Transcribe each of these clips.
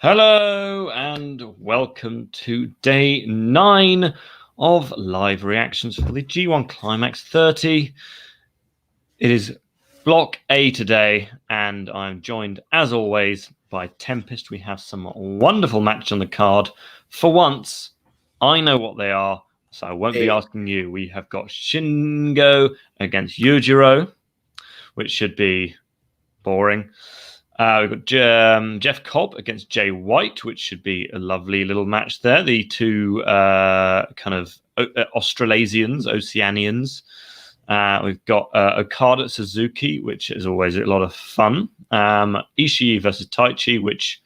Hello and welcome to day 9 of live reactions for the G1 Climax 30. It is block A today, and I'm joined as always by Tempest. We have some wonderful matches on the card. For once, I know what they are, so I won't be asking you. We have got Shingo against Yujiro, which should be boring. We've got Jeff Cobb against Jay White, which should be a lovely little match there. The two kind of Australasians, Oceanians. We've got Okada Suzuki, which is always a lot of fun. Ishii versus Taichi, which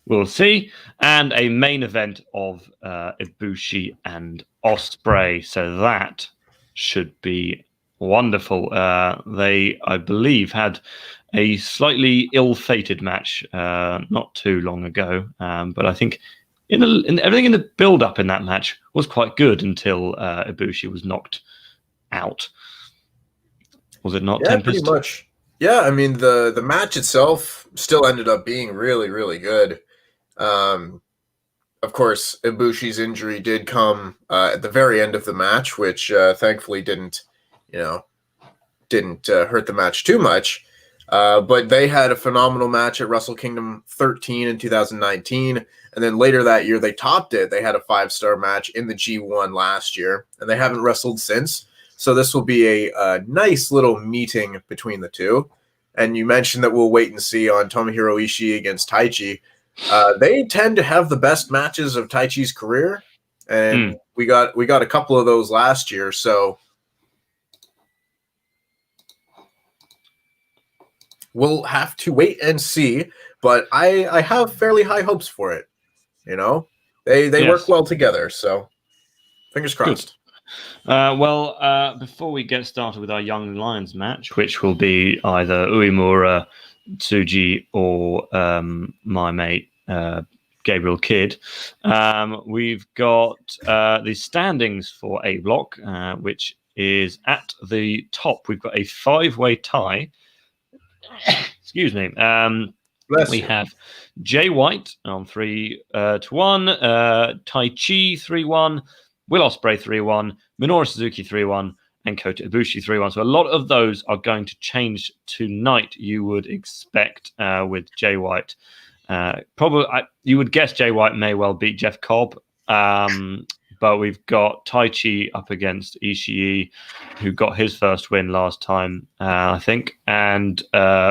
we'll see. And a main event of Ibushi and Ospreay. So that should be wonderful. They, I believe, had a slightly ill-fated match not too long ago, but I think everything in the build-up in that match was quite good until Ibushi was knocked out. Was it not, Tempest? Pretty much. Yeah, I mean, the match itself still ended up being really, really good. Of course, Ibushi's injury did come at the very end of the match, which thankfully didn't hurt the match too much. But they had a phenomenal match at Wrestle Kingdom 13 in 2019. And then later that year, they topped it. They had a 5-star match in the G1 last year, and they haven't wrestled since. So this will be a nice little meeting between the two. And you mentioned that we'll wait and see on Tomohiro Ishii against Taichi. They tend to have the best matches of Taichi's career, and we got a couple of those last year. So we'll have to wait and see, but I have fairly high hopes for it. You know, they work well together, so fingers crossed. Before we get started with our Young Lions match, which will be either Uemura, Tsuji, or my mate Gabriel Kidd, we've got the standings for A block, which is at the top. We've got a 5-way tie. Excuse me. We have Jay White on 3-1, Taichi 3-1, Will Ospreay 3-1, Minoru Suzuki 3-1, and Kota Ibushi 3-1. So a lot of those are going to change tonight, you would expect, with Jay White. You would guess Jay White may well beat Jeff Cobb. But we've got Taichi up against Ishii, who got his first win last time, I think. And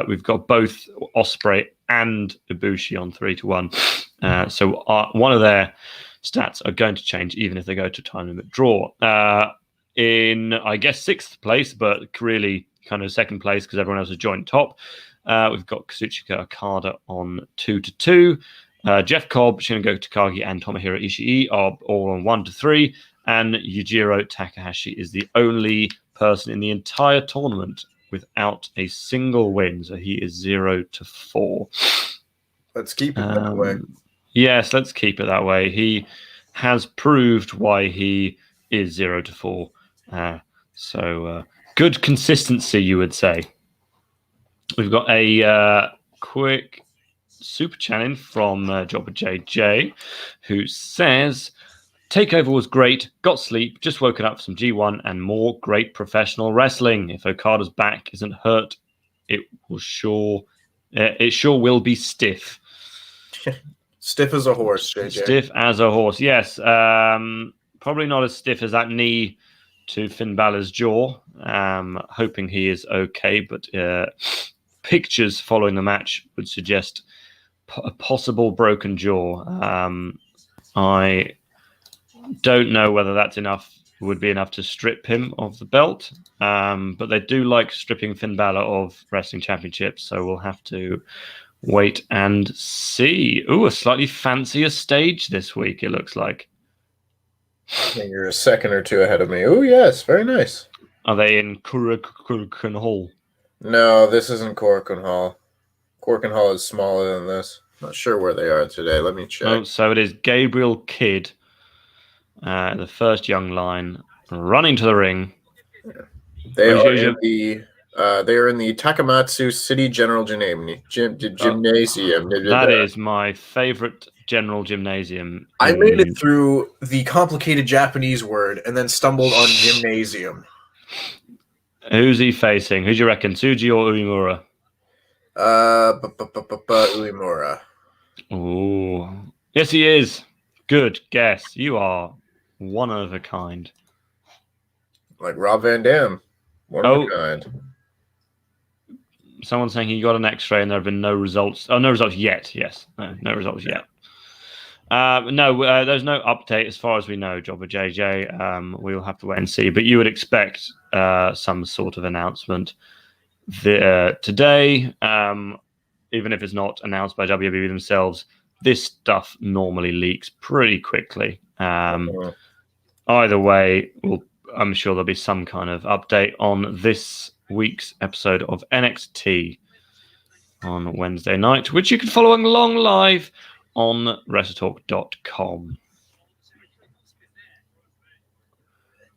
we've got both Ospreay and Ibushi on 3-1. So one of their stats are going to change, even if they go to time limit draw. In, I guess, 6th place, but really kind of 2nd place because everyone else is joint top. We've got Kazuchika Okada on 2-2. Jeff Cobb, Shingo Takagi, and Tomohiro Ishii are all on 1-3, and Yujiro Takahashi is the only person in the entire tournament without a single win, so he is 0-4. Let's keep it that way. Yes, let's keep it that way. He has proved why he is 0-4. So good consistency, you would say. We've got a quick super chat from Jobber JJ, who says, Takeover was great, got sleep, just woken up for some G1 and more great professional wrestling. If Okada's back isn't hurt, it sure will be stiff. Stiff as a horse, JJ. Stiff as a horse, yes. Probably not as stiff as that knee to Finn Balor's jaw. Hoping he is okay, but pictures following the match would suggest a possible broken jaw. I don't know whether that's would be enough to strip him of the belt, but they do like stripping Finn Balor of wrestling championships, so we'll have to wait and see. Ooh, a slightly fancier stage this week, it looks like. I think you're a second or two ahead of me. Oh, yes, very nice. Are they in Korakuen Hall? No, this isn't Korakuen Hall. Korakuen Hall is smaller than this. Not sure where they are today. Let me check. Oh, so it is Gabriel Kidd, the first young line, running to the ring. They are in the They are in the Takamatsu City General Gymnasium. That is my favorite general gymnasium. I made it through the complicated Japanese word and then stumbled on gymnasium. Who's he facing? Who do you reckon, Tsuji or Uemura? Uemura. Oh, yes, he is. Good guess. You are one of a kind. Like Rob Van Dam. One of a kind. Someone's saying he got an X-ray and there have been no results. Oh, no results yet. Yes, no results yet. No, there's no update as far as we know, Jobber JJ. We'll have to wait and see. But you would expect some sort of announcement today, even if it's not announced by WWE themselves. This stuff normally leaks pretty quickly. Either way, I'm sure there'll be some kind of update on this week's episode of NXT on Wednesday night, which you can follow along live on WrestleTalk.com.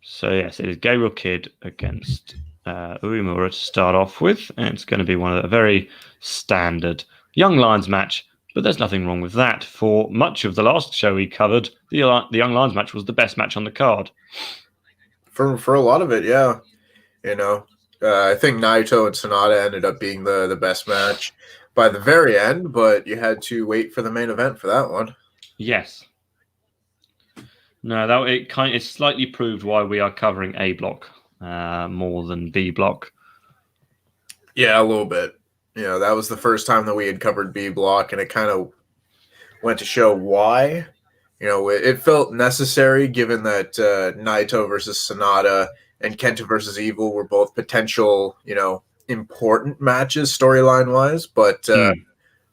So yes, it is Gabriel Kidd against Uemura to start off with, and it's going to be one of a very standard Young Lions match. But there's nothing wrong with that. For much of the last show we covered, the Young Lions match was the best match on the card. For a lot of it, yeah. You know, I think Naito and Sonata ended up being the best match by the very end, but you had to wait for the main event for that one. Yes. No, it slightly proved why we are covering A block more than B block. Yeah, a little bit. You know, that was the first time that we had covered B block, and it kind of went to show why. You know, it felt necessary given that Naito versus Sonata and Kenta versus Evil were both potential, important matches storyline-wise, but the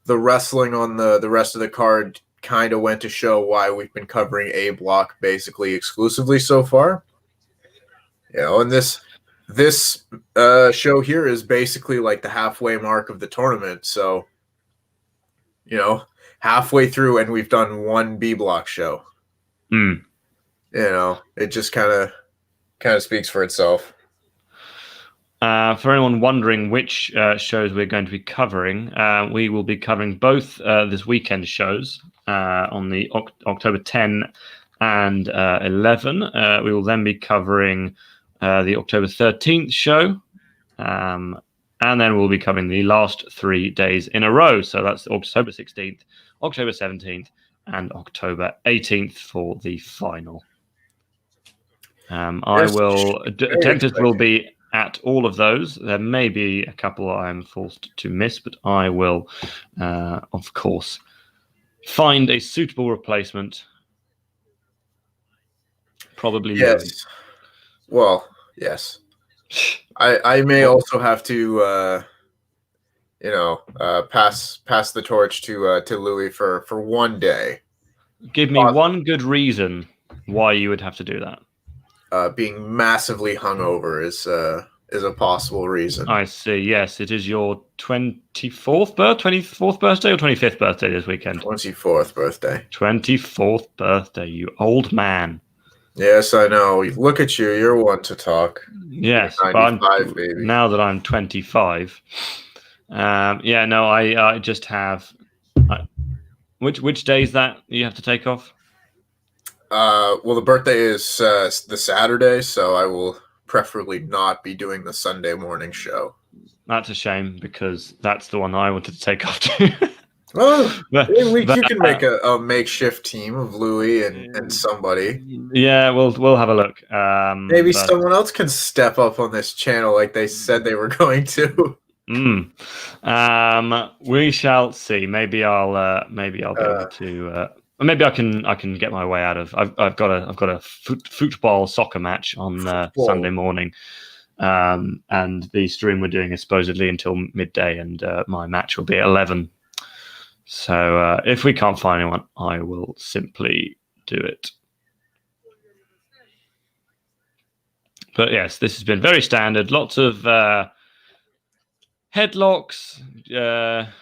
wrestling on the rest of the card kind of went to show why we've been covering A block basically exclusively so far. You know, and this show here is basically like the halfway mark of the tournament, so halfway through and we've done one B block show. You know, it just kind of speaks for itself. For anyone wondering which shows we're going to be covering, we will be covering both this weekend shows on the October 10 and 11. We will then be covering the October 13th show, and then we'll be covering the last 3 days in a row. So that's October 16th, October 17th, and October 18th for the final. Tempest will be at all of those. There may be a couple I'm forced to miss, but I will, of course, find a suitable replacement. Probably yes. Louis. Well, yes. I may also have to, pass the torch to Louis for one day. Give me one good reason why you would have to do that. Being massively hungover is a possible reason. I see. Yes, it is your 24th birthday or 25th birthday this weekend? 24th birthday. 24th birthday, you old man. Yes, I know. Look at you. You're one to talk. Yes, but baby. Now that I'm 25. I just have... Which day is that you have to take off? Well, the birthday is the Saturday, so I will preferably not be doing the Sunday morning show. That's a shame, because that's the one I wanted to take off to. Well, you can make a makeshift team of Louis and somebody. Yeah, we'll have a look. Maybe someone else can step up on this channel like they said they were going to. We shall see. Maybe I'll be able to. Maybe I can get my way out of. I've got a football soccer match on Sunday morning, and the stream we're doing is supposedly until midday, and my match will be at 11. So if we can't find anyone, I will simply do it. But yes, this has been very standard. Lots of headlocks,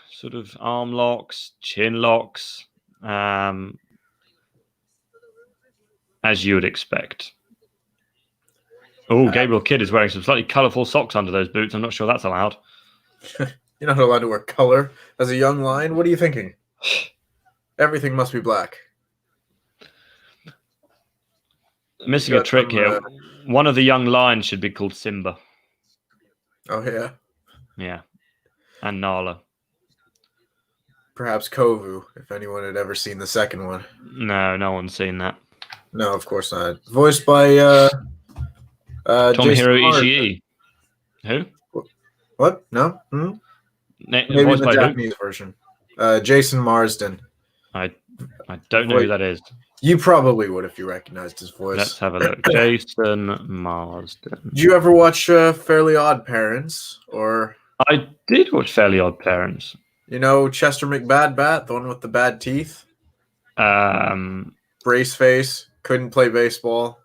sort of arm locks, chin locks, as you would expect. Oh, Gabriel Kidd is wearing some slightly colourful socks under those boots. I'm not sure that's allowed. You're not allowed to wear color as a young lion. What are you thinking? Everything must be black. Missing a trick here. One of the young lions should be called Simba. Oh, yeah. Yeah. And Nala. Perhaps Kovu, if anyone had ever seen the second one. No one's seen that. No, of course not. Voiced by Tomohiro Jason Ishii. Who? What? No? Maybe Voiced the by Japanese version. Jason Marsden. I don't know who that is. You probably would if you recognized his voice. Let's have a look. Jason Marsden. Did you ever watch Fairly Odd Parents? Or I did watch Fairly Odd Parents. You know Chester McBadbat, the one with the bad teeth? Brace face, couldn't play baseball.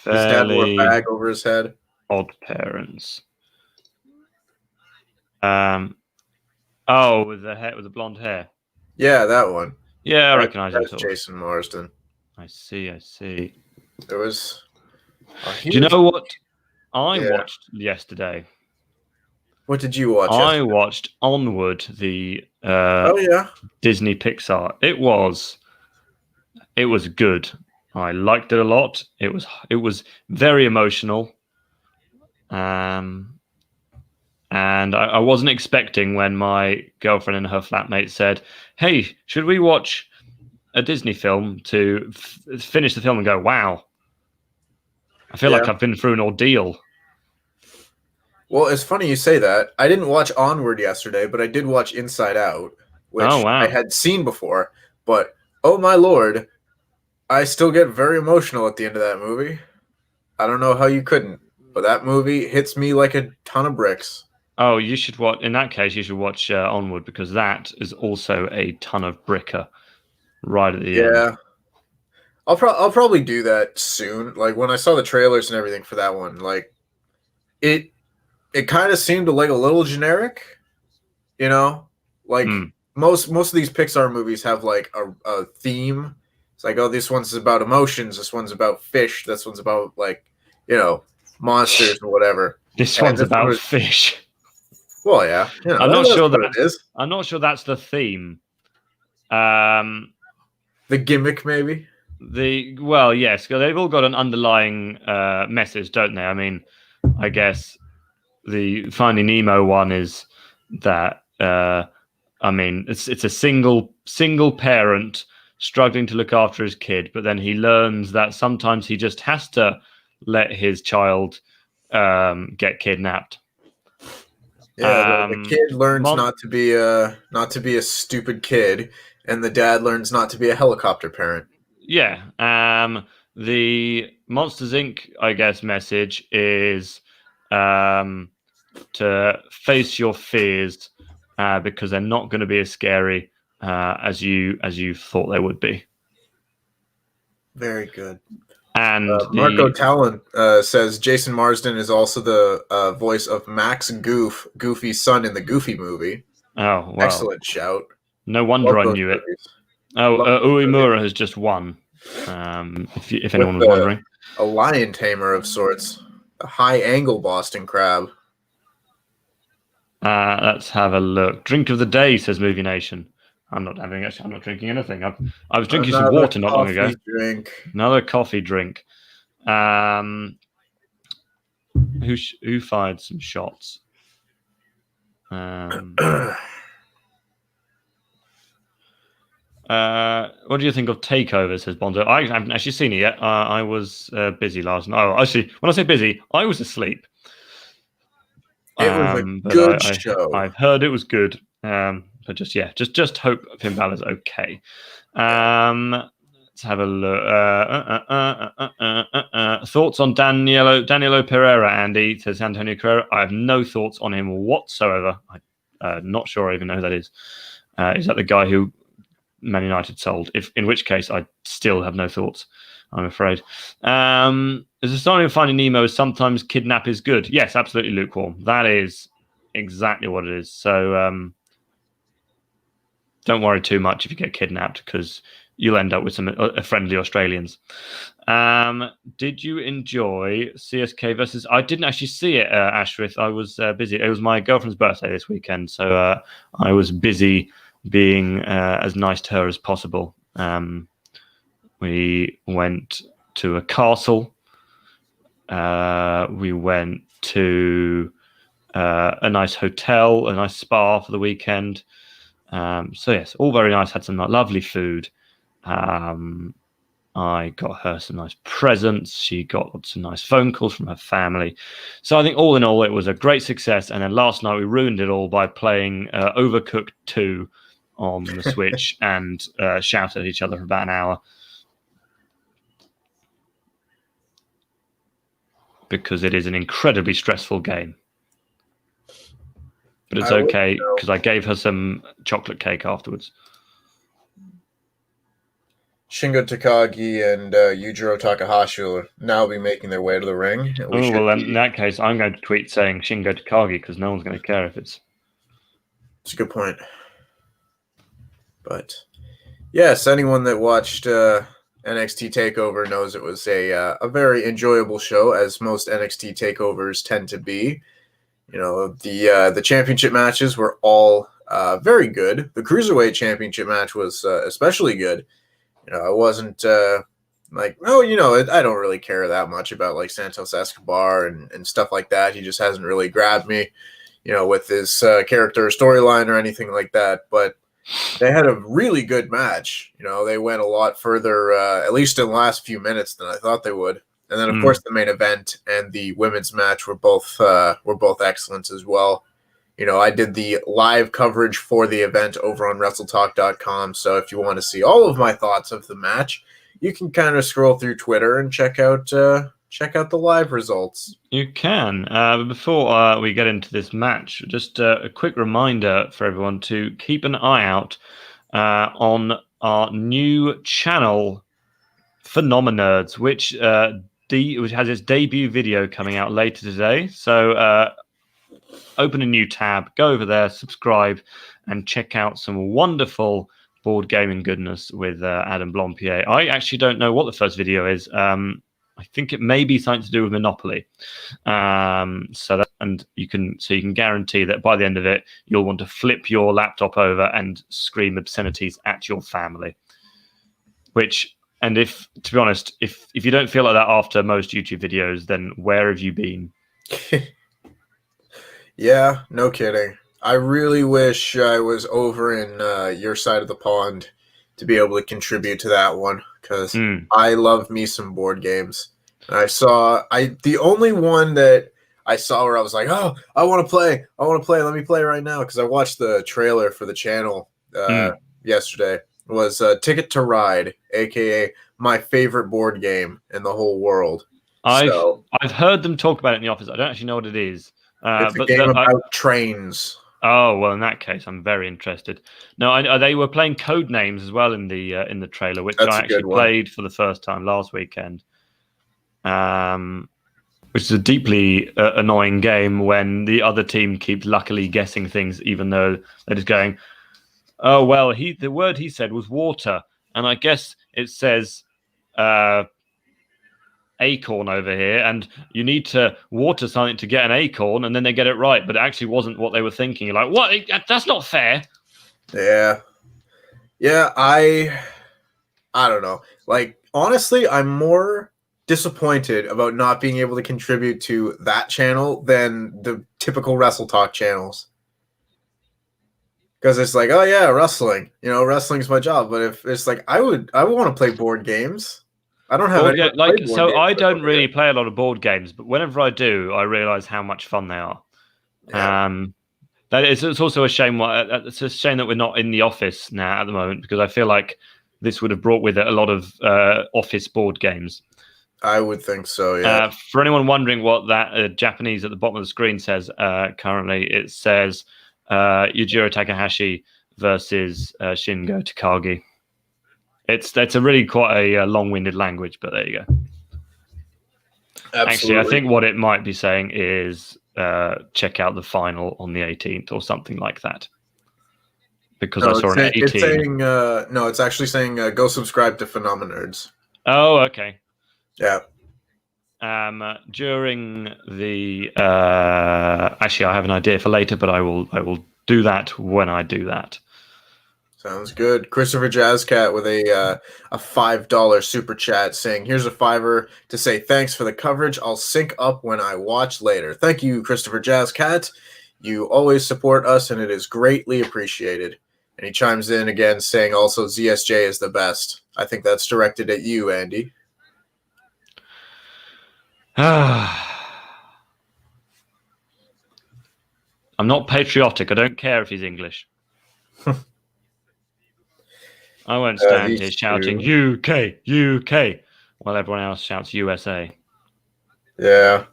His dad wore a bag over his head. Odd Parents. Oh, with the blonde hair. Yeah, that one. Yeah, I recognize it. That's Jason Marsden. I see. There was. Do you know what I watched yesterday? What did you watch? I watched Onward, the Disney Pixar. It was good. I liked it a lot. It was very emotional. And I wasn't expecting when my girlfriend and her flatmate said, "Hey, should we watch a Disney film?" to finish the film and go, "Wow, I feel like I've been through an ordeal." Well, it's funny you say that. I didn't watch Onward yesterday, but I did watch Inside Out, which I had seen before. But, oh my lord, I still get very emotional at the end of that movie. I don't know how you couldn't, but that movie hits me like a ton of bricks. Oh, you should watch. In that case, you should watch Onward, because that is also a ton of bricker right at the end. Yeah, I'll probably do that soon. Like when I saw the trailers and everything for that one, like it kind of seemed like a little generic, you know. Like most of these Pixar movies have like a theme. It's like, oh, this one's about emotions. This one's about fish. This one's about monsters or whatever. This one's about fish. Well, yeah. I'm not sure that it is. I'm not sure that's the theme. The gimmick, maybe. Yes, they've all got an underlying message, don't they? I mean, I guess the Finding Nemo one is that. It's a single parent struggling to look after his kid, but then he learns that sometimes he just has to let his child get kidnapped. Yeah, the kid learns not to be a stupid kid, and the dad learns not to be a helicopter parent. Yeah. The Monsters Inc., I guess, message is to face your fears because they're not going to be as scary as you thought they would be. Very good. And Marco Talon says Jason Marsden is also the voice of Max Goof, Goofy's son in the Goofy movie. Oh, wow. Excellent shout. No wonder I knew it. Uemura has just won, if anyone was wondering. A lion tamer of sorts. A high-angle Boston Crab. Let's have a look. Drink of the day, says Movie Nation. I'm not drinking anything. I was drinking some water not long ago. Another coffee drink. Who fired some shots? What do you think of Takeover, says Bonzo? I haven't actually seen it yet. I was busy last night. Oh, actually, when I say busy, I was asleep. It was a good show. I've heard it was good. But just hope Finn Balor's okay. Let's have a look. Thoughts on Danilo Pereira, Andy, says Antonio Carrera. I have no thoughts on him whatsoever. I'm not sure I even know who that is. Is that the guy who Man United sold? In which case, I still have no thoughts, I'm afraid. Is the story of Finding Nemo is sometimes kidnap is good? Yes, absolutely, lukewarm. That is exactly what it is. So, don't worry too much if you get kidnapped, because you'll end up with some friendly Australians. Did you enjoy CSK versus? I didn't actually see it, Ashrith. I was busy. It was my girlfriend's birthday this weekend, so I was busy being as nice to her as possible. We went to a castle. We went to a nice hotel, a nice spa for the weekend. So yes, all very nice. Had some lovely food. I got her some nice presents. She got lots of nice phone calls from her family. So I think all in all, it was a great success. And then last night we ruined it all by playing Overcooked 2 on the Switch and shouted at each other for about an hour. Because it is an incredibly stressful game. But it's okay, because I gave her some chocolate cake afterwards. Shingo Takagi and Yujiro Takahashi will now be making their way to the ring. In that case, I'm going to tweet saying Shingo Takagi, because no one's going to care if it's... It's a good point. But, yes, anyone that watched NXT TakeOver knows it was a very enjoyable show, as most NXT TakeOvers tend to be. You know, the championship matches were all very good. The Cruiserweight Championship match was especially good. You know, I wasn't I don't really care that much about like Santos Escobar and stuff like that. He just hasn't really grabbed me, you know, with his character storyline or anything like that. But they had a really good match. You know, they went a lot further, at least in the last few minutes, than I thought they would. And then, of course, the main event and the women's match were both excellent as well. You know, I did the live coverage for the event over on WrestleTalk.com. So if you want to see all of my thoughts of the match, you can kind of scroll through Twitter and check out the live results. You can. Before we get into this match, just a quick reminder for everyone to keep an eye out on our new channel, Phenomenerds, which has its debut video coming out later today. So open a new tab, go over there, subscribe, and check out some wonderful board gaming goodness with Adam Blompier. I actually don't know what the first video is. I think it may be something to do with Monopoly. You can guarantee that by the end of it, you'll want to flip your laptop over and scream obscenities at your family. If to be honest, if you don't feel like that after most YouTube videos, then where have you been? Yeah, no kidding. I really wish I was over in your side of the pond to be able to contribute to that one, because I love me some board games. And the only one that I saw where I was like, oh, I want to play, let me play right now, because I watched the trailer for the channel yesterday, was Ticket to Ride, aka my favorite board game in the whole world. I've heard them talk about it in the office. I don't actually know what it is. It's a game about trains. Oh well, in that case, I'm very interested. No, they were playing code names as well in the trailer, which I actually played for the first time last weekend. Which is a deeply annoying game when the other team keeps luckily guessing things, even though they're just going, "Oh well, the word he said was water, and I guess it says." Acorn over here, and you need to water something to get an acorn, and then they get it right, but it actually wasn't what they were thinking. You're like, what? That's not fair. Yeah, I don't know. Like, honestly, I'm more disappointed about not being able to contribute to that channel than the typical WrestleTalk channels. Because it's like, oh yeah, wrestling. You know, wrestling's my job. But if it's like, I want to play board games. I don't have I don't really play a lot of board games, but whenever I do, I realize how much fun they are. Yeah. It's also a shame. It's a shame that we're not in the office now at the moment, because I feel like this would have brought with it a lot of office board games. I would think so. Yeah. For anyone wondering what that Japanese at the bottom of the screen says, currently it says Yujiro Takahashi versus Shingo Takagi. It's a really quite a long-winded language, but there you go. Absolutely. Actually, I think what it might be saying is check out the final on the 18th or something like that. because No, I saw an 18. it's saying no. It's actually saying go subscribe to Phenomenerds. Oh, okay. Yeah. During the actually, I have an idea for later, but I will do that when I do that. Sounds good. Christopher Jazzcat with a $5 super chat saying, "Here's a $5 to say thanks for the coverage. I'll sync up when I watch later." Thank you, Christopher Jazzcat. You always support us, and it is greatly appreciated. And he chimes in again saying, "Also, ZSJ is the best." I think that's directed at you, Andy. I'm not patriotic. I don't care if he's English. I won't stand here shouting UK, UK, while everyone else shouts USA. Yeah.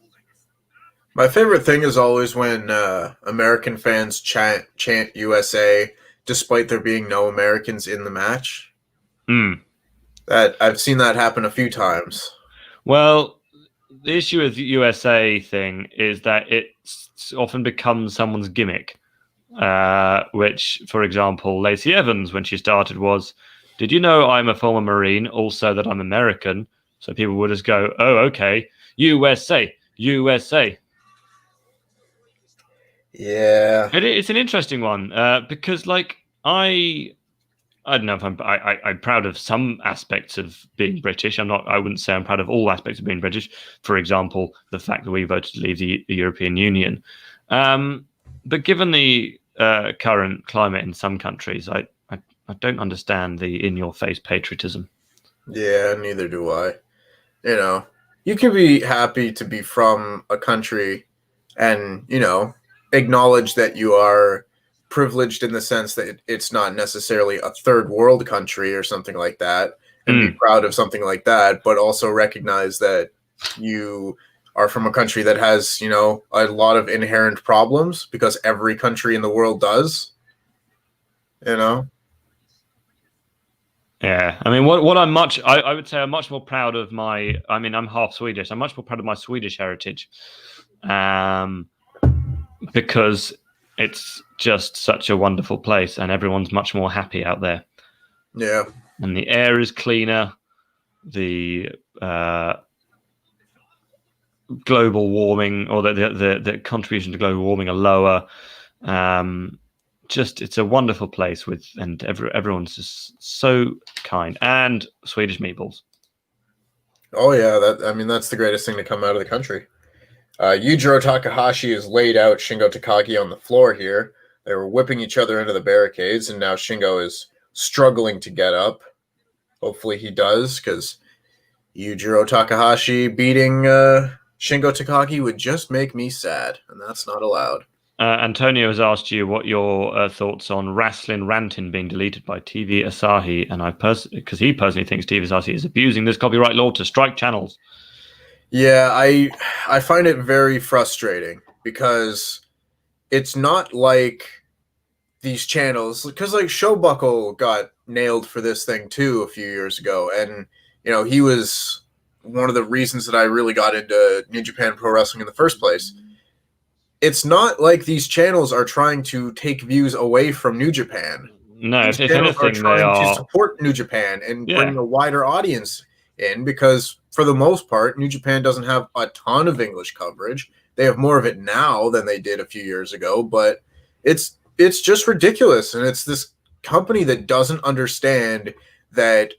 My favorite thing is always when American fans chant USA despite there being no Americans in the match. That I've seen that happen a few times. Well, the issue with the USA thing is that it's often becomes someone's gimmick. Which, for example, Lacey Evans, when she started, was, "Did you know I'm a former Marine? Also that I'm American." So people would just go, "Oh, okay, USA, USA." Yeah, It's an interesting one because, like, I don't know if I'm proud of some aspects of being British. I wouldn't say I'm proud of all aspects of being British. For example, the fact that we voted to leave the European Union. But given the current climate in some countries, I don't understand the in-your-face patriotism. yeah, neither do I. You know, you can be happy to be from a country and, acknowledge that you are privileged in the sense that it's not necessarily a third world country or something like that, and be proud of something like that, but also recognize that you are from a country that has, a lot of inherent problems, because every country in the world does, Yeah, I mean, what I would say I'm much more proud of my. I mean, I'm half Swedish. I'm much more proud of my Swedish heritage, because it's just such a wonderful place, and everyone's much more happy out there. Yeah, and the air is cleaner. The global warming, or the contribution to global warming, are lower. It's a wonderful place and everyone's just so kind, and Swedish meatballs. Oh yeah, that's the greatest thing to come out of the country. Yujiro Takahashi has laid out Shingo Takagi on the floor here. They were whipping each other into the barricades, and now Shingo is struggling to get up. Hopefully he does, because Yujiro Takahashi beating Shingo Takagi would just make me sad, and that's not allowed. Antonio has asked you what your thoughts on Wrestling Ranting being deleted by TV Asahi, and because he personally thinks TV Asahi is abusing this copyright law to strike channels. Yeah, I find it very frustrating, because it's not like these channels, because like Showbuckle got nailed for this thing too a few years ago, and he was one of the reasons that I really got into New Japan Pro Wrestling in the first place. It's not like these channels are trying to take views away from New Japan. No, These if channels anything, are they trying are to support New Japan and bring a wider audience in, because for the most part, New Japan doesn't have a ton of English coverage. They have more of it now than they did a few years ago, but it's just ridiculous. And it's this company that doesn't understand that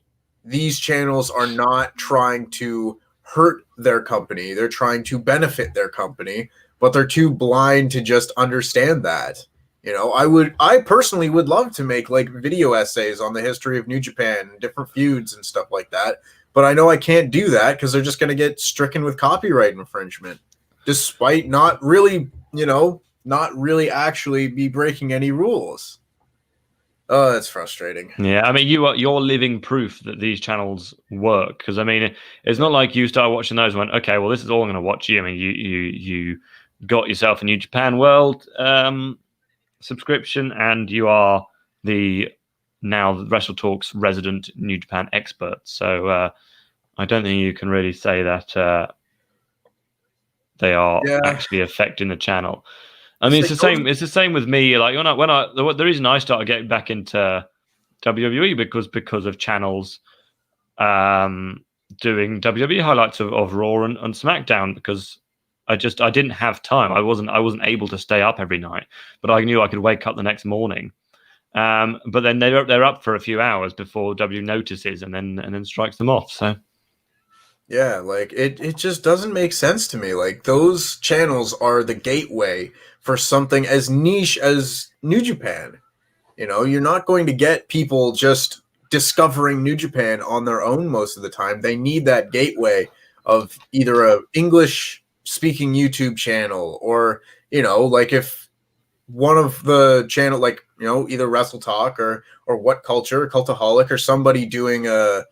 these channels are not trying to hurt their company. They're trying to benefit their company, but they're too blind to just understand that. I personally would love to make like video essays on the history of New Japan, different feuds and stuff like that. But I know I can't do that, because they're just going to get stricken with copyright infringement, despite not really actually be breaking any rules. Oh, that's frustrating. Yeah, I mean, you're living proof that these channels work. Because I mean, it's not like you started watching those and went, okay, well, this is all I'm going to watch. I mean, you got yourself a New Japan World subscription, and you are now the WrestleTalk's resident New Japan expert. So I don't think you can really say that they are actually affecting the channel. I mean, it's the same. It's the same with me. Like the reason I started getting back into WWE because of channels doing WWE highlights of Raw and SmackDown, because I didn't have time. I wasn't able to stay up every night, but I knew I could wake up the next morning. But then they're up for a few hours before W notices and then strikes them off. So yeah, like it just doesn't make sense to me. Like, those channels are the gateway for something as niche as New Japan. You know, you're not going to get people just discovering New Japan on their own most of the time. They need that gateway of either a English speaking YouTube channel, or, you know, like if one of the channel, like, you know, either WrestleTalk or What Culture, Cultaholic, or somebody doing a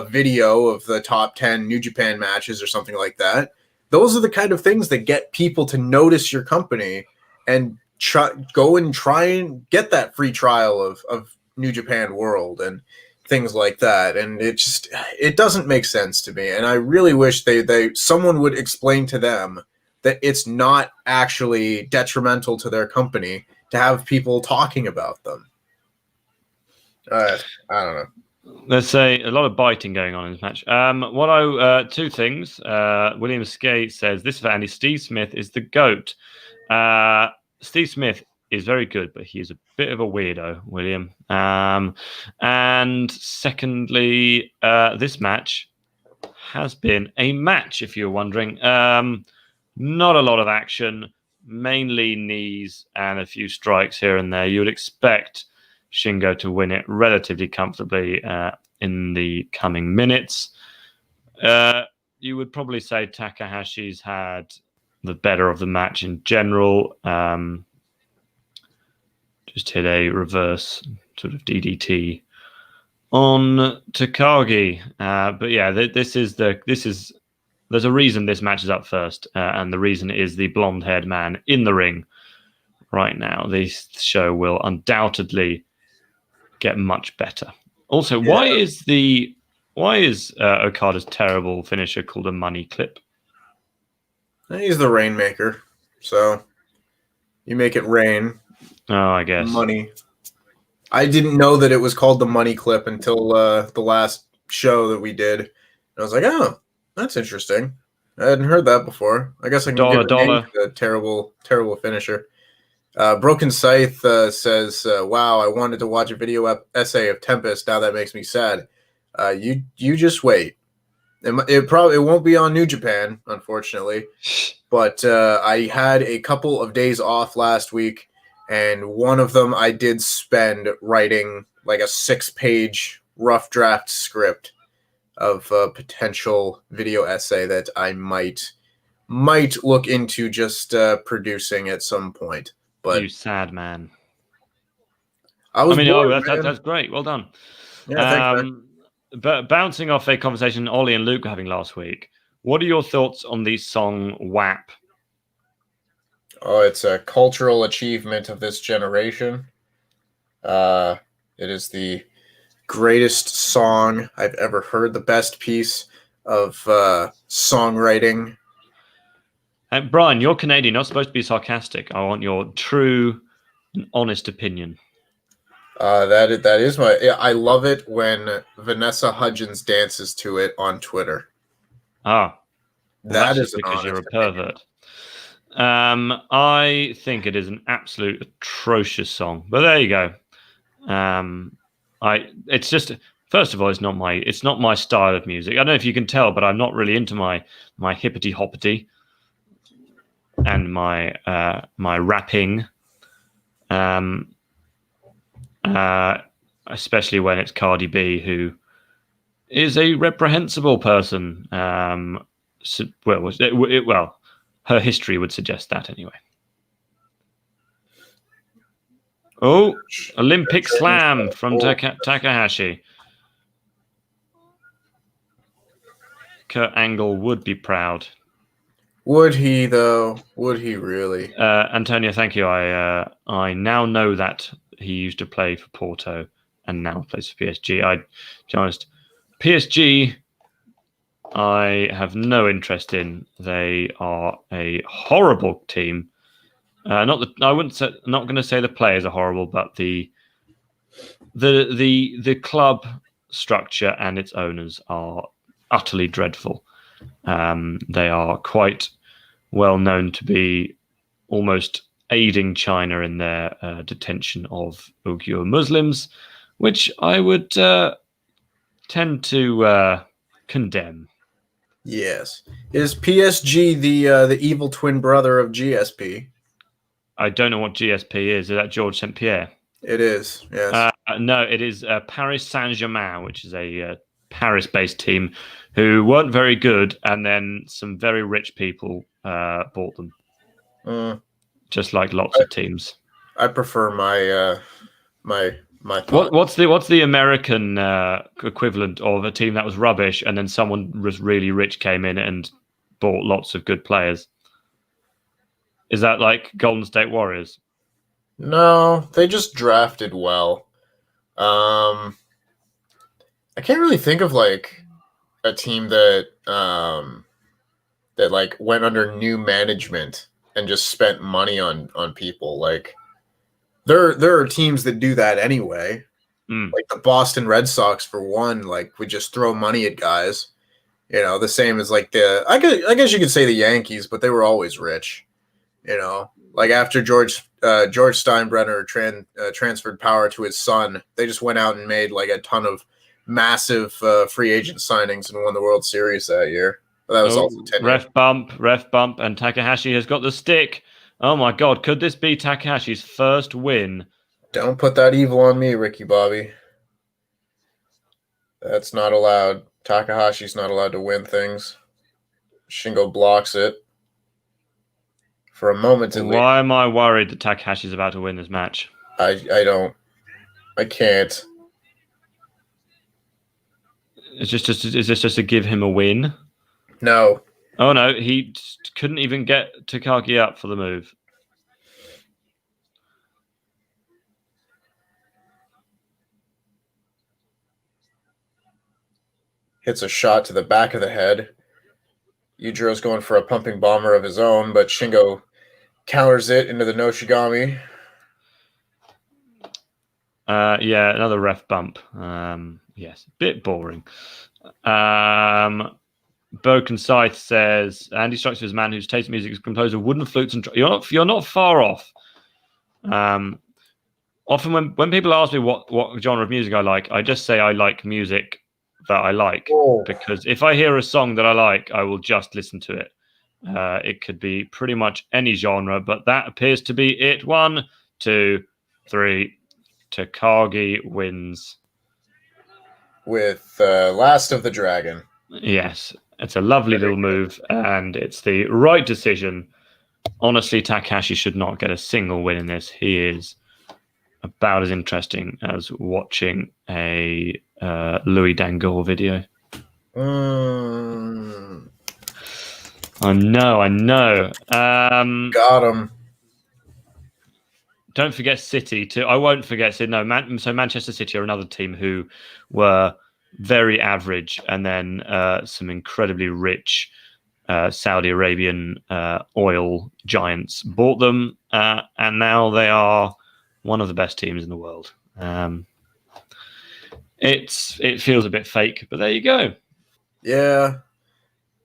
video of the top 10 New Japan matches or something like that. Those are the kind of things that get people to notice your company and try and get that free trial of New Japan World and things like that. And it doesn't make sense to me. And I really wish someone would explain to them that it's not actually detrimental to their company to have people talking about them. I don't know. Let's say a lot of biting going on in this match. Two things. William Skate says, this is for Andy. Steve Smith is the GOAT. Steve Smith is very good, but he's a bit of a weirdo, William. And secondly, this match has been a match, if you're wondering. Not a lot of action, mainly knees and a few strikes here and there. You would expect Shingo to win it relatively comfortably in the coming minutes. You would probably say Takahashi's had the better of the match in general. Just hit a reverse sort of DDT on Takagi. But yeah, there's a reason this match is up first, and the reason is the blonde-haired man in the ring right now. This show will undoubtedly get much better. Also, why is Okada's terrible finisher called a money clip? He's the rainmaker, so you make it rain. Oh, I guess money. I didn't know that it was called the money clip until the last show that we did. And I was like, oh, that's interesting. I hadn't heard that before. I guess I can get a terrible finisher. Broken Scythe says, wow, I wanted to watch a video essay of Tempest. Now that makes me sad. You just wait. It won't be on New Japan, unfortunately. But I had a couple of days off last week, and one of them I did spend writing like a 6-page rough draft script of a potential video essay that I might look into just producing at some point. But you sad man. Bored, that's great. Well done. Yeah, thanks, but bouncing off a conversation Ollie and Luke were having last week, what are your thoughts on the song WAP? Oh, it's a cultural achievement of this generation. It is the greatest song I've ever heard, the best piece of songwriting. Brian, you're Canadian, not supposed to be sarcastic. I want your true and honest opinion. That is I love it when Vanessa Hudgens dances to it on Twitter. That is because you're a pervert. I think it is an absolute atrocious song, but there you go. It's just, first of all, it's not my style of music. I don't know if you can tell, but I'm not really into my hippity hoppity and my rapping. Especially when it's Cardi B, who is a reprehensible person. Her history would suggest that anyway. Oh, Olympic slam from Takahashi. Kurt Angle would be proud. Would he, though? Would he really? Antonio, thank you. I now know that he used to play for Porto and now plays for PSG. To be honest, PSG, I have no interest in. They are a horrible team. I wouldn't say. Not going to say the players are horrible, but the club structure and its owners are utterly dreadful. They are quite well known to be almost aiding China in their detention of Uyghur Muslims, which I would tend to condemn. Yes. Is PSG the evil twin brother of GSP? I don't know what GSP is. Is that George St. Pierre? It is, yes. No, it is Paris Saint-Germain, which is a Paris-based team who weren't very good, and then some very rich people bought them. Just like lots of teams. I prefer my What's the American equivalent of a team that was rubbish and then someone was really rich came in and bought lots of good players? Is that like Golden State Warriors? No, they just drafted well. I can't really think of like a team that that like went under new management and just spent money on people. Like there are teams that do that anyway. Like the Boston Red Sox, for one, like would just throw money at guys. You know, the same as like I guess you could say the Yankees, but they were always rich. You know, like after George Steinbrenner transferred power to his son, they just went out and made like a ton of massive free agent signings and won the World Series that year. But that was also 10 ref bump, and Takahashi has got the stick. Oh my God, could this be Takahashi's first win? Don't put that evil on me, Ricky Bobby. That's not allowed. Takahashi's not allowed to win things. Shingo blocks it. For a moment, why am I worried that Takahashi's about to win this match? I can't. Is this just to give him a win? No. Oh no, he couldn't even get Takagi up for the move. Hits a shot to the back of the head. Yujiro's going for a pumping bomber of his own, but Shingo counters it into the Noshigami. Yeah, another ref bump. Yes, bit boring. Broken Scythe says Andy Structure is a man whose taste in music is composed of wooden flutes and you're not far off. Often when people ask me what genre of music I like, I just say I like music that I like. Because if I hear a song that I like, I will just listen to it. It could be pretty much any genre, but that appears to be it. 1, 2, 3. Takagi wins with Last of the Dragon. Yes, it's a lovely little move, and it's the right decision. Honestly, Takahashi should not get a single win in this. He is about as interesting as watching a Louis Dangoor video. I know. Got him. Don't forget City too. I won't forget City. No, so Manchester City are another team who were very average, and then some incredibly rich Saudi Arabian oil giants bought them, and now they are one of the best teams in the world. It feels a bit fake, but there you go. Yeah,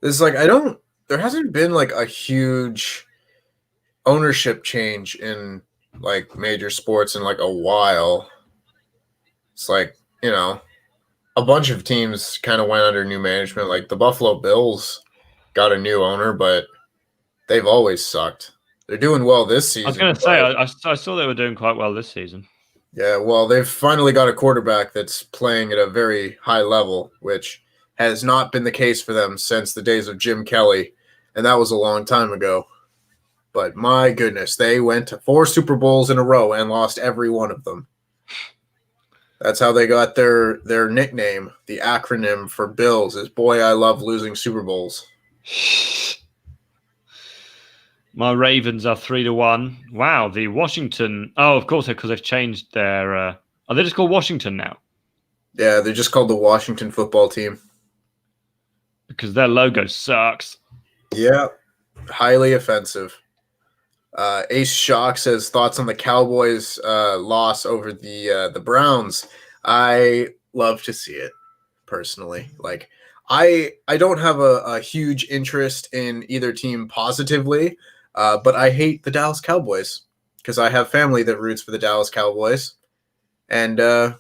it's like there hasn't been like a huge ownership change in like major sports in like a while. It's like, you know, a bunch of teams kind of went under new management. Like the Buffalo Bills got a new owner, but they've always sucked. They're doing well this season. I was going to say, I saw they were doing quite well this season. Yeah, well, they've finally got a quarterback that's playing at a very high level, which has not been the case for them since the days of Jim Kelly, and that was a long time ago. But my goodness, they went to 4 Super Bowls in a row and lost every one of them. That's how they got their nickname. The acronym for Bills is "Boy, I love losing Super Bowls." My Ravens are 3-1. Wow, the Washington. Oh, of course, because they've changed their. Are they just called Washington now? Yeah, they're just called the Washington Football Team because their logo sucks. Yeah, highly offensive. Ace Shock says thoughts on the Cowboys loss over the Browns. I love to see it personally. Like I don't have a huge interest in either team positively, but I hate the Dallas Cowboys because I have family that roots for the Dallas Cowboys, and I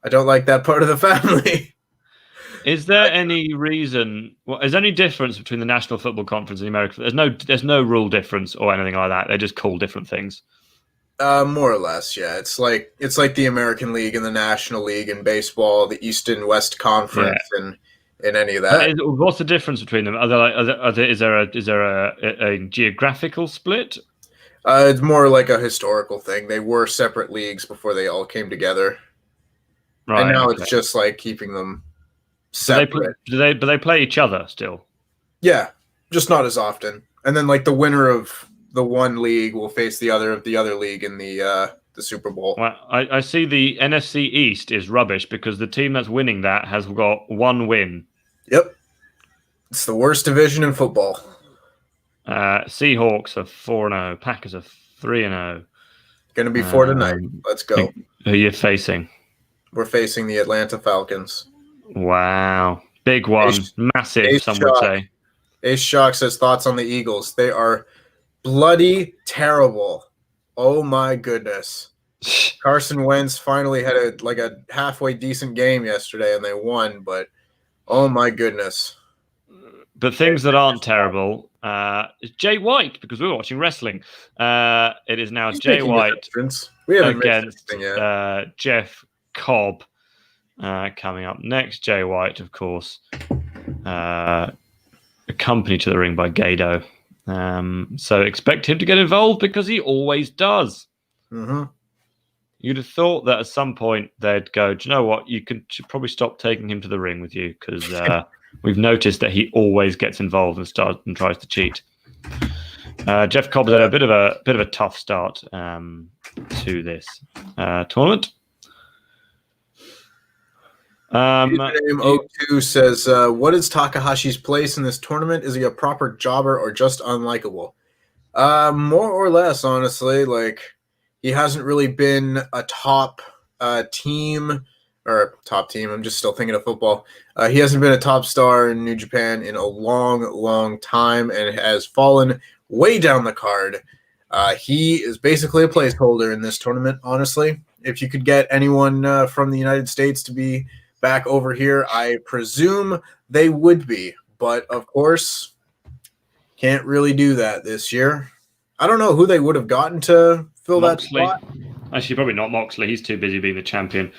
don't like that part of the family. Is there any reason? Well, is there any difference between the National Football Conference and the American? There's no rule difference or anything like that. They're just called different things. More or less, yeah. It's like the American League and the National League in baseball, the East and West Conference, and any of that. What's the difference between them? Is there a geographical split? It's more like a historical thing. They were separate leagues before they all came together, Right, and now it's just like keeping them separate. But they play each other still. Yeah, just not as often. And then like the winner of the one league will face the other league in the Super Bowl. Well, I see the NFC East is rubbish because the team that's winning that has got one win. Yep, it's the worst division in football. Seahawks are 4-0. Packers are 3-0. Going to be 4 tonight. Let's go. Who are you facing? We're facing the Atlanta Falcons. Wow. Big one. Massive, some would say. Ace Shock says thoughts on the Eagles. They are bloody terrible. Oh my goodness. Carson Wentz finally had a halfway decent game yesterday and they won, but oh my goodness. But things that aren't terrible is Jay White, because we're watching wrestling. It is now Jay White against Jeff Cobb coming up next. Jay White, of course, accompanied to the ring by Gado. So expect him to get involved because he always does. Mm-hmm. You'd have thought that at some point they'd go, do you know what? You should probably stop taking him to the ring with you because we've noticed that he always gets involved and tries to cheat. Jeff Cobb's had a bit of a tough start to this tournament. Name 02 says, what is Takahashi's place in this tournament? Is he a proper jobber or just unlikable? More or less, honestly. Like, he hasn't really been a top team. I'm just still thinking of football. He hasn't been a top star in New Japan in a long, long time and has fallen way down the card. He is basically a placeholder in this tournament, honestly. If you could get anyone from the United States to be back over here, I presume they would be. But, of course, can't really do that this year. I don't know who they would have gotten to fill Moxley. that spot. Actually, probably not Moxley. He's too busy being the champion.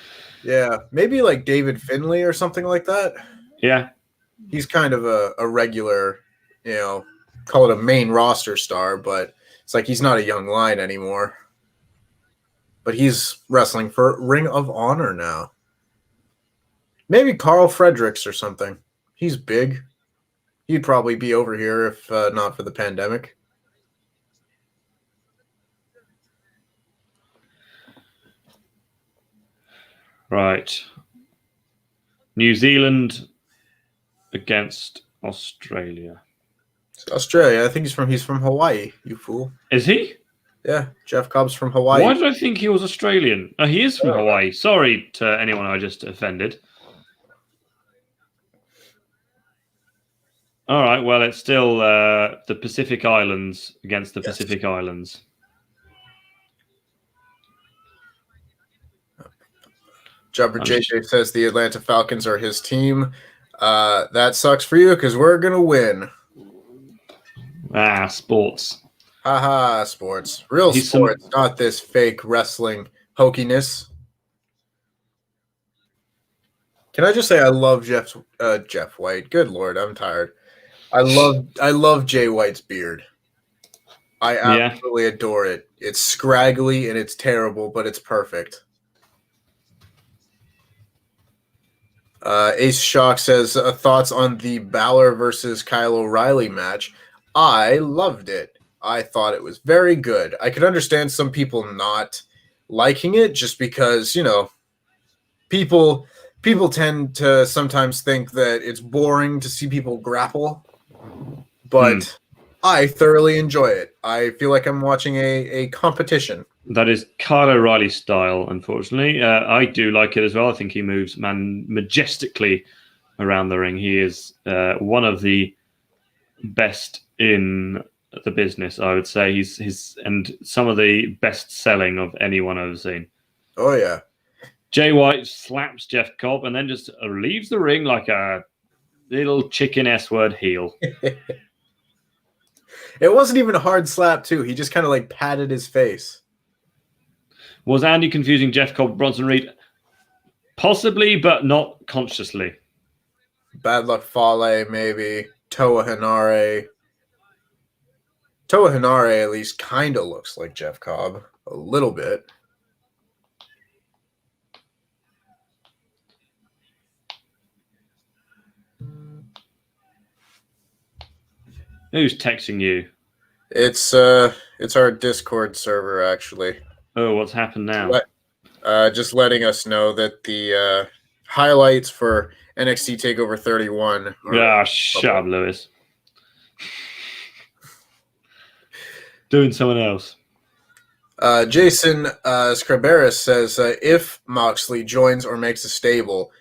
Yeah, maybe like David Finlay or something like that. Yeah. He's kind of a regular, call it a main roster star, but it's like he's not a young lion anymore. But he's wrestling for Ring of Honor now. Maybe Carl Fredericks or something. He's big. He'd probably be over here if not for the pandemic. Right. New Zealand against Australia. Australia. I think he's from Hawaii, you fool. Is he? Yeah, Jeff Cobb's from Hawaii. Why did I think he was Australian? Oh, he is from Hawaii. Sorry to anyone I just offended. All right, well, it's still the Pacific Islands against the Pacific Islands. Jumper JJ says the Atlanta Falcons are his team. That sucks for you because we're going to win. Sports. Haha, sports. Real sports, not this fake wrestling hokiness. Can I just say I love Jeff White? Good Lord, I'm tired. I love Jay White's beard. I absolutely adore it. It's scraggly and it's terrible, but it's perfect. Ace Shock says thoughts on the Balor versus Kyle O'Reilly match. I loved it. I thought it was very good. I could understand some people not liking it just because, people tend to sometimes think that it's boring to see people grapple. But I thoroughly enjoy it. I feel like I'm watching a competition. That is Kyle O'Reilly's style, unfortunately. I do like it as well. I think he moves majestically around the ring. He is one of the best in the business, I would say. He's and some of the best selling of anyone I've seen. Oh, yeah. Jay White slaps Jeff Cobb and then just leaves the ring like a little chicken S-word heel. It wasn't even a hard slap, too. He just kind of like patted his face. Was Andy confusing Jeff Cobb with Bronson Reed? Possibly, but not consciously. Bad Luck Fale, maybe. Toa Hanare. Toa Hanare at least kind of looks like Jeff Cobb. A little bit. Who's texting you? It's our Discord server, actually. Oh, what's happened now? Just letting us know that the highlights for NXT TakeOver 31. Shut up, Lewis. Doing someone else. Jason Scriberis says if Moxley joins or makes a stable,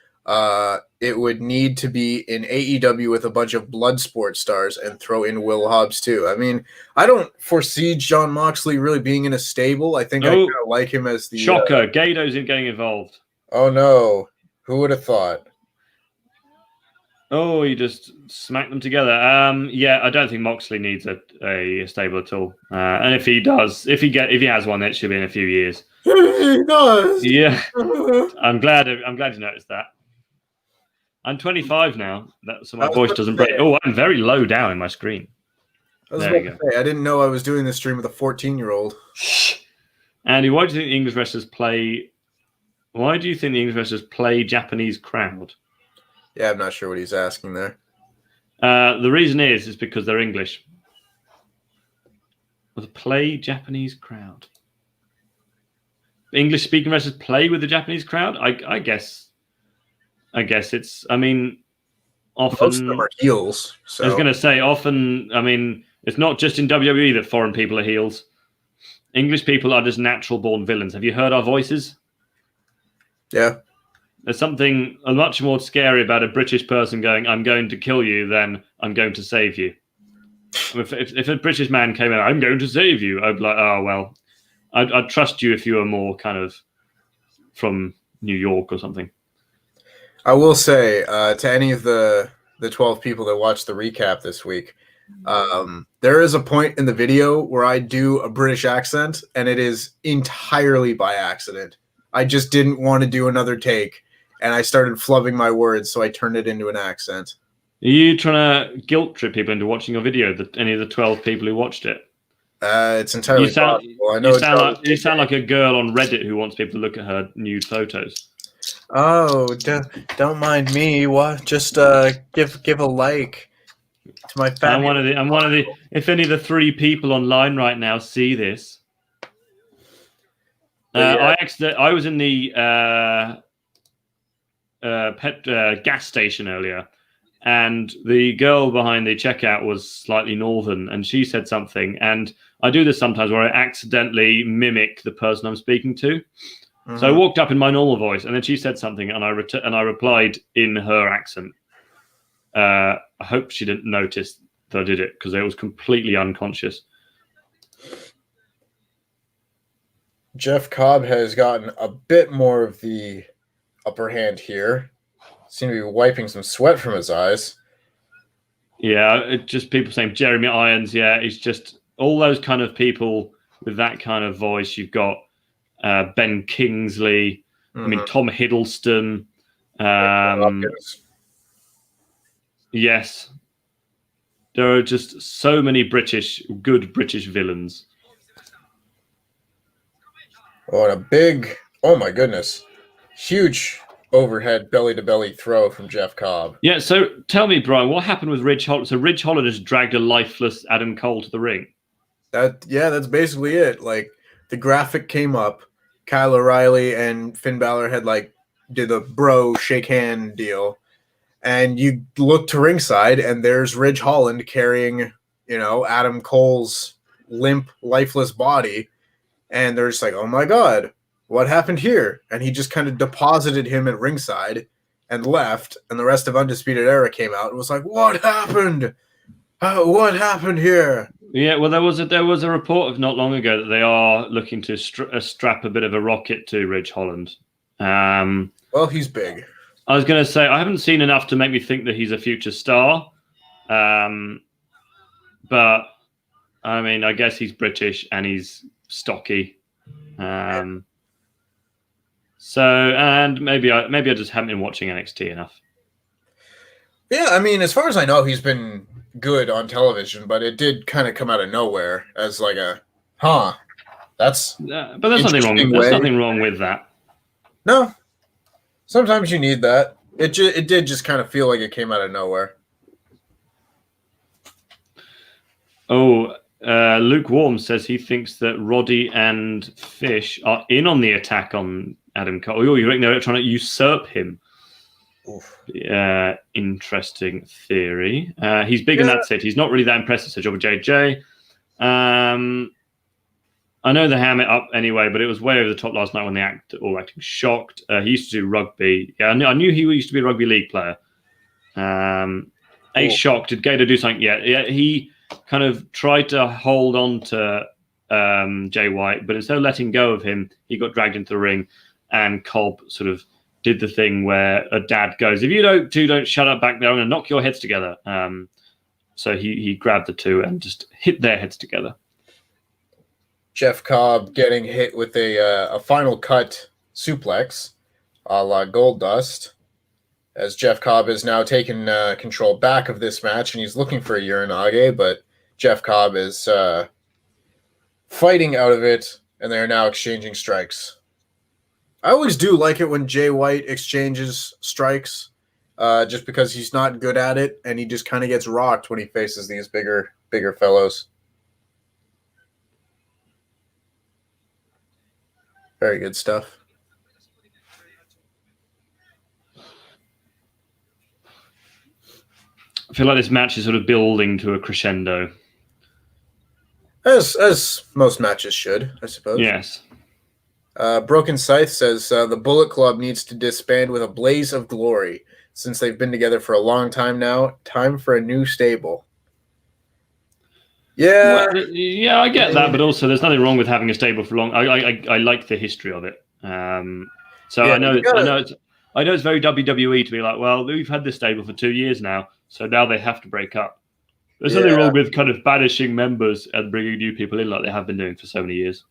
it would need to be in AEW with a bunch of Bloodsport stars and throw in Will Hobbs too. I mean, I don't foresee John Moxley really being in a stable. I think I kind of like him as the shocker. Gado's getting involved. Oh no, who would have thought? Oh, you just smack them together. Yeah, I don't think Moxley needs a stable at all. And if he does, if he has one, it should be in a few years. He does. Yeah, I'm glad you noticed that. I'm 25 now, so my voice doesn't break. Oh, I'm very low down in my screen. There you go. I didn't know I was doing this stream with a 14-year-old. Andy, why do you think the English wrestlers play? Why do you think the English wrestlers play Japanese crowd? Yeah, I'm not sure what he's asking there. The reason is because they're English. Well, play Japanese crowd. English-speaking wrestlers play with the Japanese crowd. I guess it's. I mean, often most of them are heels. So. I was going to say often. I mean, it's not just in WWE that foreign people are heels. English people are just natural-born villains. Have you heard our voices? Yeah. There's something much more scary about a British person going, "I'm going to kill you," than "I'm going to save you." If a British man came in, "I'm going to save you," I'd be like, "Oh well, I'd trust you if you were more kind of from New York or something." I will say to any of the 12 people that watched the recap this week, there is a point in the video where I do a British accent, and it is entirely by accident. I just didn't want to do another take, and I started flubbing my words, so I turned it into an accent. Are you trying to guilt trip people into watching your video? Any of the 12 people who watched it? It's entirely possible. I know you sound like a girl on Reddit who wants people to look at her nude photos. Oh, don't mind me. What? Just give a like to my family. I'm one of the. If any of the 3 people online right now see this, I was in the gas station earlier, and the girl behind the checkout was slightly northern, and she said something. And I do this sometimes where I accidentally mimic the person I'm speaking to. Mm-hmm. So I walked up in my normal voice, and then she said something, and I replied in her accent. I hope she didn't notice that I did it because it was completely unconscious. Jeff Cobb has gotten a bit more of the upper hand here. Seems to be wiping some sweat from his eyes. Yeah, it's just people saying Jeremy Irons. Yeah, it's just all those kind of people with that kind of voice. You've got Ben Kingsley. Mm-hmm. I mean, Tom Hiddleston. Yes. There are just so many good British villains. Oh, and a big, oh my goodness, huge overhead belly-to-belly throw from Jeff Cobb. Yeah, so tell me, Brian, what happened with Ridge Holland? So Ridge Holland just dragged a lifeless Adam Cole to the ring. That's basically it. Like, the graphic came up, Kyle O'Reilly and Finn Balor had, did the bro shake hand deal, and you look to ringside, and there's Ridge Holland carrying Adam Cole's limp, lifeless body. And they're just like, oh my God, what happened here? And he just kind of deposited him at ringside and left. And the rest of Undisputed Era came out and was like, what happened? What happened here? Yeah, well, there was a report of not long ago that they are looking to strap a bit of a rocket to Ridge Holland. Well, he's big. I was going to say, I haven't seen enough to make me think that he's a future star. But, I mean, I guess he's British and he's stocky. And maybe I just haven't been watching NXT enough. Yeah, I mean, as far as I know, he's been good on television, but it did kind of come out of nowhere as like but there's nothing wrong. There's nothing wrong with that. No, sometimes you need that. It did just kind of feel like it came out of nowhere. Oh, Lukewarm says he thinks that Roddy and Fish are in on the attack on Adam Cole. Oh, you reckon they're trying to usurp him? Oof. Interesting theory. He's big and that's it. He's not really that impressive, says Jobber JJ. I know they ham it up anyway, but it was way over the top last night when they all acting shocked. He used to do rugby. Yeah, I knew he used to be a rugby league player. Shocked. Did Gator do something? Yeah, he kind of tried to hold on to Jay White, but instead of letting go of him, he got dragged into the ring, and Cobb sort of did the thing where a dad goes, if you don't shut up back there, I'm going to knock your heads together. So he grabbed the two and just hit their heads together. Jeff Cobb getting hit with a final cut suplex a la Goldust, as Jeff Cobb has now taken control back of this match, and he's looking for a Uranage, but Jeff Cobb is fighting out of it, and they're now exchanging strikes. I always do like it when Jay White exchanges strikes, just because he's not good at it, and he just kind of gets rocked when he faces these bigger fellows. Very good stuff. I feel like this match is sort of building to a crescendo. As most matches should, I suppose. Yes. Broken Scythe says the Bullet Club needs to disband with a blaze of glory. Since they've been together for a long time now, time for a new stable. Yeah, well, yeah, I get that, but also there's nothing wrong with having a stable for long. I like the history of it. So yeah, I know it's very WWE to be like, well, we've had this stable for 2 years now, so now they have to break up. There's nothing wrong with kind of banishing members and bringing new people in like they have been doing for so many years.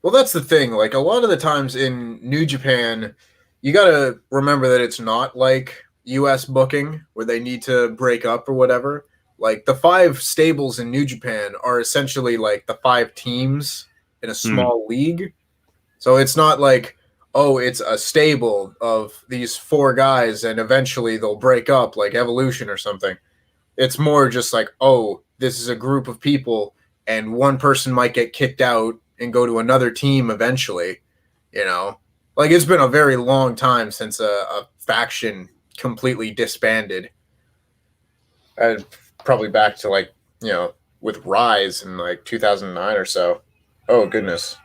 Well, that's the thing. Like, a lot of the times in New Japan, you got to remember that it's not like U.S. booking where they need to break up or whatever. Like, the 5 stables in New Japan are essentially like the 5 teams in a small league. So it's not like, oh, it's a stable of these 4 guys and eventually they'll break up like Evolution or something. It's more just like, oh, this is a group of people and one person might get kicked out and go to another team eventually, you know? Like, it's been a very long time since a faction completely disbanded. Probably back to, like, you know, with Rise in, like, 2009 or so. Oh, goodness.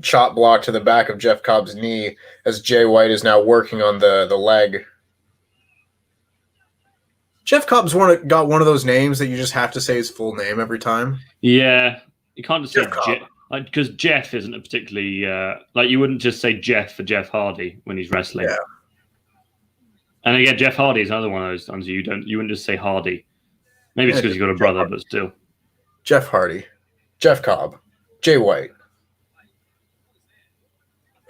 Chop block to the back of Jeff Cobb's knee as Jay White is now working on the leg. Jeff Cobb's got one of those names that you just have to say his full name every time. Yeah. You can't just say Jeff, because Jeff isn't a particularly like you wouldn't just say Jeff for Jeff Hardy when he's wrestling. Yeah. And again, Jeff Hardy is another one of those times you wouldn't just say Hardy. Maybe it's because you've got a brother, but still. Jeff Hardy, Jeff Cobb, Jay White.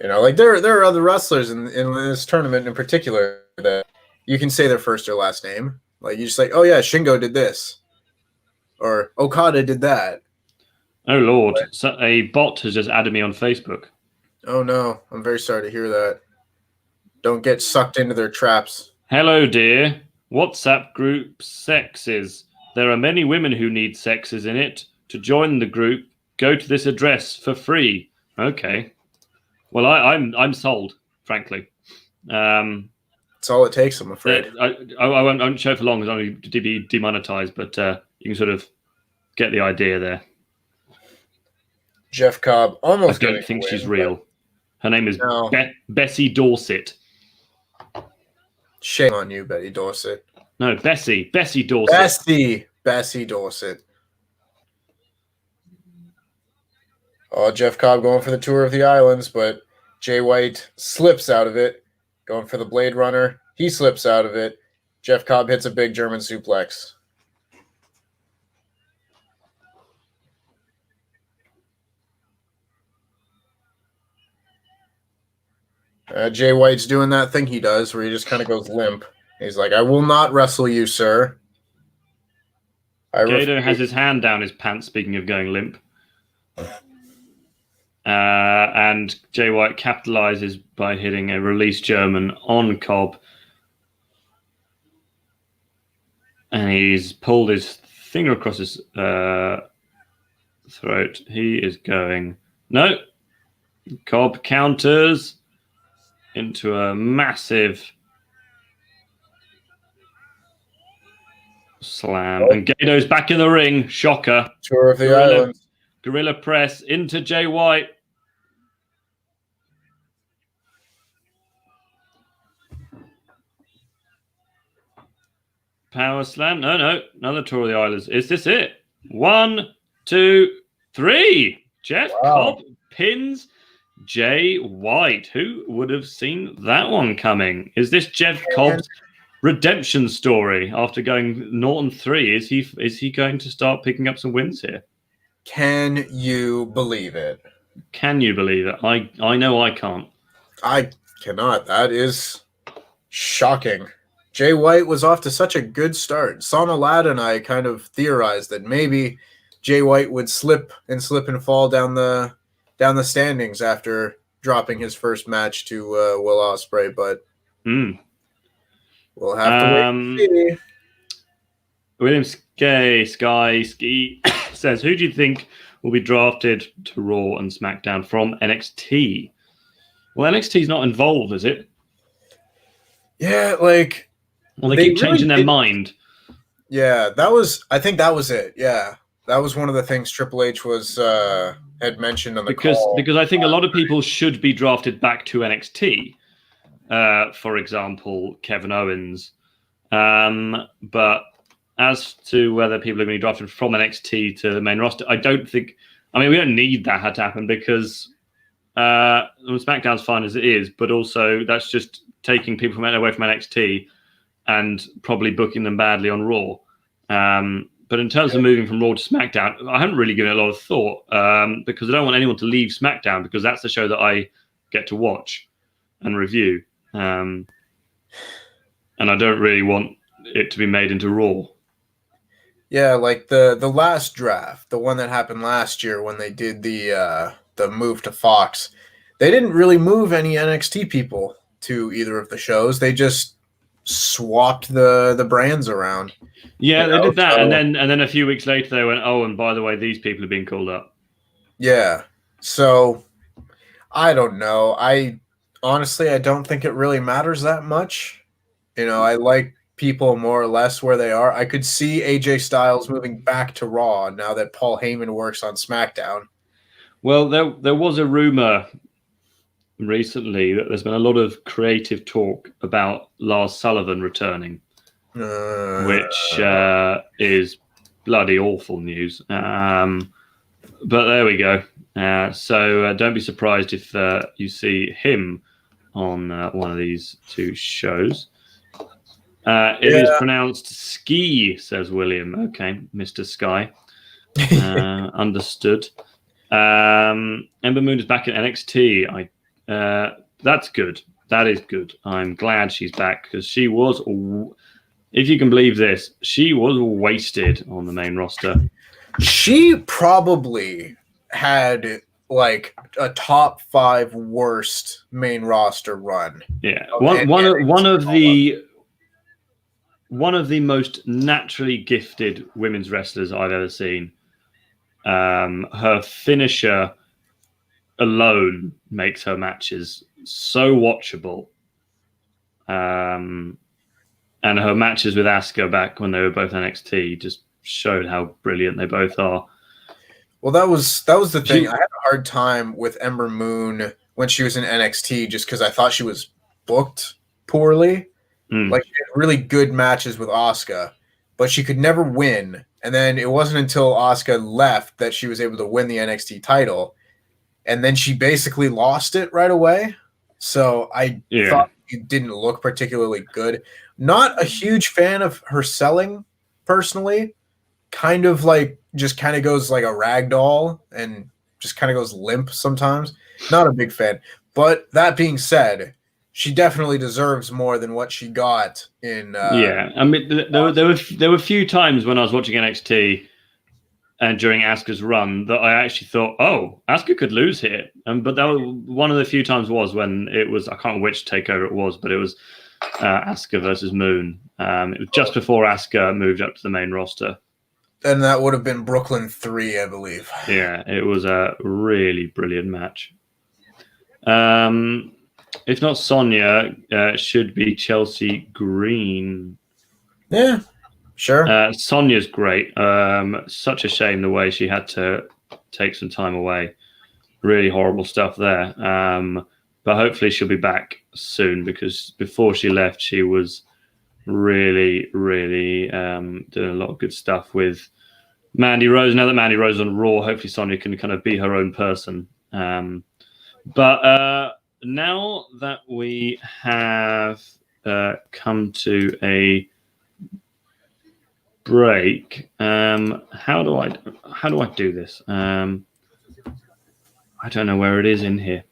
You know, like there are other wrestlers in this tournament in particular that you can say their first or last name. Like, you just like, oh yeah, Shingo did this, or Okada did that. Oh Lord! So a bot has just added me on Facebook. Oh no! I'm very sorry to hear that. Don't get sucked into their traps. Hello, dear. WhatsApp group sexes. There are many women who need sexes in it. To join the group, go to this address for free. Okay. Well, I'm sold, frankly. That's all it takes, I'm afraid. I won't show for long as only to be demonetized, but you can sort of get the idea there. Jeff Cobb almost. I don't think she's real. Her name is Bessie Dorset. Shame on you, Betty Dorset. No, Bessie Dorset. Bessie Dorset. Oh, Jeff Cobb going for the tour of the islands, but Jay White slips out of it. Going for the Blade Runner. He slips out of it. Jeff Cobb hits a big German suplex. Jay White's doing that thing he does where he just kind of goes limp. He's like, I will not wrestle you, sir. Gato has his hand down his pants, speaking of going limp. And Jay White capitalizes by hitting a release German on Cobb. And he's pulled his finger across his throat. He is going... No. Cobb counters into a massive slam. And Gato's back in the ring. Shocker. Tour of the island. Gorilla press into Jay White. Power slam. No. Another Tour of the Islands. Is this it? 1, 2, 3. Jeff Cobb pins Jay White. Who would have seen that one coming? Is this Jeff Cobb's redemption story after going 0-3? Is he going to start picking up some wins here? Can you believe it? Can you believe it? I know I can't. I cannot. That is shocking. Jay White was off to such a good start. Sauna Ladd and I kind of theorized that maybe Jay White would slip and fall down the standings after dropping his first match to Will Ospreay, but we'll have to wait and see. William Sky says, who do you think will be drafted to Raw and SmackDown from NXT? Well, NXT's not involved, is it? Yeah, like... Well, they keep changing their mind. Yeah, I think that was it. Yeah, that was one of the things Triple H was had mentioned on the call. Because I think a lot of people should be drafted back to NXT. For example, Kevin Owens. But as to whether people are going to be drafted from NXT to the main roster, I don't think... I mean, we don't need that to happen because SmackDown's fine as it is, but also that's just taking people away from NXT and probably booking them badly on Raw. But in terms of moving from Raw to SmackDown, I haven't really given it a lot of thought because I don't want anyone to leave SmackDown because that's the show that I get to watch and review. And I don't really want it to be made into Raw. Yeah, like the last draft, the one that happened last year when they did the move to Fox, they didn't really move any NXT people to either of the shows. They just swapped the brands around. Yeah, they did that, so, and then a few weeks later they went, oh, and by the way, these people have been called up. Yeah, so I don't know. I don't think it really matters that much. You know, I like people more or less where they are. I could see AJ Styles moving back to Raw now that Paul Heyman works on SmackDown. Well, there was a rumor recently that there's been a lot of creative talk about Lars Sullivan returning, which is bloody awful news. But there we go. So don't be surprised if you see him on one of these two shows. It is pronounced Ski, says William. Okay, Mr. Sky. Understood. Ember Moon is back at NXT. That's good. That is good. I'm glad she's back because she was, if you can believe this, she was wasted on the main roster. She probably had like a top 5 worst main roster run. Yeah, one of the most naturally gifted women's wrestlers I've ever seen. Her finisher alone makes her matches so watchable. And her matches with Asuka back when they were both NXT just showed how brilliant they both are. Well, that was the thing. I had a hard time with Ember Moon when she was in NXT just because I thought she was booked poorly. Like, she had really good matches with Asuka, but she could never win. And then it wasn't until Asuka left that she was able to win the NXT title. And then she basically lost it right away. So I thought it didn't look particularly good. Not a huge fan of her selling, personally. Kind of like, just kind of goes like a rag doll and just kind of goes limp sometimes. Not a big fan. But that being said, she definitely deserves more than what she got in. I mean, there were a few times when I was watching NXT and during Asuka's run that I actually thought, oh, Asuka could lose here. But that was one of the few times was when it was, I can't remember which takeover it was, but it was Asuka versus Moon. It was just before Asuka moved up to the main roster. And that would have been Brooklyn 3, I believe. Yeah, it was a really brilliant match. If not Sonya, should be Chelsea Green. Yeah, sure. Sonya's great. Such a shame the way she had to take some time away. Really horrible stuff there. But hopefully she'll be back soon, because before she left, she was really, really doing a lot of good stuff with Mandy Rose. Now that Mandy Rose is on Raw, hopefully Sonya can kind of be her own person. But now that we have come to a break, how do I do this? I don't know where it is in here.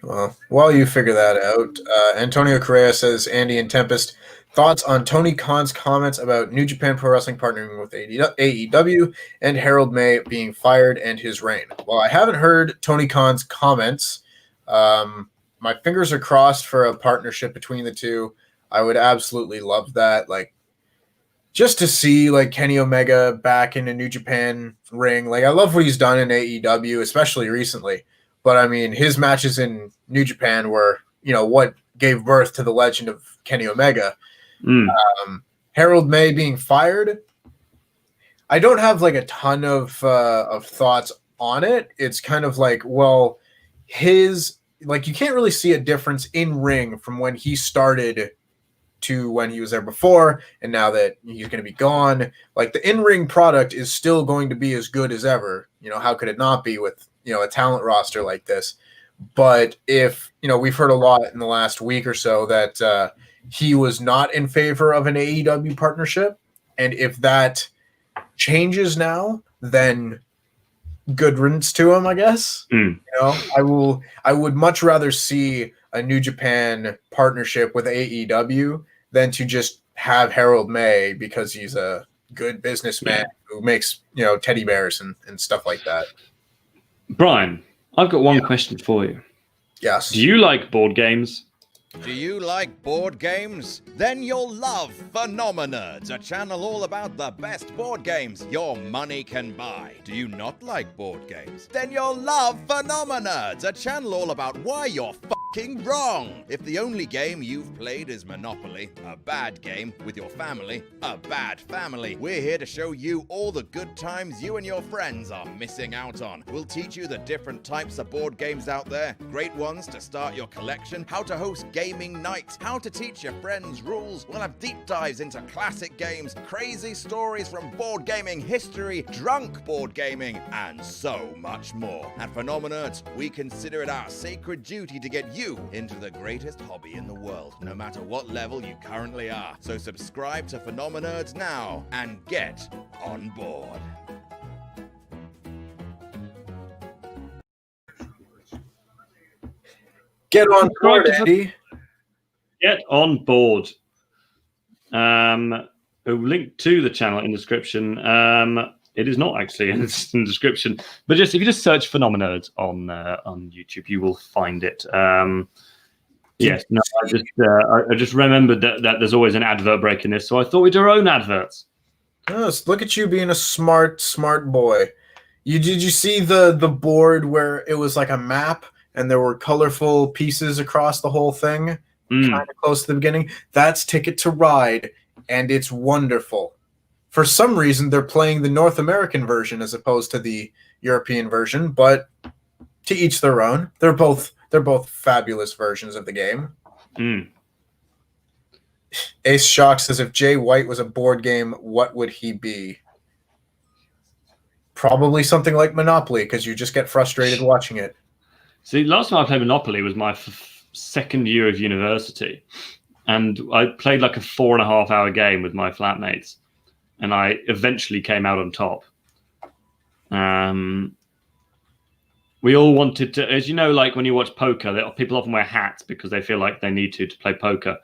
Well, while you figure that out, Antonio Correa says, Andy and Tempest, thoughts on Tony Khan's comments about New Japan Pro Wrestling partnering with AEW and Harold May being fired and his reign. Well, I haven't heard Tony Khan's comments. My fingers are crossed for a partnership between the two. I would absolutely love that. Like, just to see like Kenny Omega back in a New Japan ring. Like, I love what he's done in AEW, especially recently. But I mean, his matches in New Japan were, what gave birth to the legend of Kenny Omega. Harold May being fired, I don't have like a ton of thoughts on it. It's kind of like, well, you can't really see a difference in ring from when he started to when he was there before, and now that he's going to be gone. Like, the in-ring product is still going to be as good as ever. How could it not be with a talent roster like this? But if we've heard a lot in the last week or so that he was not in favor of an AEW partnership, and if that changes now, then good riddance to him, I guess. I would much rather see a New Japan partnership with AEW than to just have Harold May because he's a good businessman who makes teddy bears and stuff like that. Brian, I've got one question for you. Yes. Do you like board games? Do you like board games? Then you'll love Phenomenerds, a channel all about the best board games your money can buy. Do you not like board games? Then you'll love Phenomenerds, a channel all about why you're fucking wrong. If the only game you've played is Monopoly, a bad game with your family, a bad family, we're here to show you all the good times you and your friends are missing out on. We'll teach you the different types of board games out there, great ones to start your collection, how to host gaming nights, how to teach your friends rules. We'll have deep dives into classic games, crazy stories from board gaming history, drunk board gaming, and so much more. At Phenomenerds, we consider it our sacred duty to get you into the greatest hobby in the world, no matter what level you currently are. So subscribe to Phenomenerds now and get on board. Get on board, Eddie. Get on board. A link to the channel in the description. It is not actually in the description, but if you just search Phenomenerds on YouTube, you will find it. Yes, no, I just remembered that there's always an advert break in this, so I thought we'd do our own adverts. Yes, look at you being a smart boy. Did you see the board where it was like a map and there were colorful pieces across the whole thing? kind of close to the beginning. That's Ticket to Ride, and it's wonderful. For some reason, they're playing the North American version as opposed to the European version, but to each their own. They're both fabulous versions of the game. Ace Shock says, if Jay White was a board game, what would he be? Probably something like Monopoly, because you just get frustrated watching it. See, last time I played Monopoly was my second year of university, and I played like a 4.5-hour game with my flatmates, and I eventually came out on top. We all wanted to, as you know, like when you watch poker, people often wear hats because they feel like they need to play poker.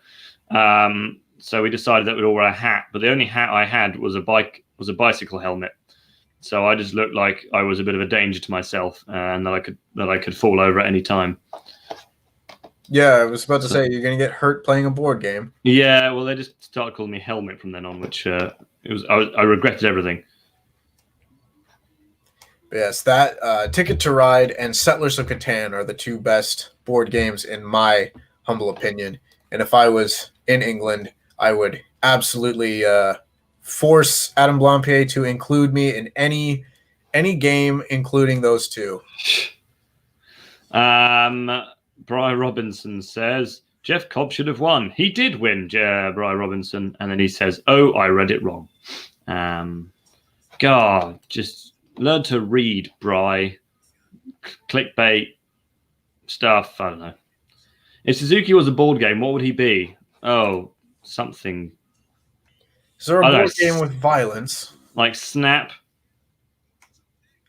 So we decided that we'd all wear a hat, but the only hat I had was a bicycle helmet. So I just looked like I was a bit of a danger to myself, and that I could fall over at any time. Yeah, I was about to say you're going to get hurt playing a board game. Yeah, well, they just started calling me Helmet from then on, which I regretted everything. Yes, that Ticket to Ride and Settlers of Catan are the two best board games in my humble opinion. And if I was in England, I would absolutely force Adam Blampied to include me in any game, including those two. Brian Robinson says, Jeff Cobb should have won. He did win, Brian Robinson. And then he says, oh, I read it wrong. God, just learn to read, Bri. Clickbait stuff, I don't know. If Suzuki was a board game, what would he be? Oh, something. Is there a board game with violence? Like Snap?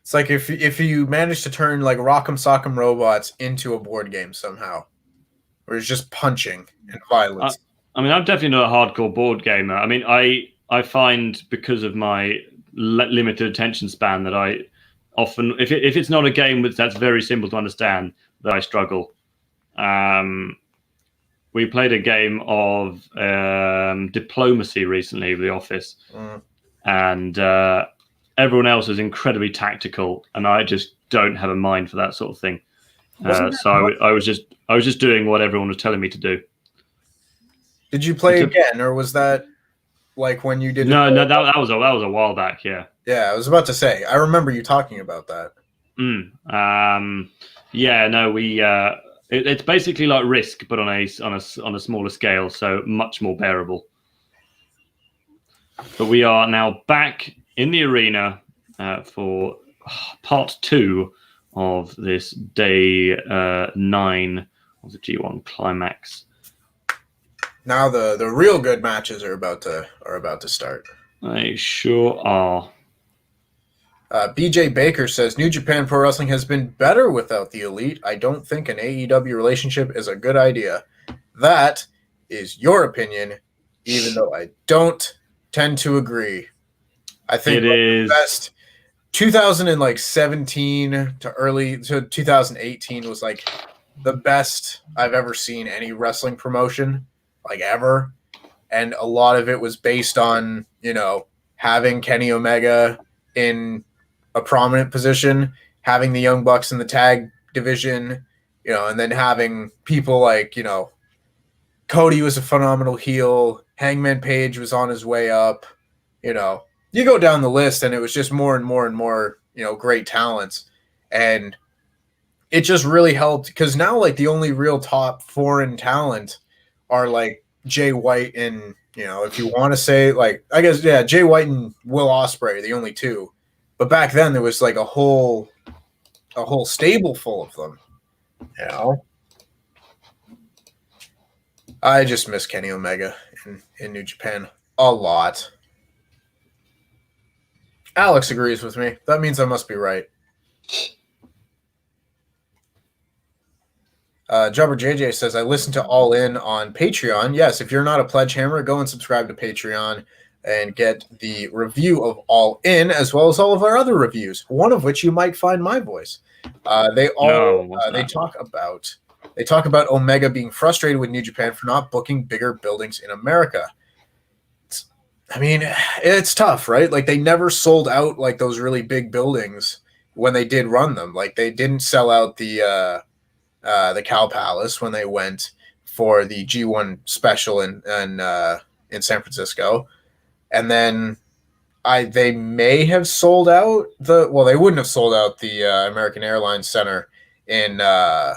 It's like if you manage to turn like Rock'em Sock'em Robots into a board game somehow, where it's just punching and violence. I mean, I'm definitely not a hardcore board gamer. I mean, I find because of my limited attention span that I often, if it's not a game that's very simple to understand, that I struggle. We played a game of diplomacy recently with the office, and everyone else is incredibly tactical, and I just don't have a mind for that sort of thing. So I was just doing what everyone was telling me to do. Did you play again, or was that like when you did? No, that was a while back. Yeah. Yeah, I was about to say. I remember you talking about that. Yeah. No, we. It's basically like Risk, but on a smaller scale, so much more bearable. But we are now back in the arena for part 2 of this day 9 of the G1 Climax. Now the real good matches are about to start. They sure are. BJ Baker says, New Japan Pro Wrestling has been better without the Elite. I don't think an AEW relationship is a good idea. That is your opinion, even though I don't tend to agree. I think the best 2017 to early to 2018 was like the best I've ever seen any wrestling promotion, like ever. And a lot of it was based on, having Kenny Omega in a prominent position, having the Young Bucks in the tag division, and then having people like, Cody was a phenomenal heel. Hangman Page was on his way up. You go down the list and it was just more and more and more, great talents. And it just really helped because now like the only real top foreign talent are like Jay White and, if you want to say like, I guess, yeah, Jay White and Will Ospreay, the only two. But back then there was like a whole stable full of them. I just miss Kenny Omega in New Japan a lot. Alex agrees with me. That means I must be right. Jobber JJ says, I listen to All In on Patreon. Yes, if you're not a pledge hammer, go and subscribe to Patreon and get the review of All In, as well as all of our other reviews, one of which you might find my voice. They talk about Omega being frustrated with New Japan for not booking bigger buildings in America. It's tough, right? Like they never sold out like those really big buildings when they did run them. Like they didn't sell out the Cow Palace when they went for the G1 special in San Francisco, and then they may have sold out they wouldn't have sold out the American Airlines Center in they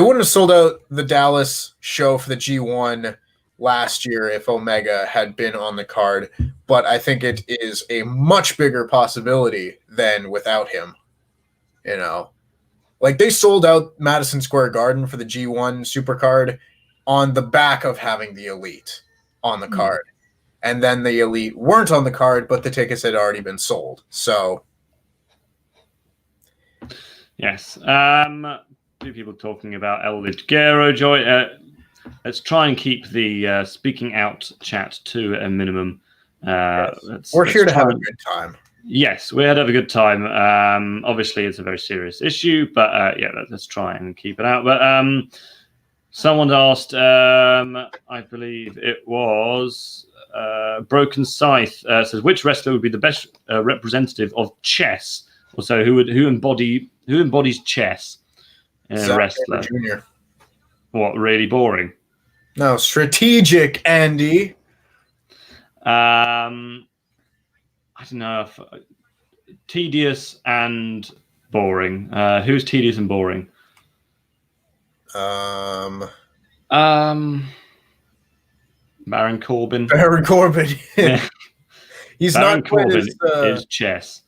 wouldn't have sold out the Dallas show for the G1 last year if Omega had been on the card, but I think it is a much bigger possibility than without him. Like they sold out Madison Square Garden for the G1 Supercard on the back of having the Elite on the card. And then the Elite weren't on the card, but the tickets had already been sold. So, yes. Two people talking about El Ligero Joy. Let's try and keep the speaking out chat to a minimum. We're here to have a good time. Yes, we're here to have a good time. Obviously, it's a very serious issue, but let's try and keep it out. But someone asked, I believe it was Broken Scythe, says, which wrestler would be the best representative of chess? Also, who embodies chess in a wrestler? Jr. What, really boring? No, strategic, Andy. I don't know if tedious and boring. Who's tedious and boring? Baron Corbin. Baron Corbin. Yeah. He's Baron not quite Corbin as is chess.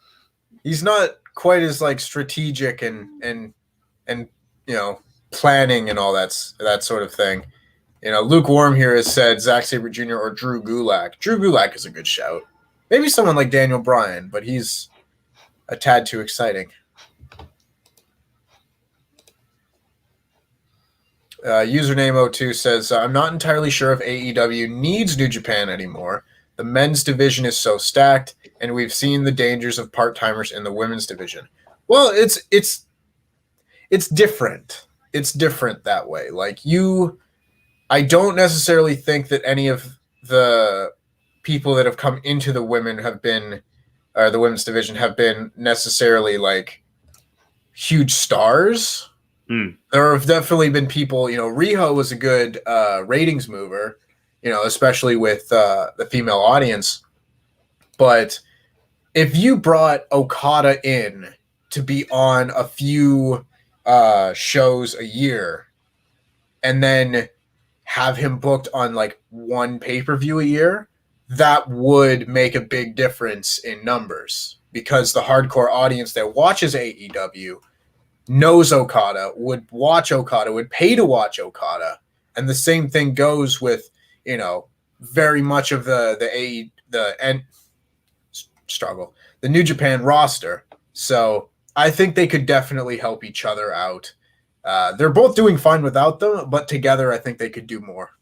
He's not quite as like strategic and planning and all that sort of thing. Lukewarm here has said Zack Sabre Jr. or Drew Gulak. Drew Gulak is a good shout. Maybe someone like Daniel Bryan, but he's a tad too exciting. Username 02 says, I'm not entirely sure if AEW needs New Japan anymore. The men's division is so stacked, and we've seen the dangers of part-timers in the women's division. Well, it's different. It's different that way. Like I don't necessarily think that any of the people that have come into the women's division have been necessarily like huge stars. There have definitely been people, Riho was a good ratings mover, especially with the female audience. But if you brought Okada in to be on a few shows a year and then have him booked on like one pay-per-view a year, that would make a big difference in numbers, because the hardcore audience that watches AEW knows Okada, would watch Okada, would pay to watch Okada. And the same thing goes with, very much of the New Japan roster. So I think they could definitely help each other out. They're both doing fine without them, but together I think they could do more.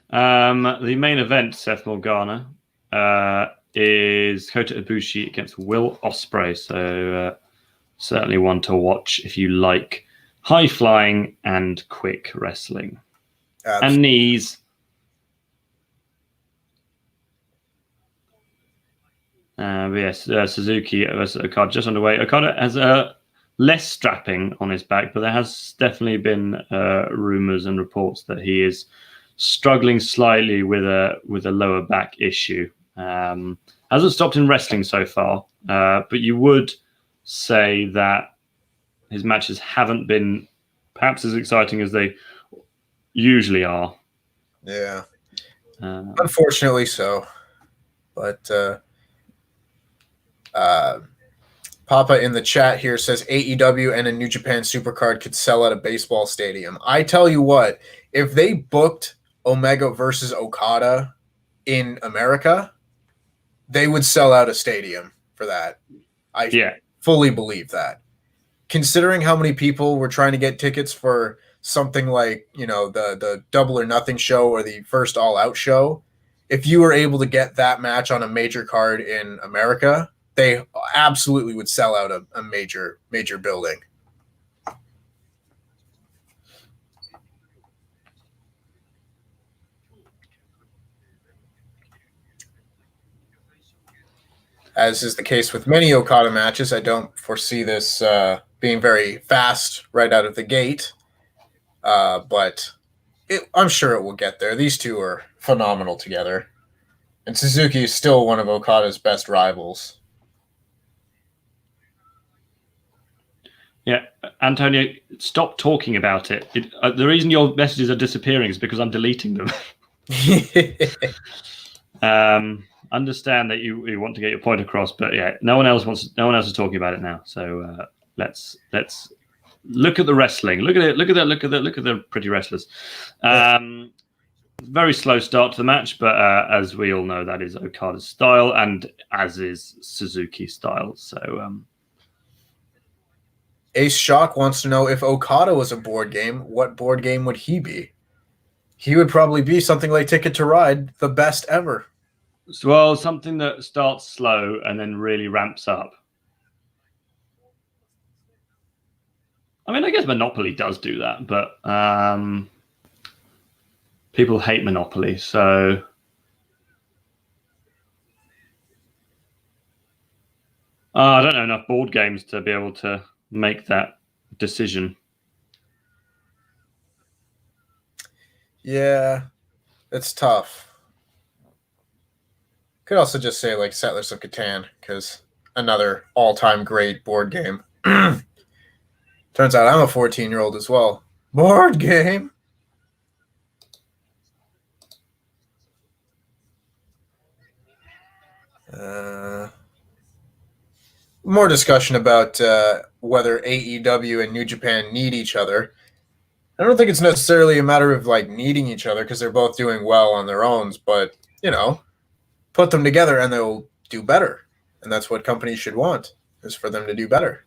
The main event, Seth Morgana, is Kota Ibushi against Will Ospreay. So certainly one to watch if you like high-flying and quick wrestling. And knees. Suzuki versus Okada just underway. Okada has less strapping on his back, but there has definitely been rumors and reports that he is struggling slightly with a lower back issue. Hasn't stopped in wrestling so far, but you would say that his matches haven't been perhaps as exciting as they usually are. Yeah, unfortunately so. But Papa in the chat here says AEW and a New Japan Supercard could sell at a baseball stadium. I tell you what, if they booked Omega versus Okada in America, they would sell out a stadium for that. I fully believe that. Considering how many people were trying to get tickets for something like, the Double or Nothing show or the first All Out show, if you were able to get that match on a major card in America, they absolutely would sell out a major building. As is the case with many Okada matches, I don't foresee this being very fast right out of the gate. But I'm sure it will get there. These two are phenomenal together. And Suzuki is still one of Okada's best rivals. Yeah, Antonio, stop talking about it. The reason your messages are disappearing is because I'm deleting them. Understand that you want to get your point across, but yeah, no one else is talking about it now. So let's look at the wrestling. Look at the pretty wrestlers. Very slow start to the match, but as we all know, that is Okada's style, and as is Suzuki's style. So. Ace Shock wants to know if Okada was a board game, what board game would he be? He would probably be something like Ticket to Ride, the best ever. Well, something that starts slow and then really ramps up. I mean, I guess Monopoly does do that, but people hate Monopoly, so... I don't know enough board games to be able to make that decision. Yeah, it's tough. Could also just say like Settlers of Catan, because another all-time great board game. Turns out I'm a 14-year-old as well. Board game. More discussion about whether AEW and New Japan need each other. I don't think it's necessarily a matter of like needing each other because they're both doing well on their own, but put them together and they'll do better. And that's what companies should want, is for them to do better.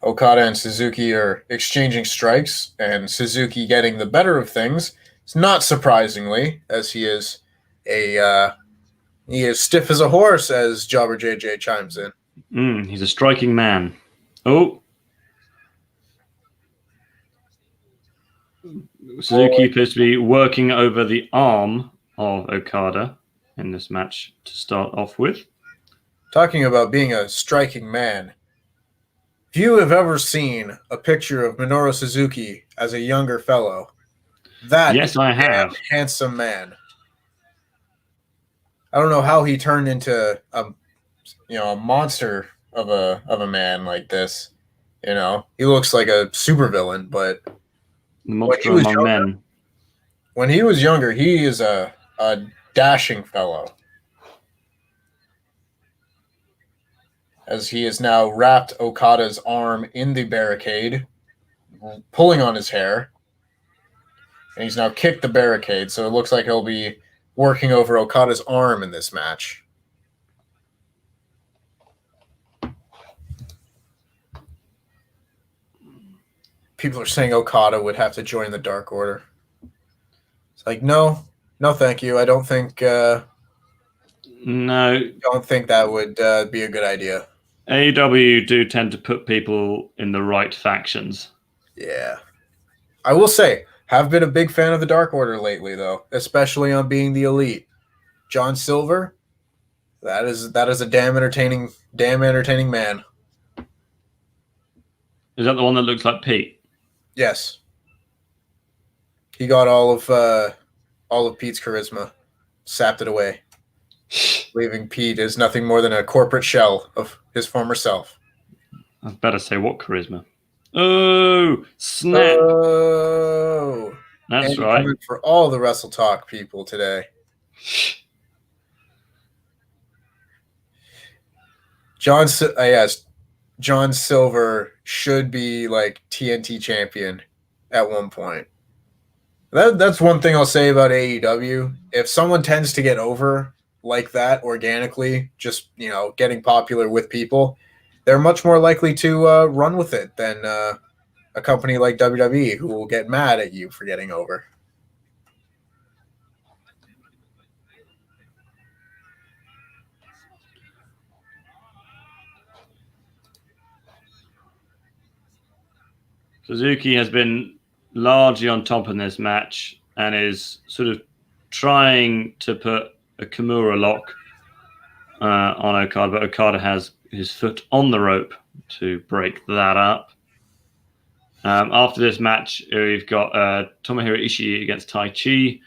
Okada and Suzuki are exchanging strikes, and Suzuki getting the better of things. It's not surprisingly, as he is stiff as a horse, as Jobber JJ chimes in. He's a striking man. Oh. Suzuki appears to be working over the arm of Okada in this match to start off with. Talking about being a striking man. If you have ever seen a picture of Minoru Suzuki as a younger fellow, yes, I have. Handsome man. I don't know how he turned into a monster of a man like this. He looks like a supervillain, but monster among men. When he was younger, he is a dashing fellow. As he has now wrapped Okada's arm in the barricade, pulling on his hair. And he's now kicked the barricade, so it looks like he'll be working over Okada's arm in this match. People are saying Okada would have to join the Dark Order. It's like, no, thank you. I don't think... don't think that would be a good idea. AEW do tend to put people in the right factions. Yeah. I will say, have been a big fan of the Dark Order lately, though, especially on being the Elite. John Silver, that is a damn entertaining man. Is that the one that looks like Pete? Yes. He got all of Pete's charisma, sapped it away, leaving Pete as nothing more than a corporate shell of his former self. I better say what charisma. Oh, snap. Oh. That's right. For all the WrestleTalk people today. John Silver should be like TNT champion at one point. That's one thing I'll say about AEW. If someone tends to get over like that organically, just getting popular with people, they're much more likely to run with it than a company like WWE, who will get mad at you for getting over. Suzuki has been largely on top in this match and is sort of trying to put a Kimura lock on Okada, but Okada has his foot on the rope to break that up. After this match, we've got Tomohiro Ishii against Tai Chi,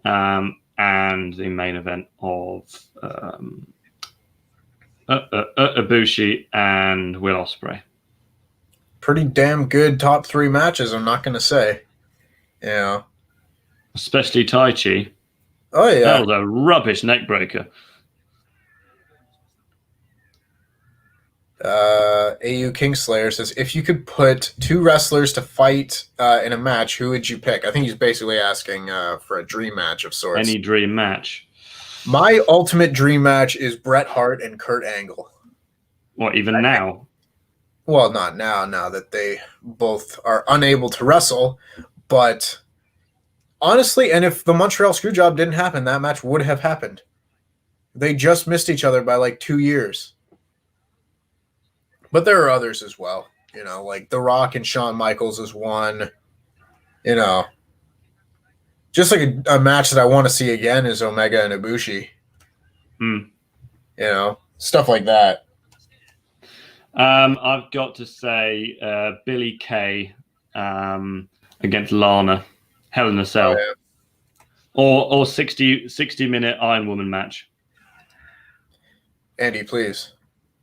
and the main event of Ibushi and Will Ospreay. Pretty damn good top 3 matches, I'm not going to say. Yeah. Especially Tai Chi. Oh, yeah. That was a rubbish neck breaker. AU Kingslayer says, if you could put 2 wrestlers to fight in a match, who would you pick? I think he's basically asking for a dream match of sorts. Any dream match? My ultimate dream match is Bret Hart and Kurt Angle. What, even now? Well, not now that they both are unable to wrestle. But honestly, and if the Montreal Screwjob didn't happen, that match would have happened. They just missed each other by like 2 years. But there are others as well. You know, like The Rock and Shawn Michaels is one. You know, just like a match that I want to see again is Omega and Ibushi. You know, stuff like that. I've got to say Billy Kay against Lana, Hell in a Cell, or 60-minute Iron Woman match. Andy, please.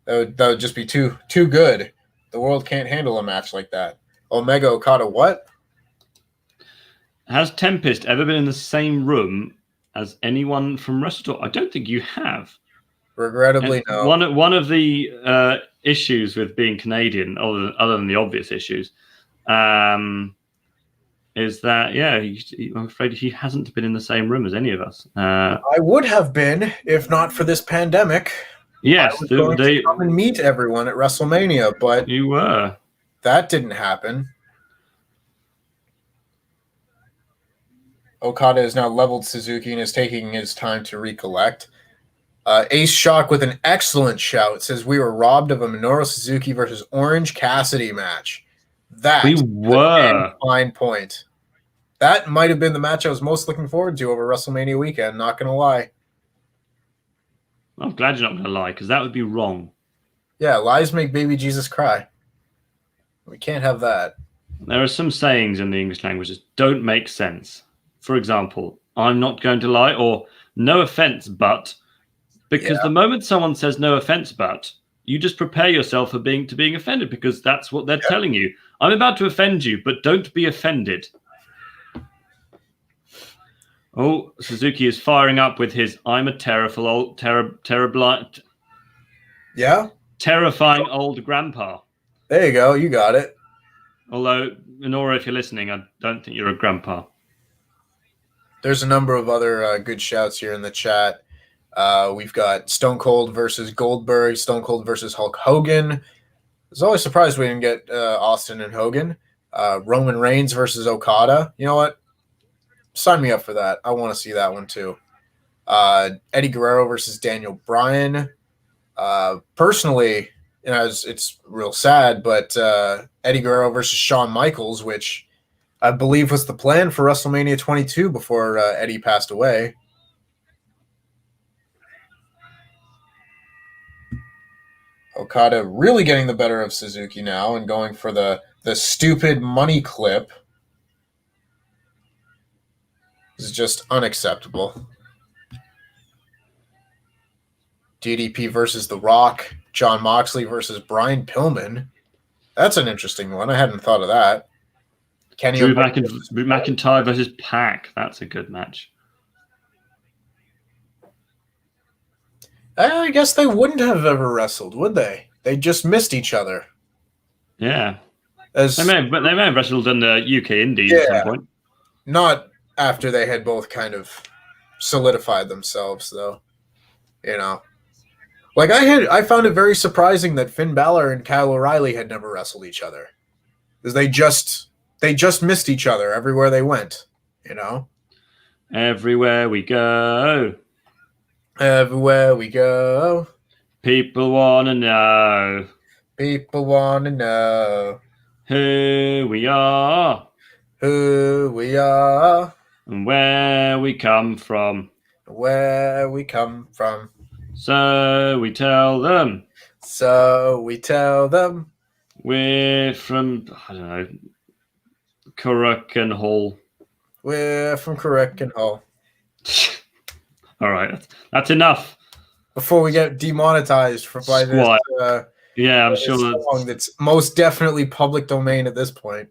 That would just be too good. The world can't handle a match like that. Omega Okada, what? Has Tempest ever been in the same room as anyone from WrestleTalk? I don't think you have. Regrettably, no. One of the issues with being Canadian, other than the obvious issues, is that I'm afraid he hasn't been in the same room as any of us. I would have been if not for this pandemic. Yes, I was going to come and meet everyone at WrestleMania, but you were. That didn't happen. Okada has now leveled Suzuki and is taking his time to recollect. Ace Shock with an excellent shout says we were robbed of a Minoru Suzuki versus Orange Cassidy match. That we were. Fine point. That might have been the match I was most looking forward to over WrestleMania weekend, not going to lie. I'm glad you're not going to lie, because that would be wrong. Yeah, lies make baby Jesus cry. We can't have that. There are some sayings in the English language that don't make sense. For example, I'm not going to lie, or no offense, but, because the moment someone says no offense, but, you just prepare yourself for being offended, because that's what they're telling you. I'm about to offend you, but don't be offended. Oh, Suzuki is firing up with his "I'm a terrifying old grandpa." There you go, you got it. Although, Minoru, if you're listening, I don't think you're a grandpa. There's a number of other good shouts here in the chat. We've got Stone Cold versus Goldberg, Stone Cold versus Hulk Hogan. I was always surprised we didn't get Austin and Hogan. Roman Reigns versus Okada. You know what? Sign me up for that. I want to see that one too. Eddie Guerrero versus Daniel Bryan. Personally, it's real sad, but Eddie Guerrero versus Shawn Michaels, which I believe was the plan for WrestleMania 22 before Eddie passed away. Okada really getting the better of Suzuki now and going for the stupid money clip. This is just unacceptable. DDP versus The Rock. John Moxley versus Brian Pillman. That's an interesting one. I hadn't thought of that. Drew McIntyre versus Pac. That's a good match. I guess they wouldn't have ever wrestled, would they? They just missed each other. Yeah. They may have wrestled in the UK Indies at some point. Not after they had both kind of solidified themselves, though. You know. Like, I found it very surprising that Finn Balor and Kyle O'Reilly had never wrestled each other. Because they just missed each other everywhere they went, you know? Everywhere we go. Everywhere we go. People want to know. People want to know. Who we are. Who we are. And where we come from. Where we come from. So we tell them. So we tell them. We're from, I don't know, Kuruk Hall. We're from Correckin Hall. All right, that's enough. Before we get demonetized by this, yeah, I'm this sure song that's most definitely public domain at this point.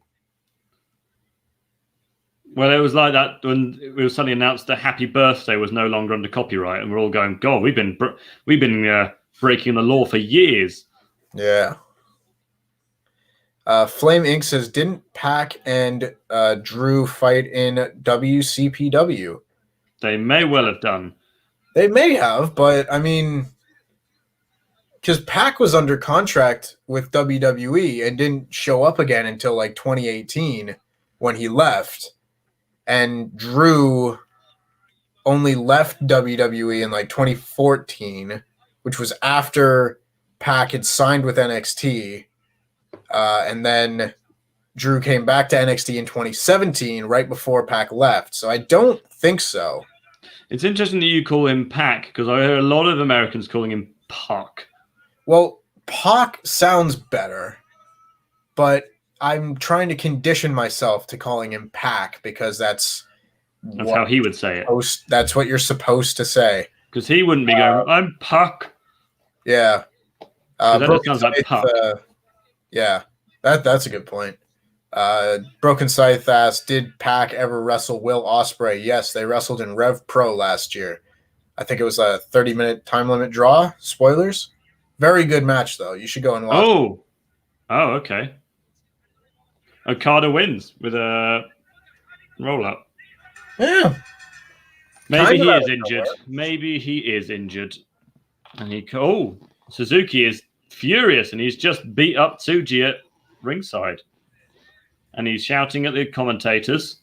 Well, it was like that when it was suddenly announced that "Happy Birthday" was no longer under copyright, and we're all going, "God, we've been breaking the law for years." Yeah. Flame Inc. says, didn't Pac and Drew fight in WCPW? They may well have done. They may have, but I mean, because Pac was under contract with WWE and didn't show up again until like 2018 when he left. And Drew only left WWE in like 2014, which was after Pac had signed with NXT. And then Drew came back to NXT in 2017, right before Pac left. So I don't think so. It's interesting that you call him Pac, because I hear a lot of Americans calling him Puck. Well, Pac sounds better, but I'm trying to condition myself to calling him Pac because that's how he would say it. That's what you're supposed to say. Because he wouldn't be going, I'm Puck. Yeah. That sounds like Puck. Yeah, that's a good point. Broken Scythe asked, did Pac ever wrestle Will Ospreay? Yes, they wrestled in Rev Pro last year. I think it was a 30-minute time limit draw. Spoilers. Very good match, though. You should go and watch. Oh, okay. Okada wins with a roll-up. Yeah. Maybe he is injured. Maybe he is injured. And Suzuki is furious, and he's just beat up Tsuji at ringside. And he's shouting at the commentators.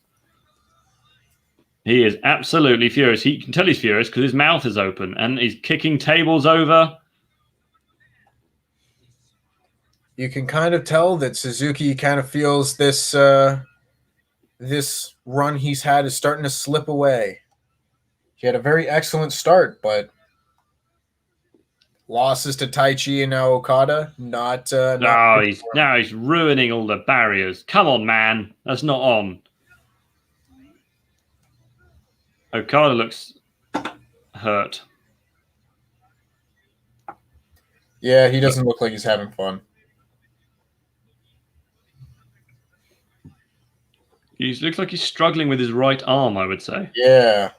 He is absolutely furious. He can tell he's furious because his mouth is open, and he's kicking tables over. You can kind of tell that Suzuki kind of feels this this run he's had is starting to slip away. He had a very excellent start, but losses to Taichi and now Okada, he's ruining all the barriers. Come on, man. That's not on. Okada looks hurt. Yeah, he doesn't look like he's having fun. He looks like he's struggling with his right arm, I would say. Yeah.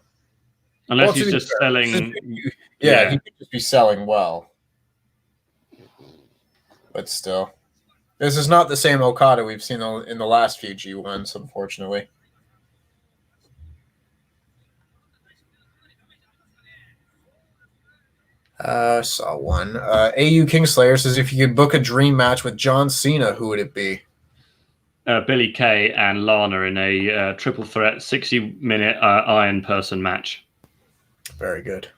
Unless he's just selling. Yeah, he could just be selling well. But still. This is not the same Okada we've seen in the last few G1s, unfortunately. Saw one. AU Kingslayer says, if you could book a dream match with John Cena, who would it be? Billy Kay and Lana in a triple threat 60-minute Iron Person match. Very good.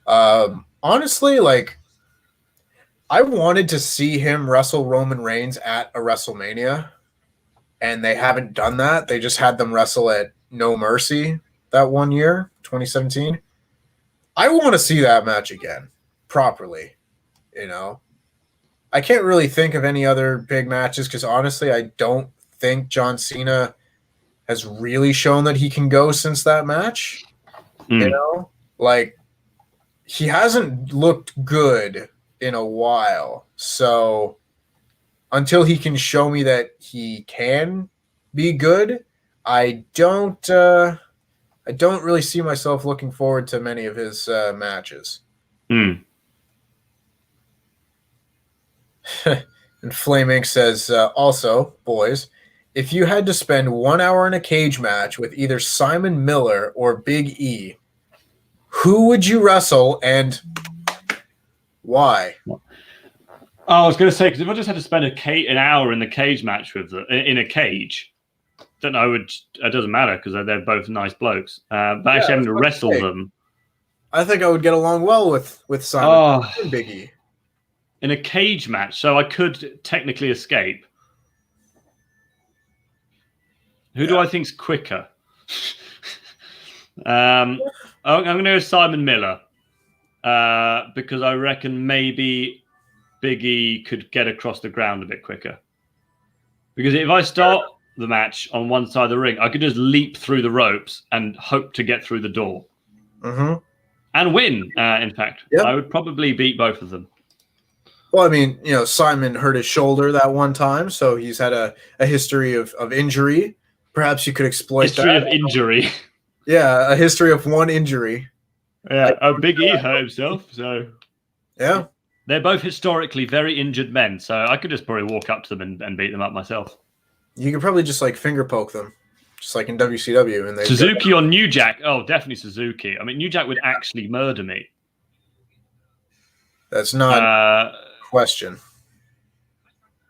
Honestly, like, I wanted to see him wrestle Roman Reigns at a WrestleMania, and they haven't done that. They just had them wrestle at No Mercy that one year, 2017. I want to see that match again, properly, you know. I can't really think of any other big matches because, honestly, I don't think John Cena has really shown that he can go since that match. You know? Like, he hasn't looked good in a while. So, until he can show me that he can be good, I don't really see myself looking forward to many of his matches. And Flame Inc. says, also, boys, if you had to spend 1 hour in a cage match with either Simon Miller or Big E, who would you wrestle and why? I was going to say, because if I just had to spend an hour in the cage match with them, in a cage, then it doesn't matter because they're both nice blokes. But actually having to wrestle them. I think I would get along well with Simon and Big E. In a cage match, so I could technically escape. Who do I think's quicker? I'm going to go Simon Miller. because I reckon maybe Big E could get across the ground a bit quicker. Because if I start the match on one side of the ring, I could just leap through the ropes and hope to get through the door. And win, in fact. Yep. I would probably beat both of them. Well, I mean, Simon hurt his shoulder that one time, so he's had a history of injury. Perhaps you could exploit history of injury. Yeah, a history of one injury. Yeah, Big E hurt himself, so... Yeah. They're both historically very injured men, so I could just probably walk up to them and beat them up myself. You could probably just, finger poke them, just like in WCW. And Suzuki or New Jack? Oh, definitely Suzuki. I mean, New Jack would actually murder me. That's not... question.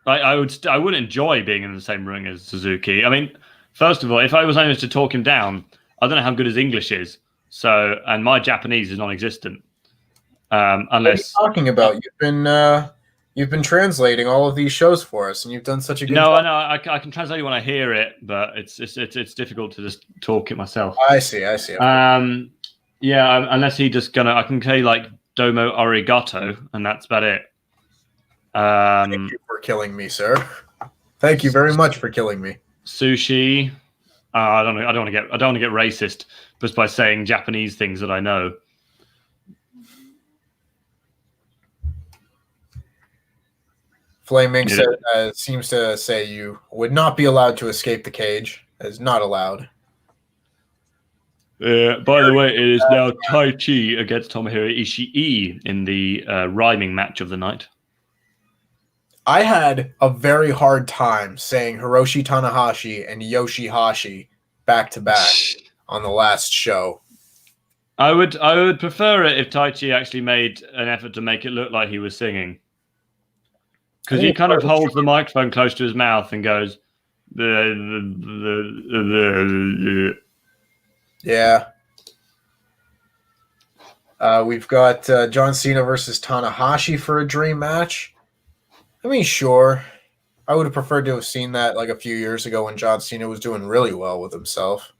I would enjoy being in the same ring as Suzuki. I mean, first of all, if I was able to talk him down, I don't know how good his English is. So, and my Japanese is non-existent. Unless what are you talking about, you've been translating all of these shows for us, and you've done such a good job. No, I can translate it when I hear it, but it's difficult to just talk it myself. I see. Yeah, unless he just I can say like domo arigato, and that's about it. Thank you for killing me, sir. Thank you very much for killing me. Sushi. I don't want to get racist just by saying Japanese things that I know. Flaming seems to say you would not be allowed to escape the cage. As not allowed. By the way, it is now Tai Chi against Tomohiro Ishii in the rhyming match of the night. I had a very hard time saying Hiroshi Tanahashi and Yoshihashi back to back on the last show. I would prefer it if Tai Chi actually made an effort to make it look like he was singing. Because he kind of holds the microphone close to his mouth and goes... Yeah. We've got John Cena versus Tanahashi for a dream match. I mean, sure. I would have preferred to have seen that like a few years ago when John Cena was doing really well with himself.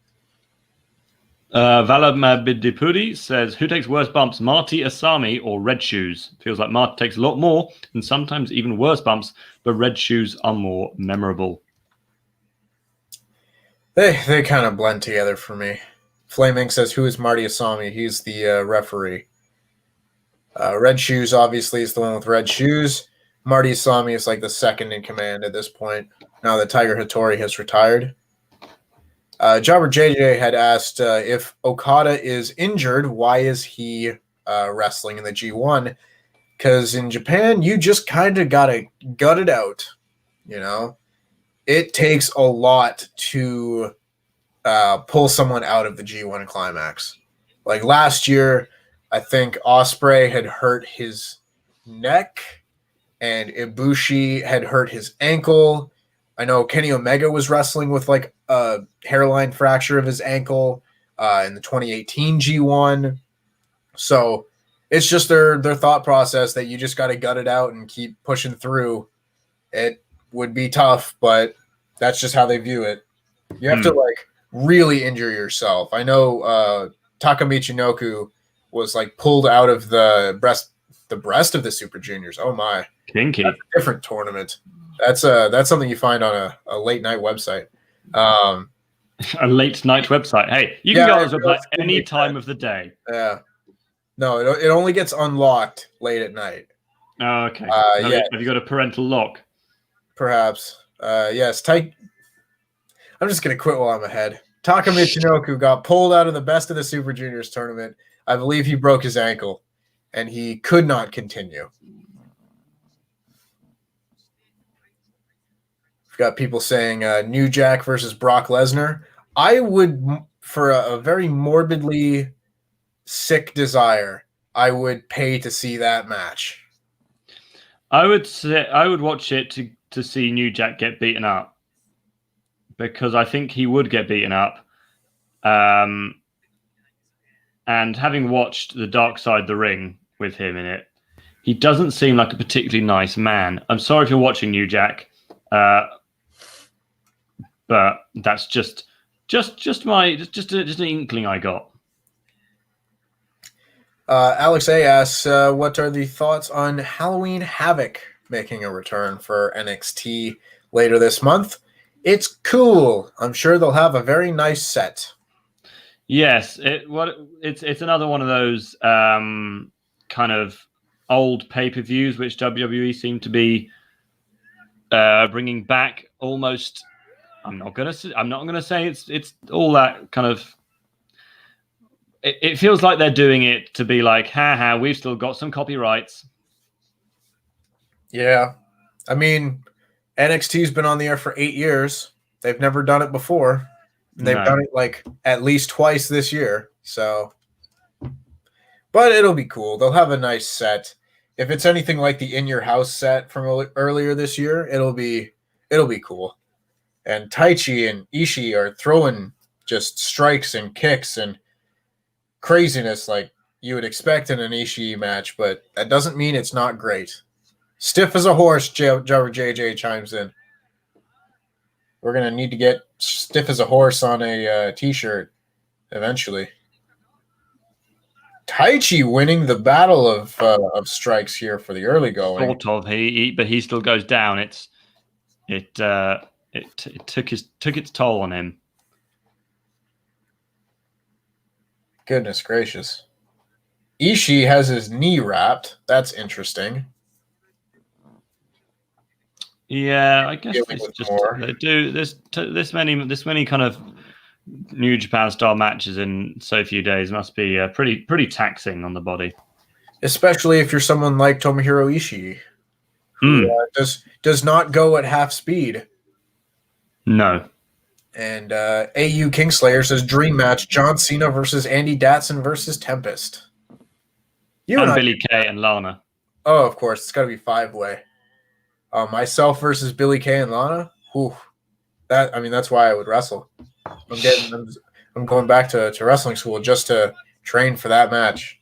Valamabidipudi says, who takes worse bumps, Marty Asami or Red Shoes? Feels like Marty takes a lot more and sometimes even worse bumps, but Red Shoes are more memorable. They kind of blend together for me. Flaming says, who is Marty Asami? He's the referee. Red Shoes obviously is the one with red shoes. Marty Asami is like the second in command at this point, now that Tiger Hattori has retired. Jobber JJ had asked if Okada is injured, why is he wrestling in the G1? Because in Japan, you just kind of got to gut it out. It takes a lot to pull someone out of the G1 Climax. Like last year, I think Ospreay had hurt his neck and Ibushi had hurt his ankle. I know Kenny Omega was wrestling with like a hairline fracture of his ankle in the 2018 G1. So it's just their thought process that you just got to gut it out and keep pushing through. It would be tough, but that's just how they view it. You have to like really injure yourself. I know Taka Michinoku was like pulled out of the breast of the Super Juniors. Oh my. Kinky. That's a different tournament. That's something you find on a late night website. A late night website. Hey, you can go on this website any time of the day. Yeah. No, it only gets unlocked late at night. Oh, okay. Yeah. Have you got a parental lock? Perhaps. Yes. I'm just gonna quit while I'm ahead. Taka Michinoku got pulled out of the Best of the Super Juniors tournament. I believe he broke his ankle, and he could not continue. We've got people saying New Jack versus Brock Lesnar. I would, for a very morbidly sick desire, I would pay to see that match. I would watch it to see New Jack get beaten up, because I think he would get beaten up. And having watched The Dark Side of the Ring with him in it, he doesn't seem like a particularly nice man. I'm sorry if you're watching New Jack, but that's just an inkling I got. Alex A asks, what are the thoughts on Halloween Havoc making a return for NXT later this month? It's cool. I'm sure they'll have a very nice set. Yes, it's another one of those kind of old pay-per-views which WWE seem to be bringing back almost. I'm not gonna say it's all that kind of. It feels like they're doing it to be like, haha, we've still got some copyrights. Yeah, I mean, NXT's been on the air for 8 years. They've never done it before. They've done it like at least twice this year. So, but it'll be cool. They'll have a nice set. If it's anything like the In Your House set from earlier this year, it'll be cool. And Taichi and Ishii are throwing just strikes and kicks and craziness like you would expect in an Ishii match, but that doesn't mean it's not great. Stiff as a horse, JJ chimes in. We're going to need to get stiff as a horse on a t-shirt eventually. Taichi winning the battle of strikes here for the early going. Sort of, but he still goes down. It took its toll on him. Goodness gracious. Ishii has his knee wrapped. That's interesting. Yeah, I guess it's just they do this many kind of New Japan style matches in so few days must be pretty taxing on the body, especially if you're someone like Tomohiro Ishii, who does not go at half speed. No. And AU Kingslayer says dream match: John Cena versus Andy Datson versus Tempest. And Billy Kay and Lana. Oh, of course, it's got to be 5-way. Myself versus Billy Kay and Lana. Whew. That's why I would wrestle. I'm going back to wrestling school just to train for that match.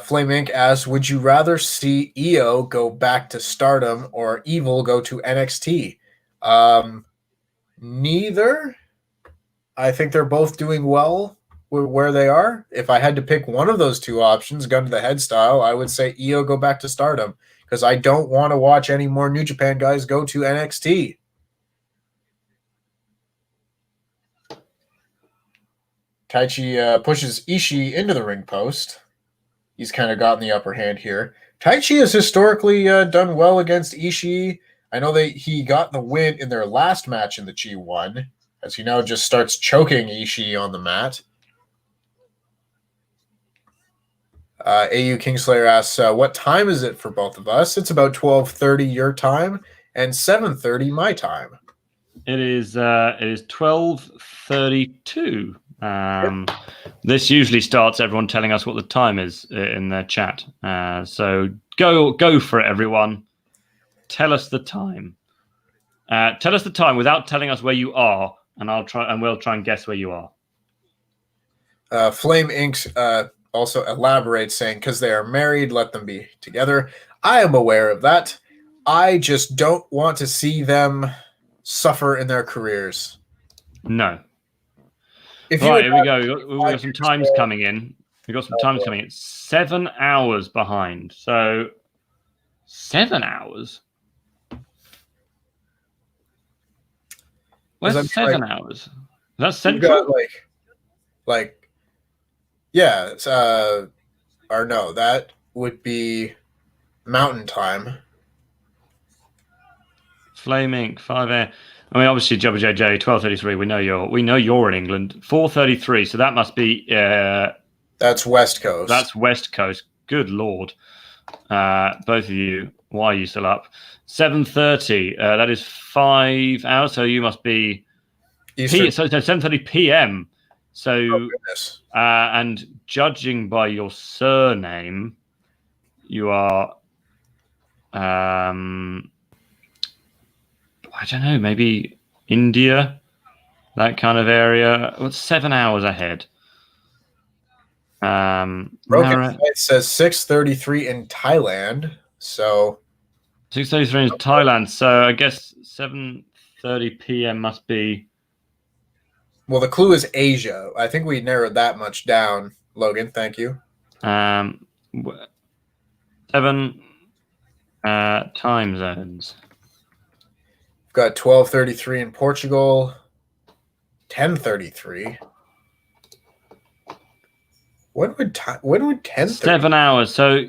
Flame Inc. asks, would you rather see EO go back to Stardom or Evil go to NXT? Neither. I think they're both doing well where they are. If I had to pick one of those two options, gun to the head style, I would say EO go back to Stardom because I don't want to watch any more New Japan guys go to NXT. Taichi pushes Ishii into the ring post. He's kind of gotten the upper hand here. Taichi has historically done well against Ishii. I know he got the win in their last match in the G1, as he now just starts choking Ishii on the mat. AU Kingslayer asks, what time is it for both of us? It's about 12:30 your time and 7:30 my time. It is 12:32. This usually starts everyone telling us what the time is in their chat. So go for it, everyone. Tell us the time. Tell us the time without telling us where you are, and we'll try and guess where you are. Flame Inc. Also elaborates, saying, because they are married, let them be together. I am aware of that. I just don't want to see them suffer in their careers. No. Right, here we go. We've got some times coming in. We've got some times coming in. 7 hours behind. So 7 hours? Where's 7 hours? That's central? Yeah, or no, that would be Mountain Time. Flame Inc. 5 a.m. I mean, obviously, JJ 12:33. We know you're in England. 4:33. So that must be. That's West Coast. That's West Coast. Good Lord, both of you. Why are you still up? 7:30. That is 5 hours. So you must be. So 7:30 p.m. So, and judging by your surname, you are, I don't know, maybe India, that kind of area. What's 7 hours ahead? Broken Fight says 6:33 in Thailand. So 6:33 in Thailand. So I guess 7:30 p.m. must be Well, the clue is Asia. I think we narrowed that much down, Logan. Thank you. 7 time zones. We've got 12:33 in Portugal, 10:33. When would 10:30? 7 hours. So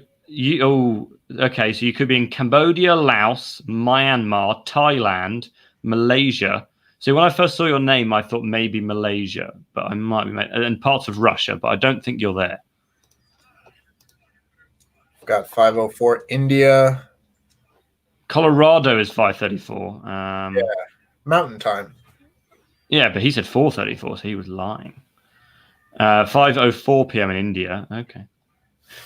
okay. So you could be in Cambodia, Laos, Myanmar, Thailand, Malaysia. So when I first saw your name, I thought maybe Malaysia, but I might be, and parts of Russia, but I don't think you're there. We've got 5:04 India. Colorado is 5:34. Yeah, Mountain Time. Yeah, but he said 4:34, so he was lying. 5:04 p.m. in India. Okay.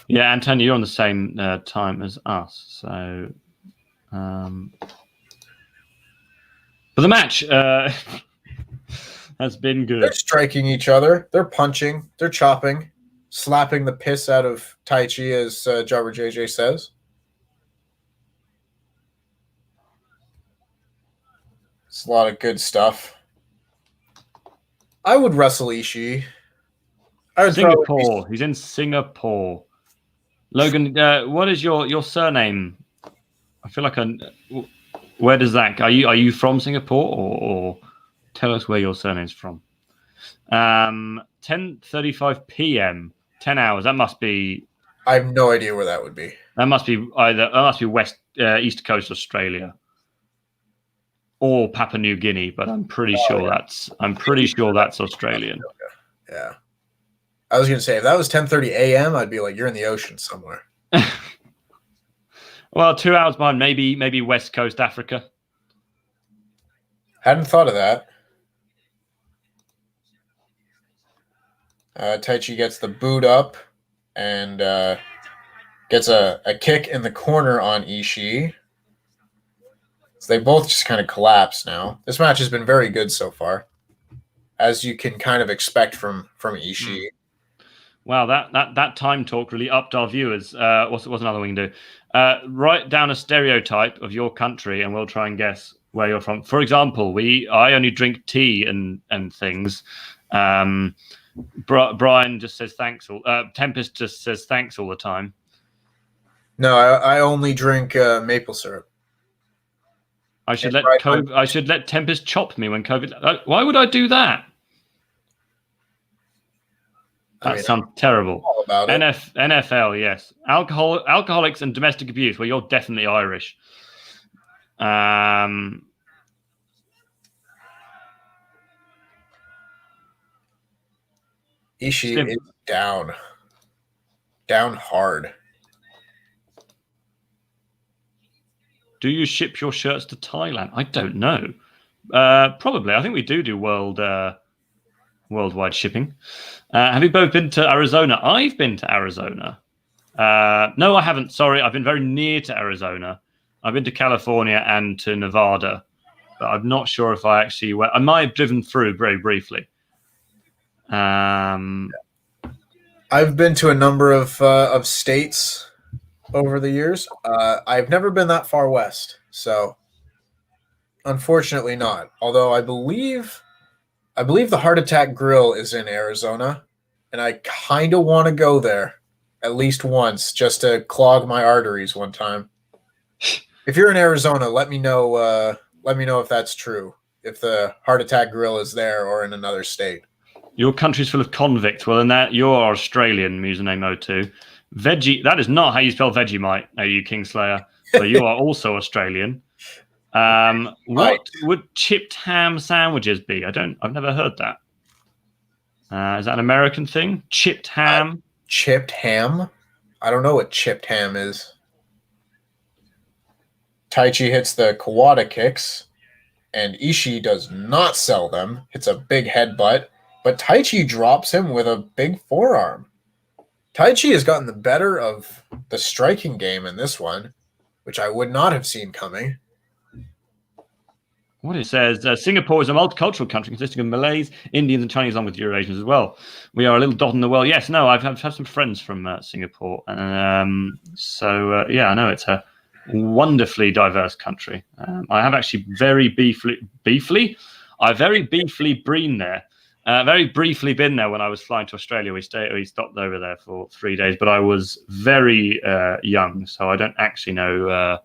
Yeah, Antonio, you're on the same time as us. So, but the match has been good. They're striking each other. They're punching. They're chopping, slapping the piss out of Taichi, as Jobber JJ says. It's a lot of good stuff. I would wrestle Ishii. Singapore. He's in Singapore. Logan, what is your surname? I feel like where does that? Are you from Singapore, or tell us where your surname's from? 10:35 p.m. 10 hours. That must be. I have no idea where that would be. That must be west East Coast Australia or Papua New Guinea, but I'm pretty sure that's Australian. Yeah. I was going to say, if that was 10:30 a.m., I'd be like, you're in the ocean somewhere. Well, 2 hours behind, maybe West Coast Africa. Hadn't thought of that. Taichi gets the boot up and gets a kick in the corner on Ishii. So they both just kind of collapse now. This match has been very good so far, as you can kind of expect from Ishii. Wow, that time talk really upped our viewers. What's another one we can do? Write down a stereotype of your country, and we'll try and guess where you're from. For example, I only drink tea and things. Brian just says thanks. Tempest just says thanks all the time. No, I only drink maple syrup. I should let Tempest chop me when COVID. Why would I do that? That sounds terrible. All about it. NFL, yes. Alcoholics and domestic abuse. Well, you're definitely Irish. Ishii is down hard. Do you ship your shirts to Thailand? I don't know. Probably. I think we do worldwide shipping. Have you both been to Arizona? I've been to Arizona. No, I haven't. Sorry, I've been very near to Arizona. I've been to California and to Nevada, but I'm not sure if I actually went. I might have driven through very briefly. I've been to a number of states over the years. I've never been that far west, so unfortunately not. Although I believe the Heart Attack Grill is in Arizona, and I kind of want to go there at least once just to clog my arteries one time. If you're in Arizona, let me know. Let me know if that's true. If the Heart Attack Grill is there or in another state. Your country's full of convicts. Well, in that you're Australian, username O2. Veggie. That is not how you spell Vegemite. No, you Kingslayer. So you are also Australian. What would chipped ham sandwiches be? I've never heard that. Is that an American thing? Chipped ham? Chipped ham? I don't know what chipped ham is. Taichi hits the Kawada kicks, and Ishii does not sell them. Hits a big headbutt, but Taichi drops him with a big forearm. Taichi has gotten the better of the striking game in this one, which I would not have seen coming. What it says, Singapore is a multicultural country consisting of Malays, Indians, and Chinese, along with Eurasians as well. We are a little dot in the world. Yes, no, I've had some friends from Singapore. So, yeah, I know it's a wonderfully diverse country. I have actually very beefly been there. Very briefly been there when I was flying to Australia. We stopped over there for 3 days, but I was very young, so I don't actually know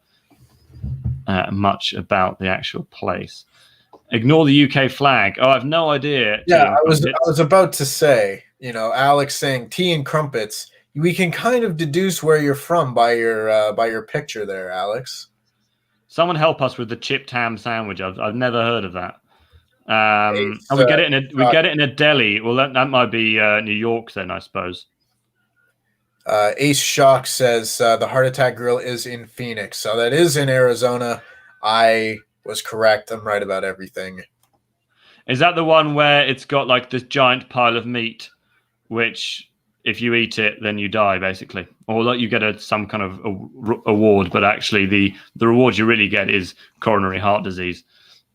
much about the actual place. Ignore the UK flag. Oh, I have no idea. Yeah, I was about to say, Alex saying tea and crumpets. We can kind of deduce where you're from by your picture there, Alex. Someone help us with the chipped ham sandwich. I've never heard of that. And we get it in a deli. Well, that might be New York then, I suppose. Ace Shock says the Heart Attack Grill is in Phoenix, so that is in Arizona. I was correct. I'm right about everything. Is that the one where it's got like this giant pile of meat, which if you eat it, then you die, basically? Or like you get some kind of award, but actually the reward you really get is coronary heart disease.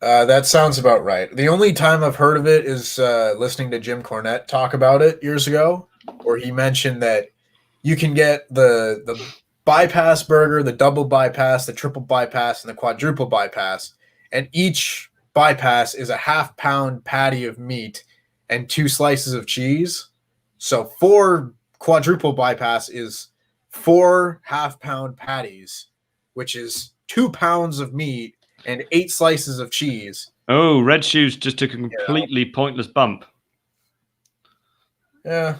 That sounds about right. The only time I've heard of it is listening to Jim Cornette talk about it years ago, where he mentioned that you can get the bypass burger, the double bypass, the triple bypass, and the quadruple bypass. And each bypass is a half-pound patty of meat and 2 slices of cheese. So 4 quadruple bypass is 4 half-pound patties, which is 2 pounds of meat and 8 slices of cheese. Oh, Red Shoes just took a completely pointless bump. Yeah.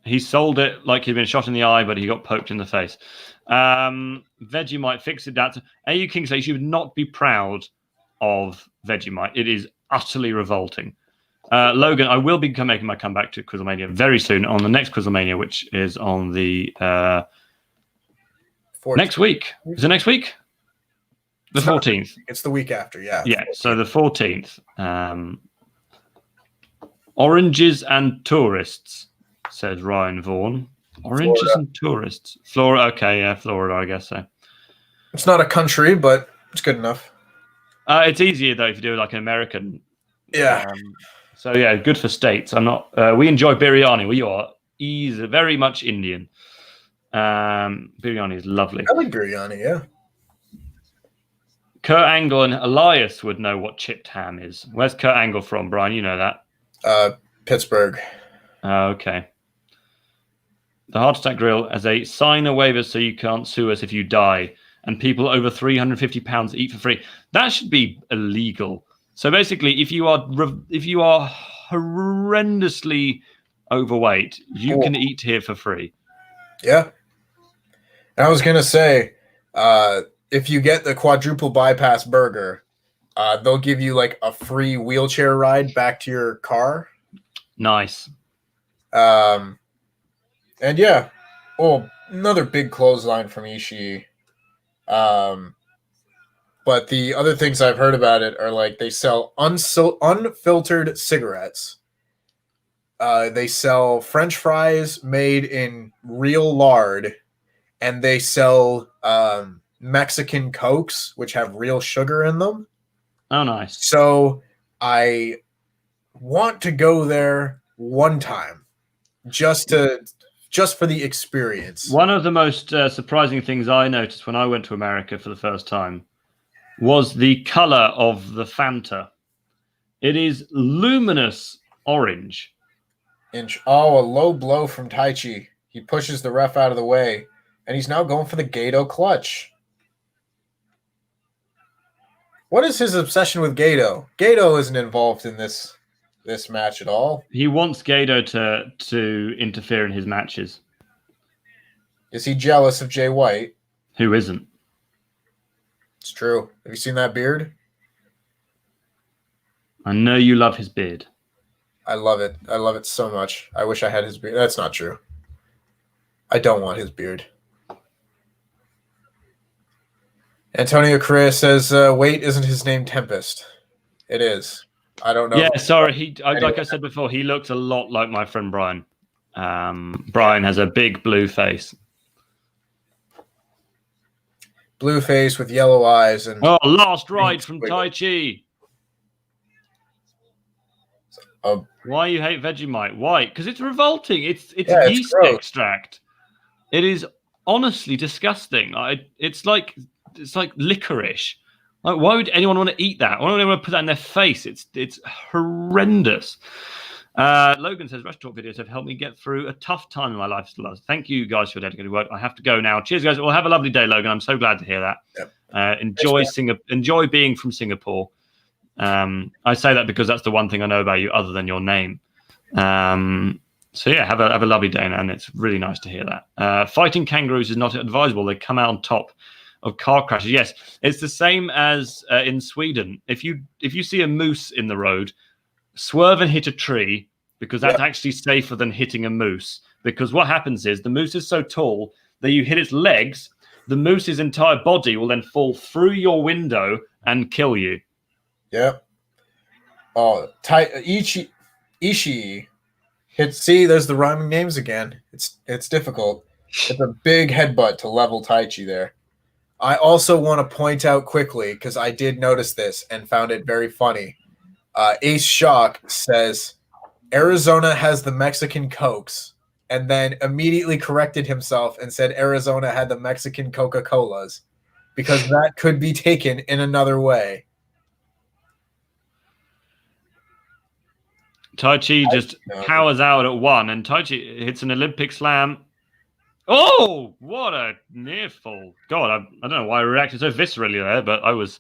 He sold it like he'd been shot in the eye, but he got poked in the face. Vegemite, fix it. AU King says you should not be proud of Vegemite. It is utterly revolting. Logan, I will be making my comeback to Quizlemania very soon on the next Quizlemania, which is on the next week. Is it next week? The 14th. It's the week after, yeah. Yeah, so the 14th. Oranges and tourists, said Ryan Vaughan. Oranges Florida. and tourists. Florida, okay, yeah, Florida, I guess so. It's not a country, but it's good enough. It's easier, though, if you do like an American. Yeah. So, yeah, good for states. I'm not. We enjoy biryani. Well, you are. He's very much Indian. Biryani is lovely. I like biryani, yeah. Kurt Angle and Elias would know what chipped ham is. Where's Kurt Angle from, Brian? You know that. Pittsburgh. Okay. The Heart Attack Grill as a sign a waiver so you can't sue us if you die, and people over 350 pounds eat for free. That should be illegal. So basically, if you are horrendously overweight, you can eat here for free. Yeah. And I was gonna say, if you get the quadruple bypass burger, they'll give you like a free wheelchair ride back to your car. Nice. And yeah, another big clothesline from Ishii. But the other things I've heard about it are like they sell unfiltered cigarettes. They sell French fries made in real lard, and they sell Mexican Cokes, which have real sugar in them. Oh, nice. So I want to go there one time just for the experience. One of the most surprising things I noticed when I went to America for the first time was the color of the Fanta. It is luminous orange. A low blow from Taichi. He pushes the ref out of the way, and he's now going for the Gato clutch. What is his obsession with Gato? Gato isn't involved in this match at all. He wants Gato to interfere in his matches. Is he jealous of Jay White? Who isn't? It's true. Have you seen that beard? I know you love his beard. I love it. I love it so much. I wish I had his beard. That's not true. I don't want his beard. Antonio Correa says, wait, isn't his name Tempest? It is. I don't know. Yeah, sorry. Like I said before, he looks a lot like my friend Brian. Brian has a big blue face. Blue face with yellow eyes. And last ride from Taichi. Why you hate Vegemite? Why? Because it's revolting. It's yeast extract. It is honestly disgusting. It's like licorice. Like, why would anyone want to eat that? Why would anyone want to put that in their face? It's horrendous. Logan says, WrestleTalk videos have helped me get through a tough time in my life. Thank you guys for your dedicated work. I have to go now. Cheers, guys. Well, have a lovely day, Logan. I'm so glad to hear that. Yep. Enjoy being from Singapore. I say that because that's the one thing I know about you other than your name. So yeah, have a lovely day, and it's really nice to hear that. Fighting kangaroos is not advisable. They come out on top of car crashes. Yes, it's the same as in Sweden. If you see a moose in the road, swerve and hit a tree, because that's actually safer than hitting a moose. Because what happens is the moose is so tall that you hit its legs, the moose's entire body will then fall through your window and kill you. Yep. Oh, Ishii hits. See, there's the rhyming names again. It's difficult. It's a big headbutt to level Taichi there. I also want to point out quickly, because I did notice this and found it very funny. Ace Shock says Arizona has the Mexican Cokes, and then immediately corrected himself and said Arizona had the Mexican Coca-Colas, because that could be taken in another way. Taichi just powers out at one, and Taichi hits an Olympic slam. Oh, what a near fall. God, I don't know why I reacted so viscerally there, but I was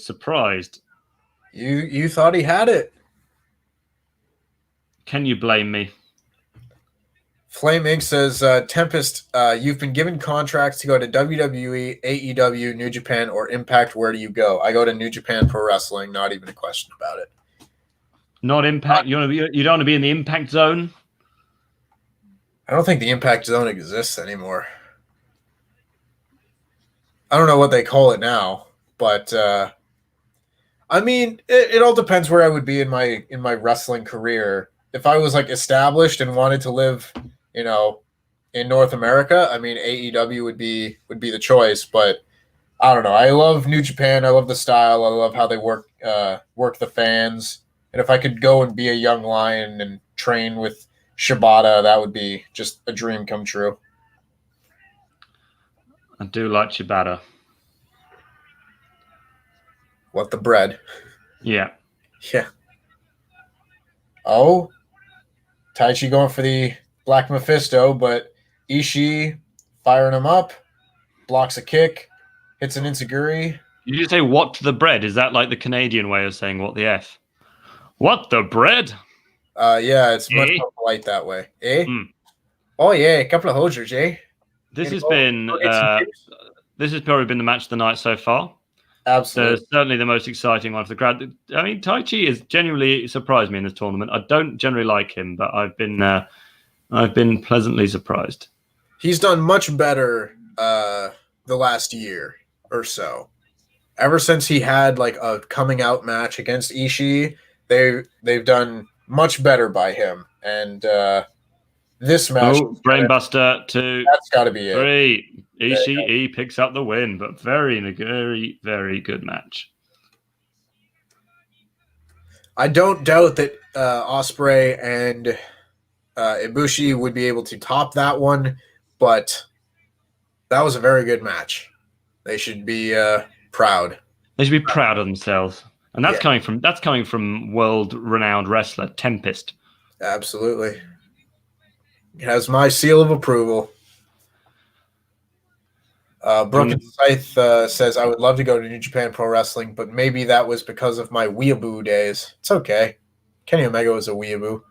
surprised. You thought he had it. Can you blame me? Flame Inc. says, Tempest, you've been given contracts to go to WWE, AEW, New Japan, or Impact. Where do you go? I go to New Japan Pro Wrestling. Not even a question about it. Not Impact? You don't want to be in the Impact zone? I don't think the Impact Zone exists anymore. I don't know what they call it now, but I mean, it all depends where I would be in my wrestling career. If I was like established and wanted to live, in North America, I mean, AEW would be the choice. But I don't know. I love New Japan. I love the style. I love how they work the fans. And if I could go and be a young lion and train with Shibata, that would be just a dream come true. I do like Shibata. What the bread? Yeah. Yeah. Oh, Taichi going for the Black Mephisto, but Ishii firing him up, blocks a kick, hits an Enziguri. Did you say what the bread? Is that like the Canadian way of saying what the F? What the bread? Yeah, it's much more polite that way. Eh? Mm. Oh yeah, a couple of hosers, eh? This has probably been the match of the night so far. Absolutely. So certainly the most exciting one for the crowd. I mean, Taichi has genuinely surprised me in this tournament. I don't generally like him, but I've been pleasantly surprised. He's done much better the last year or so. Ever since he had like a coming out match against Ishii, they've done much better by him. And this match, Brainbuster 2. That's got to be 3. Ishii picks up the win, but very, very, very good match. I don't doubt that Ospreay and Ibushi would be able to top that one, but that was a very good match. They should be proud. They should be proud of themselves, and that's coming from world-renowned wrestler Tempest. Absolutely, it has my seal of approval. Broken Scythe says, I would love to go to New Japan Pro Wrestling, but maybe that was because of my weeaboo days. It's okay. Kenny Omega was a weeaboo.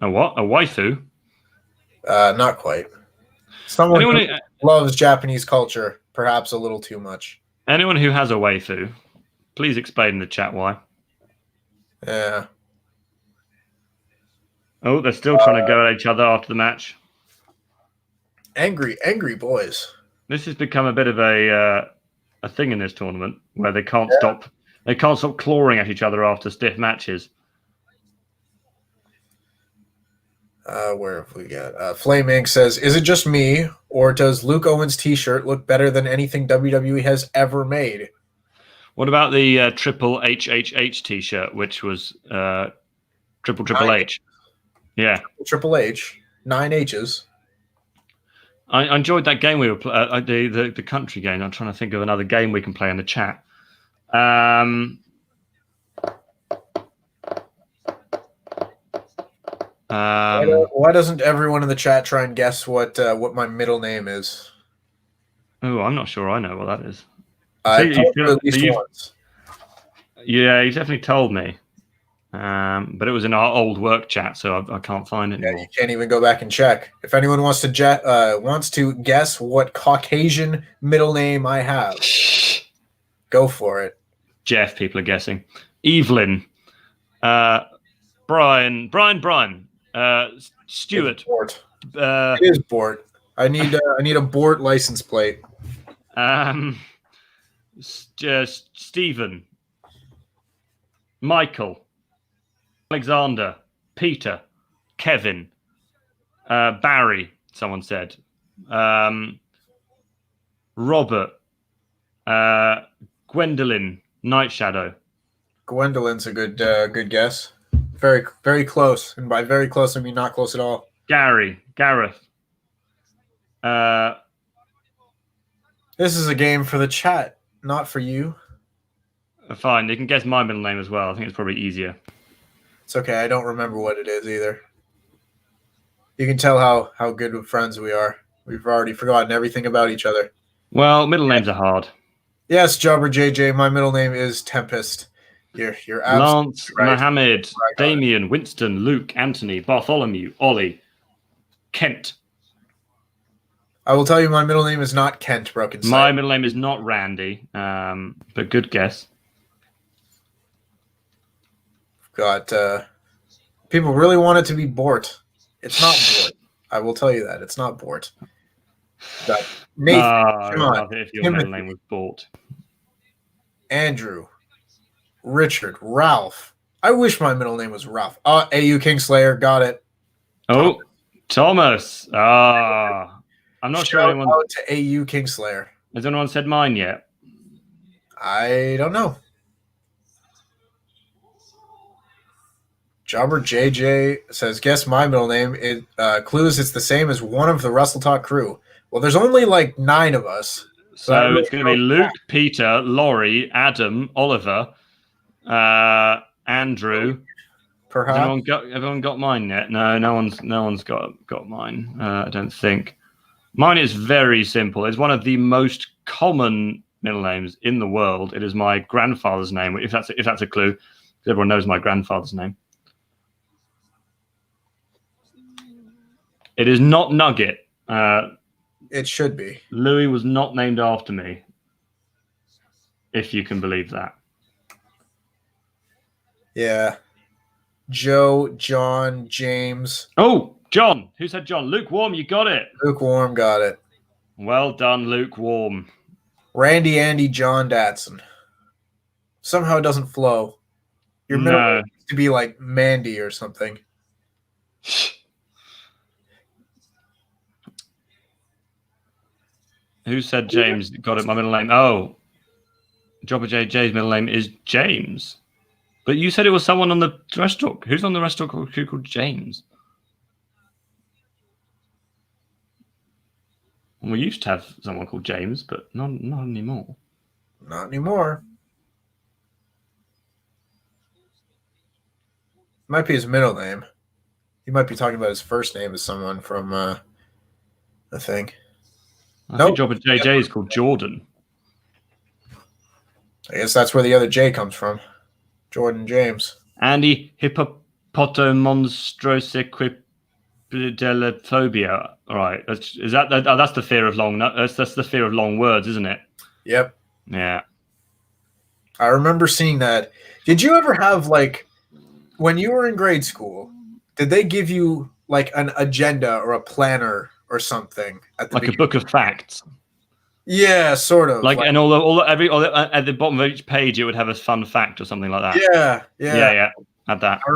A what? A waifu? Not quite. Someone who loves Japanese culture, perhaps a little too much. Anyone who has a waifu, please explain in the chat why. Yeah. Oh, they're still trying to go at each other after the match. Angry boys. This has become a bit of a thing in this tournament where they can't stop clawing at each other after stiff matches. Where have we got? Flame Inc. says, is it just me, or does Luke Owens' t-shirt look better than anything WWE has ever made? What about the Triple HHH t-shirt, which was Triple H? Yeah. Triple H. 9 H's. I enjoyed that game we were the country game. I'm trying to think of another game we can play in the chat. Why doesn't everyone in the chat try and guess what my middle name is? Oh, I'm not sure I know what that is. I told you at least once. Yeah, you definitely told me. But it was in our old work chat, so I can't find it anymore. You can't even go back and check. If anyone wants to guess what Caucasian middle name I have, go for it. Jeff, people are guessing. Evelyn. Brian. Stuart. It is Bort. I need a Bort license plate. Stephen. Michael. Alexander. Peter. Kevin. Barry, someone said. Robert. Gwendolyn. Night Shadow. Gwendolyn's a good guess. Very, very close. And by very close, I mean not close at all. Gareth. This is a game for the chat, not for you. Fine, you can guess my middle name as well. I think it's probably easier. It's okay. I don't remember what it is either. You can tell how good of friends we are. We've already forgotten everything about each other. Well, middle names are hard. Yes, Jobber JJ. My middle name is Tempest. You're Lance, right. Mohammed, Damien, Winston, Luke, Anthony, Bartholomew, Ollie, Kent. I will tell you, my middle name is not Kent Broken. My middle name is not Randy, but good guess. Got people really want it to be Bort. It's not Bort. I will tell you that it's not Bort. Got Nathan, I would love it if your middle name was Bort. Andrew, Richard, Ralph. I wish my middle name was Ralph. AU Kingslayer, got it. Oh, Thomas. I'm not sure anyone. Out to AU Kingslayer. Has anyone said mine yet? I don't know. Jobber JJ says, guess my middle name. It clues it's the same as one of the WrestleTalk crew. Well, there's only like 9 of us. So it's going to be Luke, Peter, Laurie, Adam, Oliver, Andrew. Perhaps. Everyone got mine yet? No one's got mine. I don't think. Mine is very simple. It's one of the most common middle names in the world. It is my grandfather's name. If that's a clue, because everyone knows my grandfather's name. It is not Nugget. It should be. Louis was not named after me, if you can believe that. Yeah. Joe, John, James. Oh, John. Who said John? Lukewarm, you got it. Lukewarm got it. Well done, Lukewarm. Randy, Andy, John, Datson. Somehow it doesn't flow. Your middle name needs to be like Mandy or something. Who said James got it? My middle name. Oh, Jobber JJ's middle name is James. But you said it was someone on the WrestleTalk. Who's on the WrestleTalk crew called James? We used to have someone called James, but not anymore. Not anymore. Might be his middle name. He might be talking about his first name as someone from the thing. I think Jobber JJ is called Jordan. I guess that's where the other J comes from. Jordan James. Andy hippopotomonstrosiquipedelophobia. All right. That's the fear of long. That's the fear of long words, isn't it? Yep. Yeah. I remember seeing that. Did you ever have, like, when you were in grade school, did they give you like an agenda or a planner or something at the like a book of facts? Yeah, sort of. Like and at the bottom of each page, it would have a fun fact or something like that. Yeah. Had that. I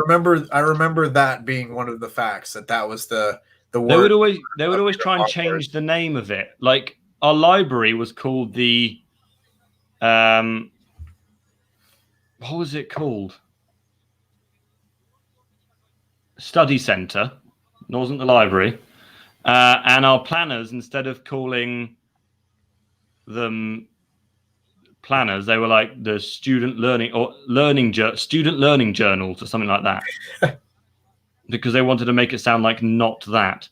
remember that being one of the facts, that was the word. They would always try and change the name of it. Like our library was called the what was it called? Study Center. It wasn't the library. And our planners, instead of calling them planners, they were like the student learning journals or something like that. because they wanted to make it sound like not that.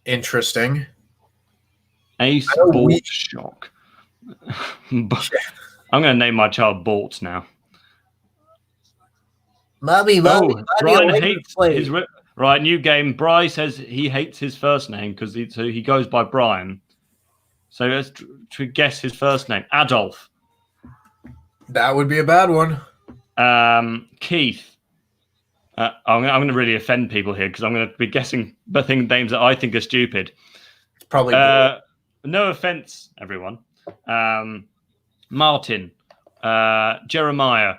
Interesting. A Sports Shock. I'm going to name my child Bort now. Bobby, Brian hates his... Right, new game. Bry says he hates his first name because he goes by Brian. So let's guess his first name. Adolf. That would be a bad one. Keith. I'm going to really offend people here because I'm going to be guessing names that I think are stupid. It's probably no offense, everyone. Martin. Jeremiah.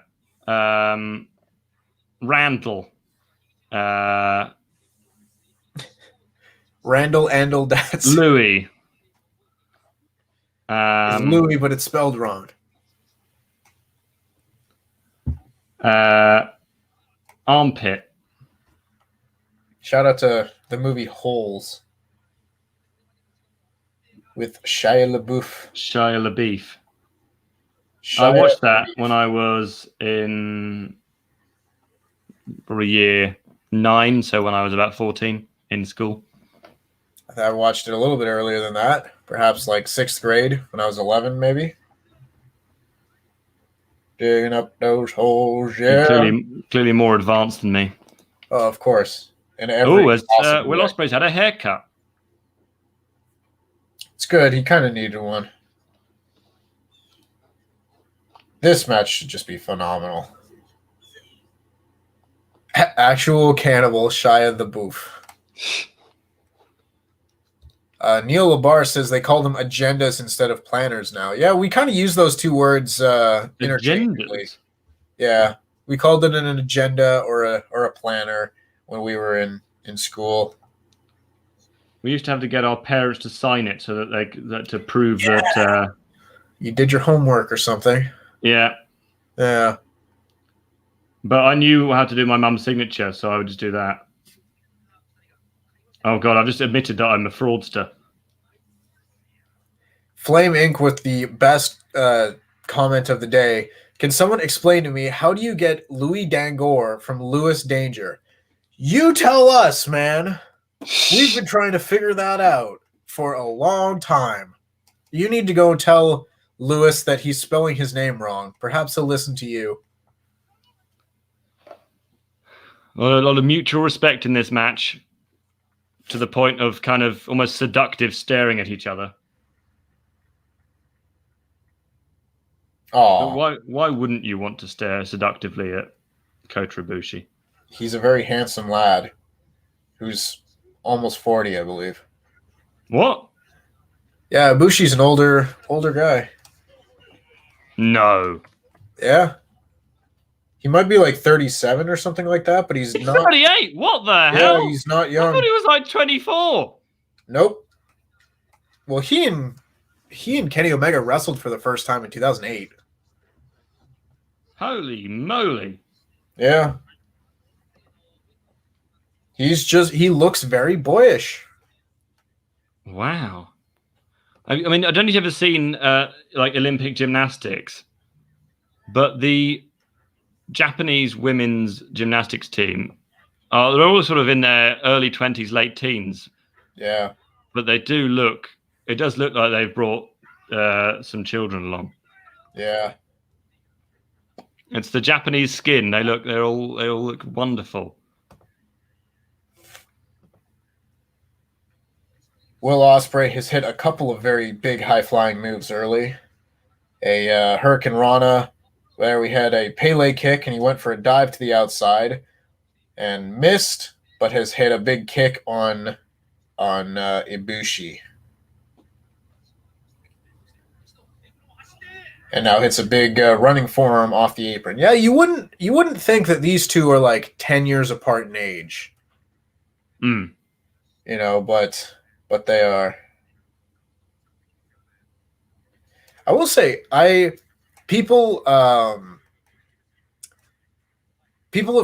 Randall. Randall Andel Datson. Louis. It's Louis, but it's spelled wrong. Armpit. Shout out to the movie Holes with Shia LaBeouf. I watched that when I was in probably year 9, so when I was about 14 in school. I watched it a little bit earlier than that, perhaps like 6th grade when I was 11, maybe. Digging up those holes, yeah. Clearly more advanced than me. Oh, of course. Will Ospreay's had a haircut. It's good. He kind of needed one. This match should just be phenomenal. Actual cannibal, Shia LaBeouf. Neil Labar says they call them agendas instead of planners now. Yeah, we kind of use those two words interchangeably. Yeah, we called it an agenda or a planner when we were in school. We used to have to get our parents to sign it so that to prove that you did your homework or something. Yeah. Yeah. But I knew how to do my mum's signature, so I would just do that. Oh, God, I've just admitted that I'm a fraudster. Flame Inc. with the best comment of the day. Can someone explain to me, how do you get Louis Dangor from Louis Danger? You tell us, man. We've been trying to figure that out for a long time. You need to go tell Louis that he's spelling his name wrong. Perhaps he'll listen to you. Well, a lot of mutual respect in this match, to the point of kind of almost seductive staring at each other. Oh, why wouldn't you want to stare seductively at Kota Ibushi? He's a very handsome lad who's almost 40, I believe. What? Yeah, Ibushi's an older guy. No. Yeah. He might be like 37 or something like that, but he's not. 38. What the hell? Yeah, he's not young. I thought he was like 24. Nope. Well, he and Kenny Omega wrestled for the first time in 2008. Holy moly. Yeah. He looks very boyish. Wow. I mean, I don't know if you've ever seen like Olympic gymnastics, but the Japanese women's gymnastics team, they're all sort of in their early 20s, late teens. Yeah. But it does look like they've brought some children along. Yeah. It's the Japanese skin. They all look wonderful. Will Ospreay has hit a couple of very big high-flying moves early. A Hurricane Rana, where we had a Pele kick, and he went for a dive to the outside and missed, but has hit a big kick on Ibushi. And now hits a big running forearm off the apron. Yeah, you wouldn't think that these two are like 10 years apart in age. Mm. You know, but they are. I will say, people have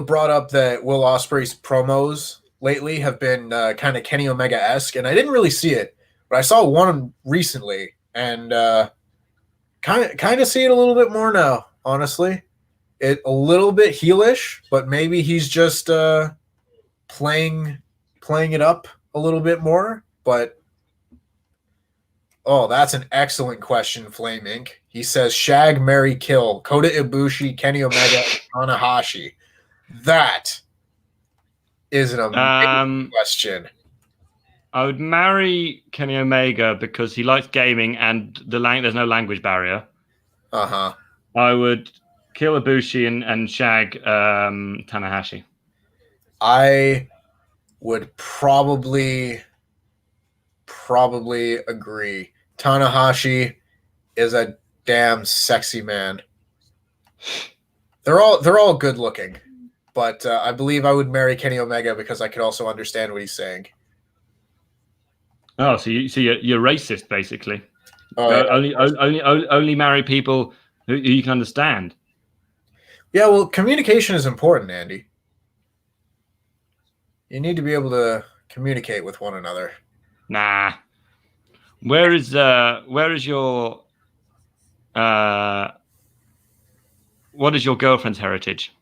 brought up that Will Ospreay's promos lately have been kind of Kenny Omega-esque, and I didn't really see it, but I saw one recently, and kind of see it a little bit more now, honestly. It a little bit heelish, but maybe he's just playing it up a little bit more, but oh, that's an excellent question, Flame Inc. He says Shag, Marry, Kill, Kota Ibushi, Kenny Omega, and Tanahashi. That is an amazing question. I would marry Kenny Omega because he likes gaming and there's no language barrier. Uh-huh. I would kill Ibushi and shag Tanahashi. I would probably agree. Tanahashi is a damn sexy man. They're all good looking, but I believe I would marry Kenny Omega because I could also understand what he's saying. Oh, so you're racist basically. Oh, yeah. Only marry people who you can understand. Yeah, well, communication is important, Andy. You need to be able to communicate with one another. Nah. Where is your what is your girlfriend's heritage?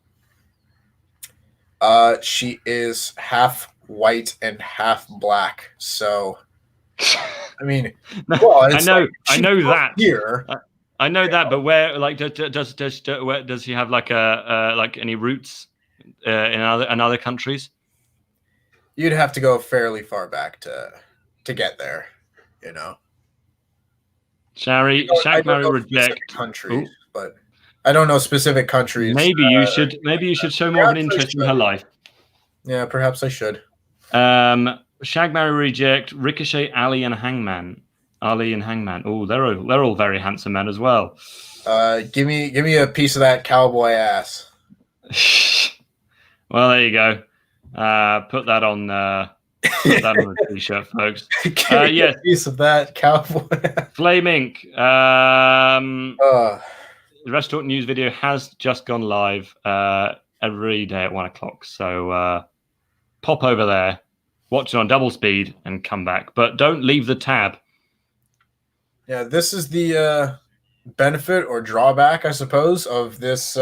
She is half white and half black. So, I mean, well, I know that. Here, I know that, but where, like, does she have like any roots in other countries? You'd have to go fairly far back to get there, you know. Shag, marry, reject countries, but I don't know specific countries. Maybe you should show more of an interest in her life. Yeah, perhaps I should. Shag, marry, reject, Ricochet, Ali, and Hangman. Ali and Hangman. Oh, they're all very handsome men as well. Give me a piece of that cowboy ass. Well, there you go. Put that on a t-shirt, folks. Yes, a piece of that cowboy. Flame Inc. The WrestleTalk news video has just gone live every day at 1:00. So pop over there, watch it on double speed, and come back. But don't leave the tab. Yeah, this is the benefit or drawback, I suppose, of this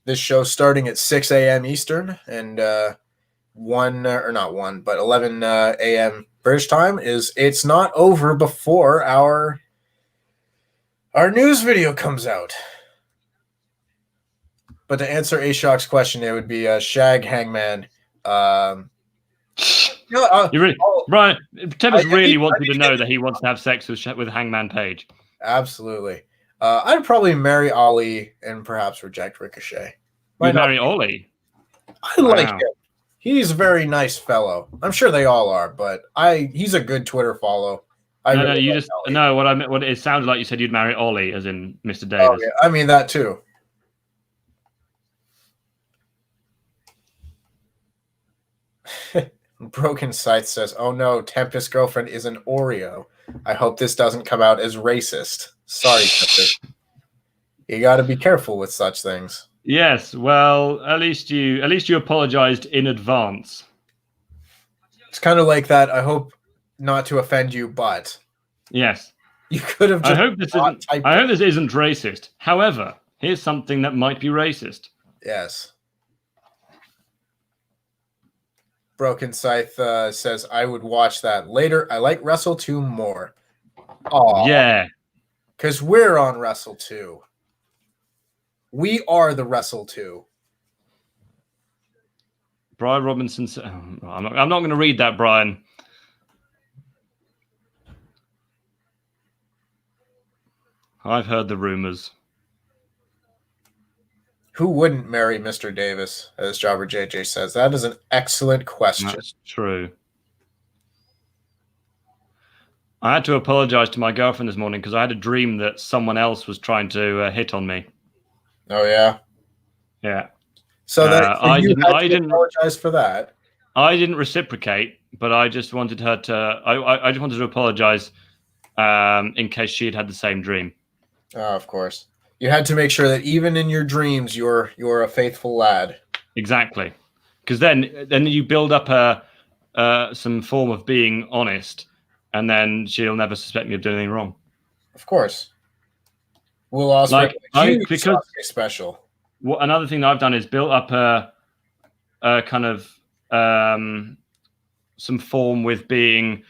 this show starting at 6 a.m. Eastern and 11 a.m. British time is it's not over before our news video comes out. But to answer A-Shock's question, it would be Shag, Hangman. Brian, Tempest really wants you to know that he wants to have sex with Hangman Page. Absolutely. I'd probably marry Ali and perhaps reject Ricochet. You'd marry Ollie? I like him. He's a very nice fellow. I'm sure they all are, but he's a good Twitter follow. What it sounded like you said you'd marry Ollie, as in Mr. Davis. Oh, yeah. I mean that too. Broken Scythe says, "Oh no, Tempest's girlfriend is an Oreo. I hope this doesn't come out as racist. Sorry, Tempest. You got to be careful with such things." Yes, well, at least you apologized in advance. It's kind of like that. I hope not to offend you, but yes, you could have. I hope this isn't racist. However, here's something that might be racist. Yes. Broken Scythe says, "I would watch that later. I like Wrestle2 more." Oh yeah, because we're on Wrestle2. We are the Wrestle2. Brian Robinson said, I'm not going to read that, Brian. I've heard the rumors. Who wouldn't marry Mr. Davis, as Jobber JJ says? That is an excellent question. That's true. I had to apologize to my girlfriend this morning because I had a dream that someone else was trying to hit on me. Oh yeah, yeah. So that I didn't apologize for that. I didn't reciprocate, but I just wanted her to. I just wanted to apologize in case she had the same dream. Oh, of course. You had to make sure that even in your dreams, you're a faithful lad. Exactly, because then you build up some form of being honest, and then she'll never suspect me of doing anything wrong. Of course. We'll also because special. Another thing that I've done is built up a kind of some form with being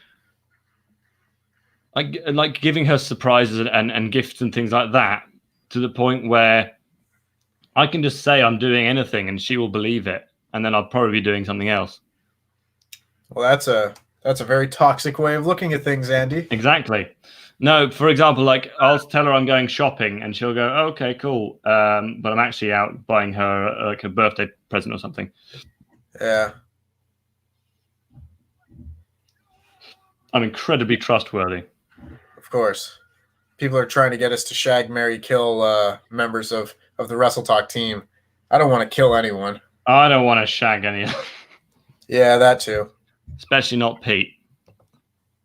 like giving her surprises and gifts and things like that, to the point where I can just say I'm doing anything and she will believe it, and then I'll probably be doing something else. Well, that's a very toxic way of looking at things, Andy. Exactly. No, for example, like I'll tell her I'm going shopping, and she'll go, "Okay, cool," but I'm actually out buying her like a birthday present or something. Yeah. I'm incredibly trustworthy. Of course. People are trying to get us to shag, marry, kill members of the WrestleTalk team. I don't want to kill anyone. I don't want to shag any, Yeah, that too. especially not Pete.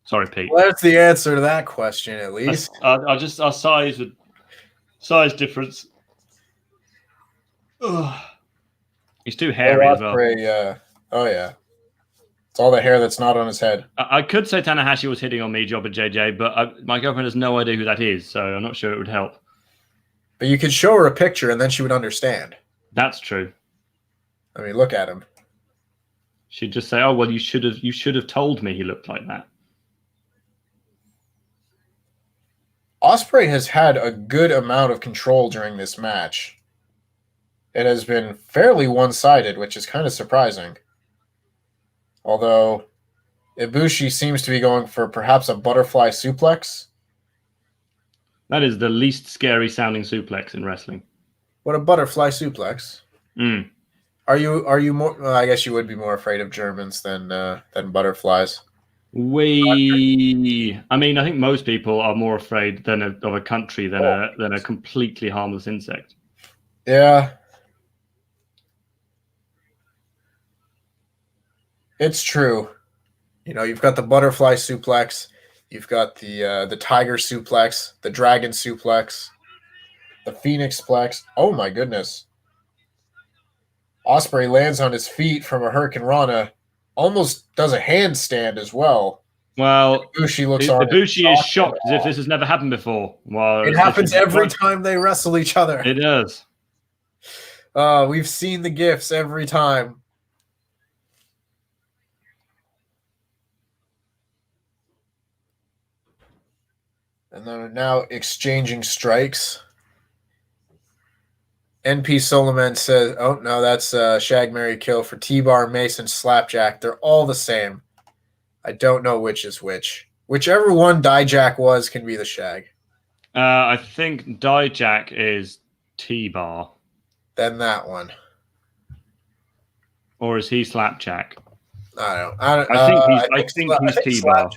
Sorry, Pete. Well, that's the answer to that question, at least. Our size difference. Ugh. He's too hairy as well. Oh yeah, it's all the hair that's not on his head. I could say Tanahashi was hitting on me, Job and JJ, but my girlfriend has no idea who that is, so I'm not sure it would help. But you could show her a picture, and then she would understand. That's true. I mean, look at him. She'd just say, "Oh well, you should have told me he looked like that." Ospreay has had a good amount of control during this match. It has been fairly one-sided, which is kind of surprising. Although Ibushi seems to be going for perhaps a butterfly suplex. That is the least scary sounding suplex in wrestling. What a butterfly suplex. Mm. Are you more? Well, I guess you would be more afraid of Germans than butterflies. I mean, I think most people are more afraid of a country than a completely harmless insect. Yeah. It's true. You know, you've got the butterfly suplex, you've got the tiger suplex, the dragon suplex, the phoenix plex. Oh my goodness. Ospreay lands on his feet from a Hurricane Rana, almost does a handstand as well. Well, Ibushi is shocked as if this has never happened before. Well, it happens every time they wrestle each other. It does. We've seen the gifs every time. And they're now exchanging strikes. NP Solomon says, oh, no, that's Shag, Marry, Kill for T-Bar, Mason, Slapjack. They're all the same. I don't know which is which. Whichever one Dijak was can be the Shag. I think Dijak is T-Bar. Then that one. Or is he Slapjack? I think he's T-Bar.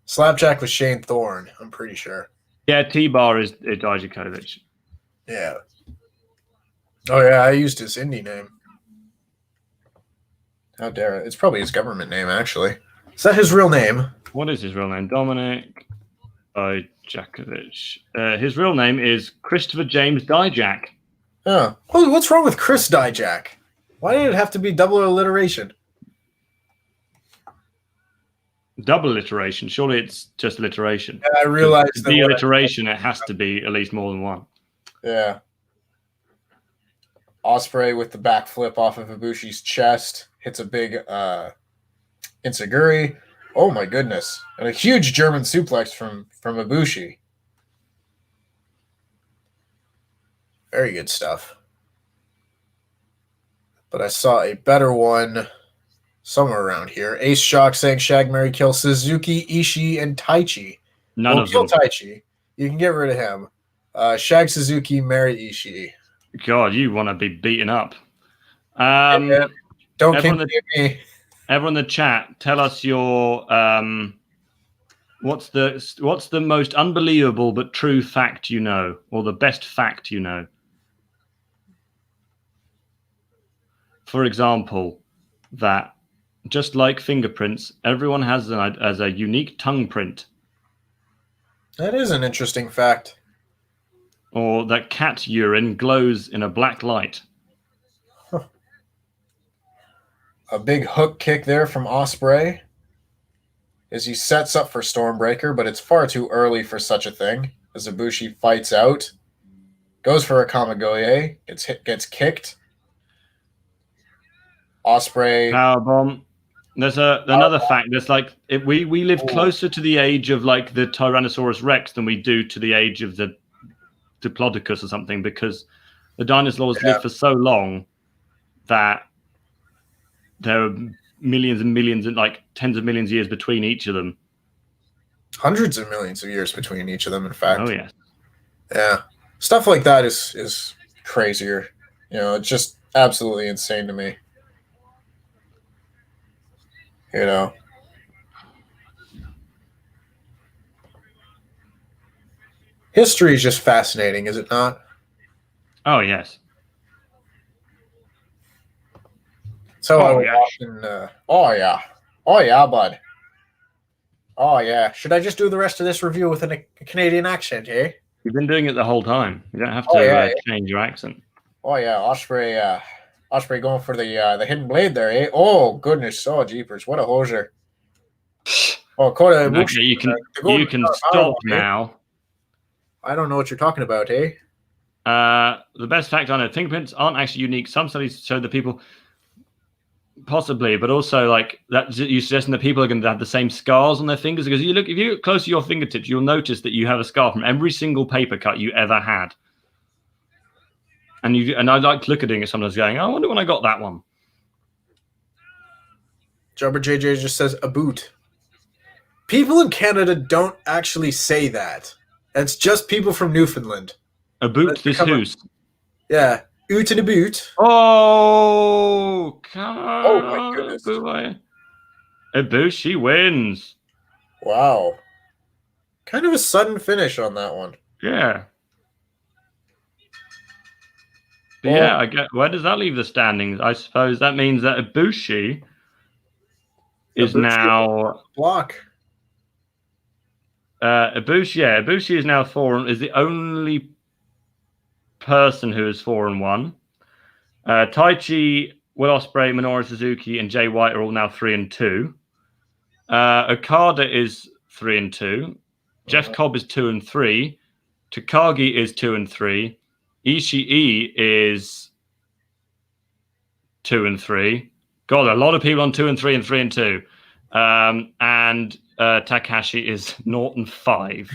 Slapjack was Shane Thorne, I'm pretty sure. Yeah, T-Bar is Dijakovic. Yeah. Oh, yeah, I used his indie name. How dare it? It's probably his government name, actually. Is that his real name? What is his real name? Dominic Dijakovic. His real name is Christopher James Dijak. Oh. What's wrong with Chris Dijak? Why did it have to be double alliteration? Double alliteration. Surely it's just alliteration. Yeah, I realized the alliteration, it has to be at least more than one. Yeah. Ospreay with the backflip off of Ibushi's chest. Hits a big Enziguri. Oh my goodness. And a huge German suplex from Ibushi. Very good stuff. But I saw a better one somewhere around here. Ace Shock saying Shag, Marry, Kill Suzuki, Ishii, and Taichi. None of kill them. Taichi. You can get rid of him. Shag Suzuki, marry Ishii. God, you want to be beaten up. Don't continue me. Everyone in the chat, tell us your what's the most unbelievable but true fact you know, or the best fact you know. For example, that just like fingerprints, everyone has a unique tongue print. That is an interesting fact. Or that cat urine glows in a black light. Huh. A big hook kick there from Ospreay as he sets up for Stormbreaker, but it's far too early for such a thing. As Ibushi fights out, goes for a Kamigoye, gets kicked. Osprey. Powerbomb. There's another fact. There's like we live closer to the age of like the Tyrannosaurus Rex than we do to the age of the Diplodocus or something, because the dinosaurs lived for so long that there are millions and millions and like tens of millions of years between each of them. Hundreds of millions of years between each of them, in fact. Oh yeah. Yeah. Stuff like that is crazier. You know, it's just absolutely insane to me. You know. History is just fascinating, is it not? Oh yes. So I was watching. Oh yeah, bud. Oh yeah. Should I just do the rest of this review with a Canadian accent, eh? You've been doing it the whole time. You don't have to change your accent. Oh yeah, Osprey. Osprey going for the hidden blade there, eh? Oh goodness, oh jeepers, what a hoser! Oh, Kota. Okay, you can stop now. I don't know what you're talking about, eh? The best fact I know: fingerprints aren't actually unique. Some studies show that people, possibly, but also like that you suggesting that people are going to have the same scars on their fingers, because if you look close to your fingertips, you'll notice that you have a scar from every single paper cut you ever had. And I like to look at it sometimes, going, I wonder when I got that one. Jumper JJ just says a boot. People in Canada don't actually say that. It's just people from Newfoundland. A boot this hoose. Yeah. Oot and a boot. Oh, my goodness. Ibushi wins. Wow. Kind of a sudden finish on that one. Yeah. But yeah, I get. Where does that leave the standings? I suppose that means that Ibushi is now block. Ibushi is now 4. Is the only person who is 4-1. Taichi, Will Ospreay, Minoru Suzuki, and Jay White are all now 3-2. Okada is 3-2. Jeff Cobb is 2-3. Takagi is 2-3. Ishii is 2-3. God, a lot of people on 2-3 and 3-2. And Takahashi is 0-5.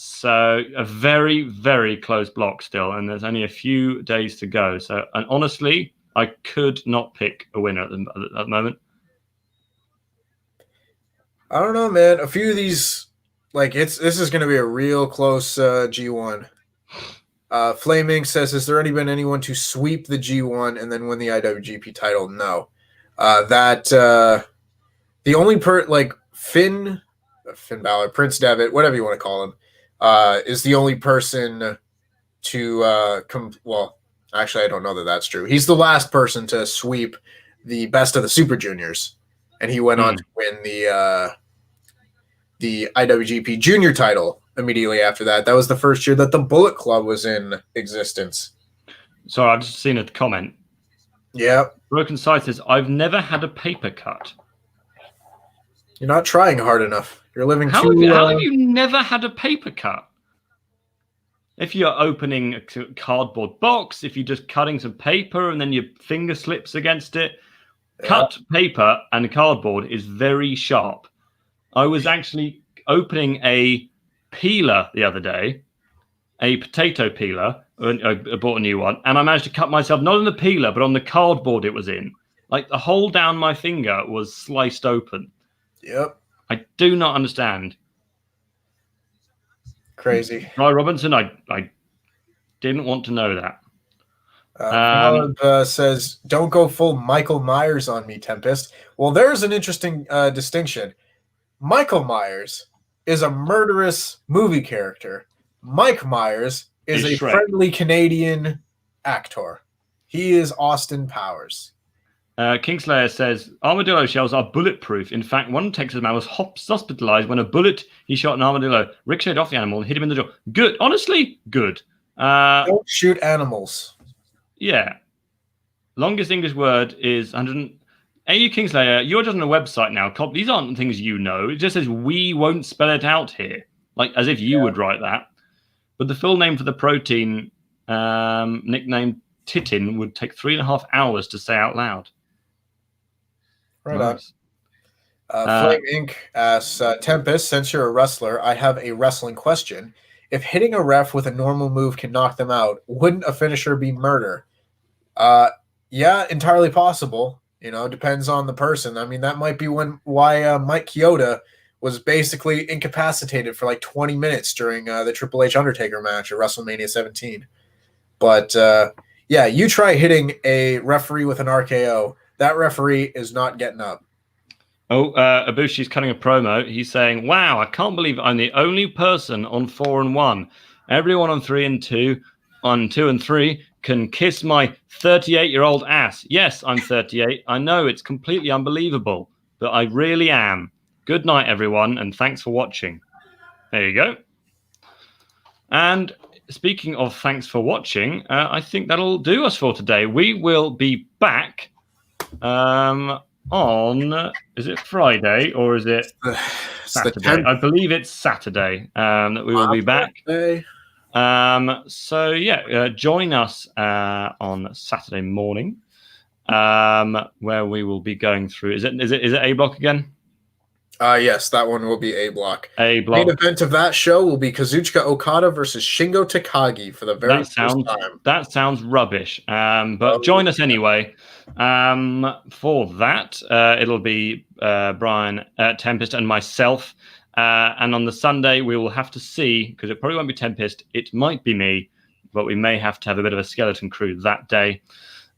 So a very, very close block still, and there's only a few days to go. So, and honestly, I could not pick a winner at the moment. I don't know, man. A few of these, like this is going to be a real close G1. Flaming says, has there already been anyone to sweep the G1 and then win the IWGP title? No. The only Finn Balor, Prince Devitt, whatever you want to call him, is the only person to well, actually, I don't know that that's true. He's the last person to sweep the Best of the Super Juniors, and he went on to win the IWGP Junior title immediately after that. That was the first year that the Bullet Club was in existence. Sorry, I've just seen a comment. Yeah. Broken Side says, I've never had a paper cut. You're not trying hard enough. You're living how have you never had a paper cut? If you're opening a cardboard box, if you're just cutting some paper and then your finger slips against it, cut paper and cardboard is very sharp. I was actually opening a peeler the other day, a potato peeler. I bought a new one, and I managed to cut myself not on the peeler, but on the cardboard it was in. Like the hole down my finger was sliced open. Yep. I do not understand. Crazy. Roy Robinson, I didn't want to know that. Says, don't go full Michael Myers on me, Tempest. Well, there's an interesting distinction. Michael Myers is a murderous movie character. Mike Myers is a friendly Canadian actor. He is Austin Powers. Kingslayer says, armadillo shells are bulletproof. In fact, one Texas man was hospitalized when a bullet he shot an armadillo ricocheted off the animal and hit him in the jaw. Good. Honestly, good. Don't shoot animals. Yeah. Longest English word is 100. AU Kingslayer, you're just on a website now. These aren't things you know. It just says we won't spell it out here. Like as if you would write that. But the full name for the protein, nicknamed Titin would take 3.5 hours to say out loud. Right Nice. on. Flame Inc. asks, Tempest, since you're a wrestler, I have a wrestling question. If hitting a ref with a normal move can knock them out, wouldn't a finisher be murder? Yeah, entirely possible. You know, depends on the person. I mean, that might be why Mike Chioda was basically incapacitated for like 20 minutes during the Triple H Undertaker match at WrestleMania 17. But yeah, you try hitting a referee with an RKO. That referee is not getting up. Oh, Ibushi's cutting a promo. He's saying, wow, I can't believe I'm the only person on 4 and 1. Everyone on 3 and 2, on 2 and 3, can kiss my 38-year-old ass. Yes, I'm 38. I know it's completely unbelievable, but I really am. Good night, everyone, and thanks for watching. There you go. And speaking of thanks for watching, I think that'll do us for today. We will be back on, is it Friday or is it Saturday? I believe it's Saturday that we will be back. So yeah, join us on Saturday morning, where we will be going through. Is it A block again? Yes, that one will be A block. A block. Main event of that show will be Kazuchika Okada versus Shingo Takagi for the very first time. That sounds rubbish. But join us anyway. For that, it'll be Brian, Tempest, and myself. And on the Sunday, we will have to see, because it probably won't be Tempest. It might be me, but we may have to have a bit of a skeleton crew that day.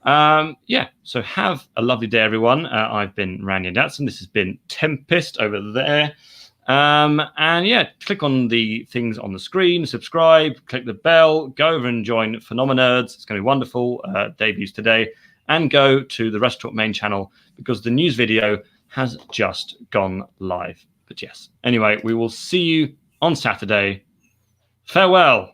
Yeah, so have a lovely day, everyone. I've been Randy Datson. This has been Tempest over there. And yeah, click on the things on the screen, subscribe, click the bell, go over and join Phenomenerds. It's going to be wonderful. Debuts today. And go to the WrestleTalk main channel because the news video has just gone live. But yes, anyway, we will see you on Saturday. Farewell.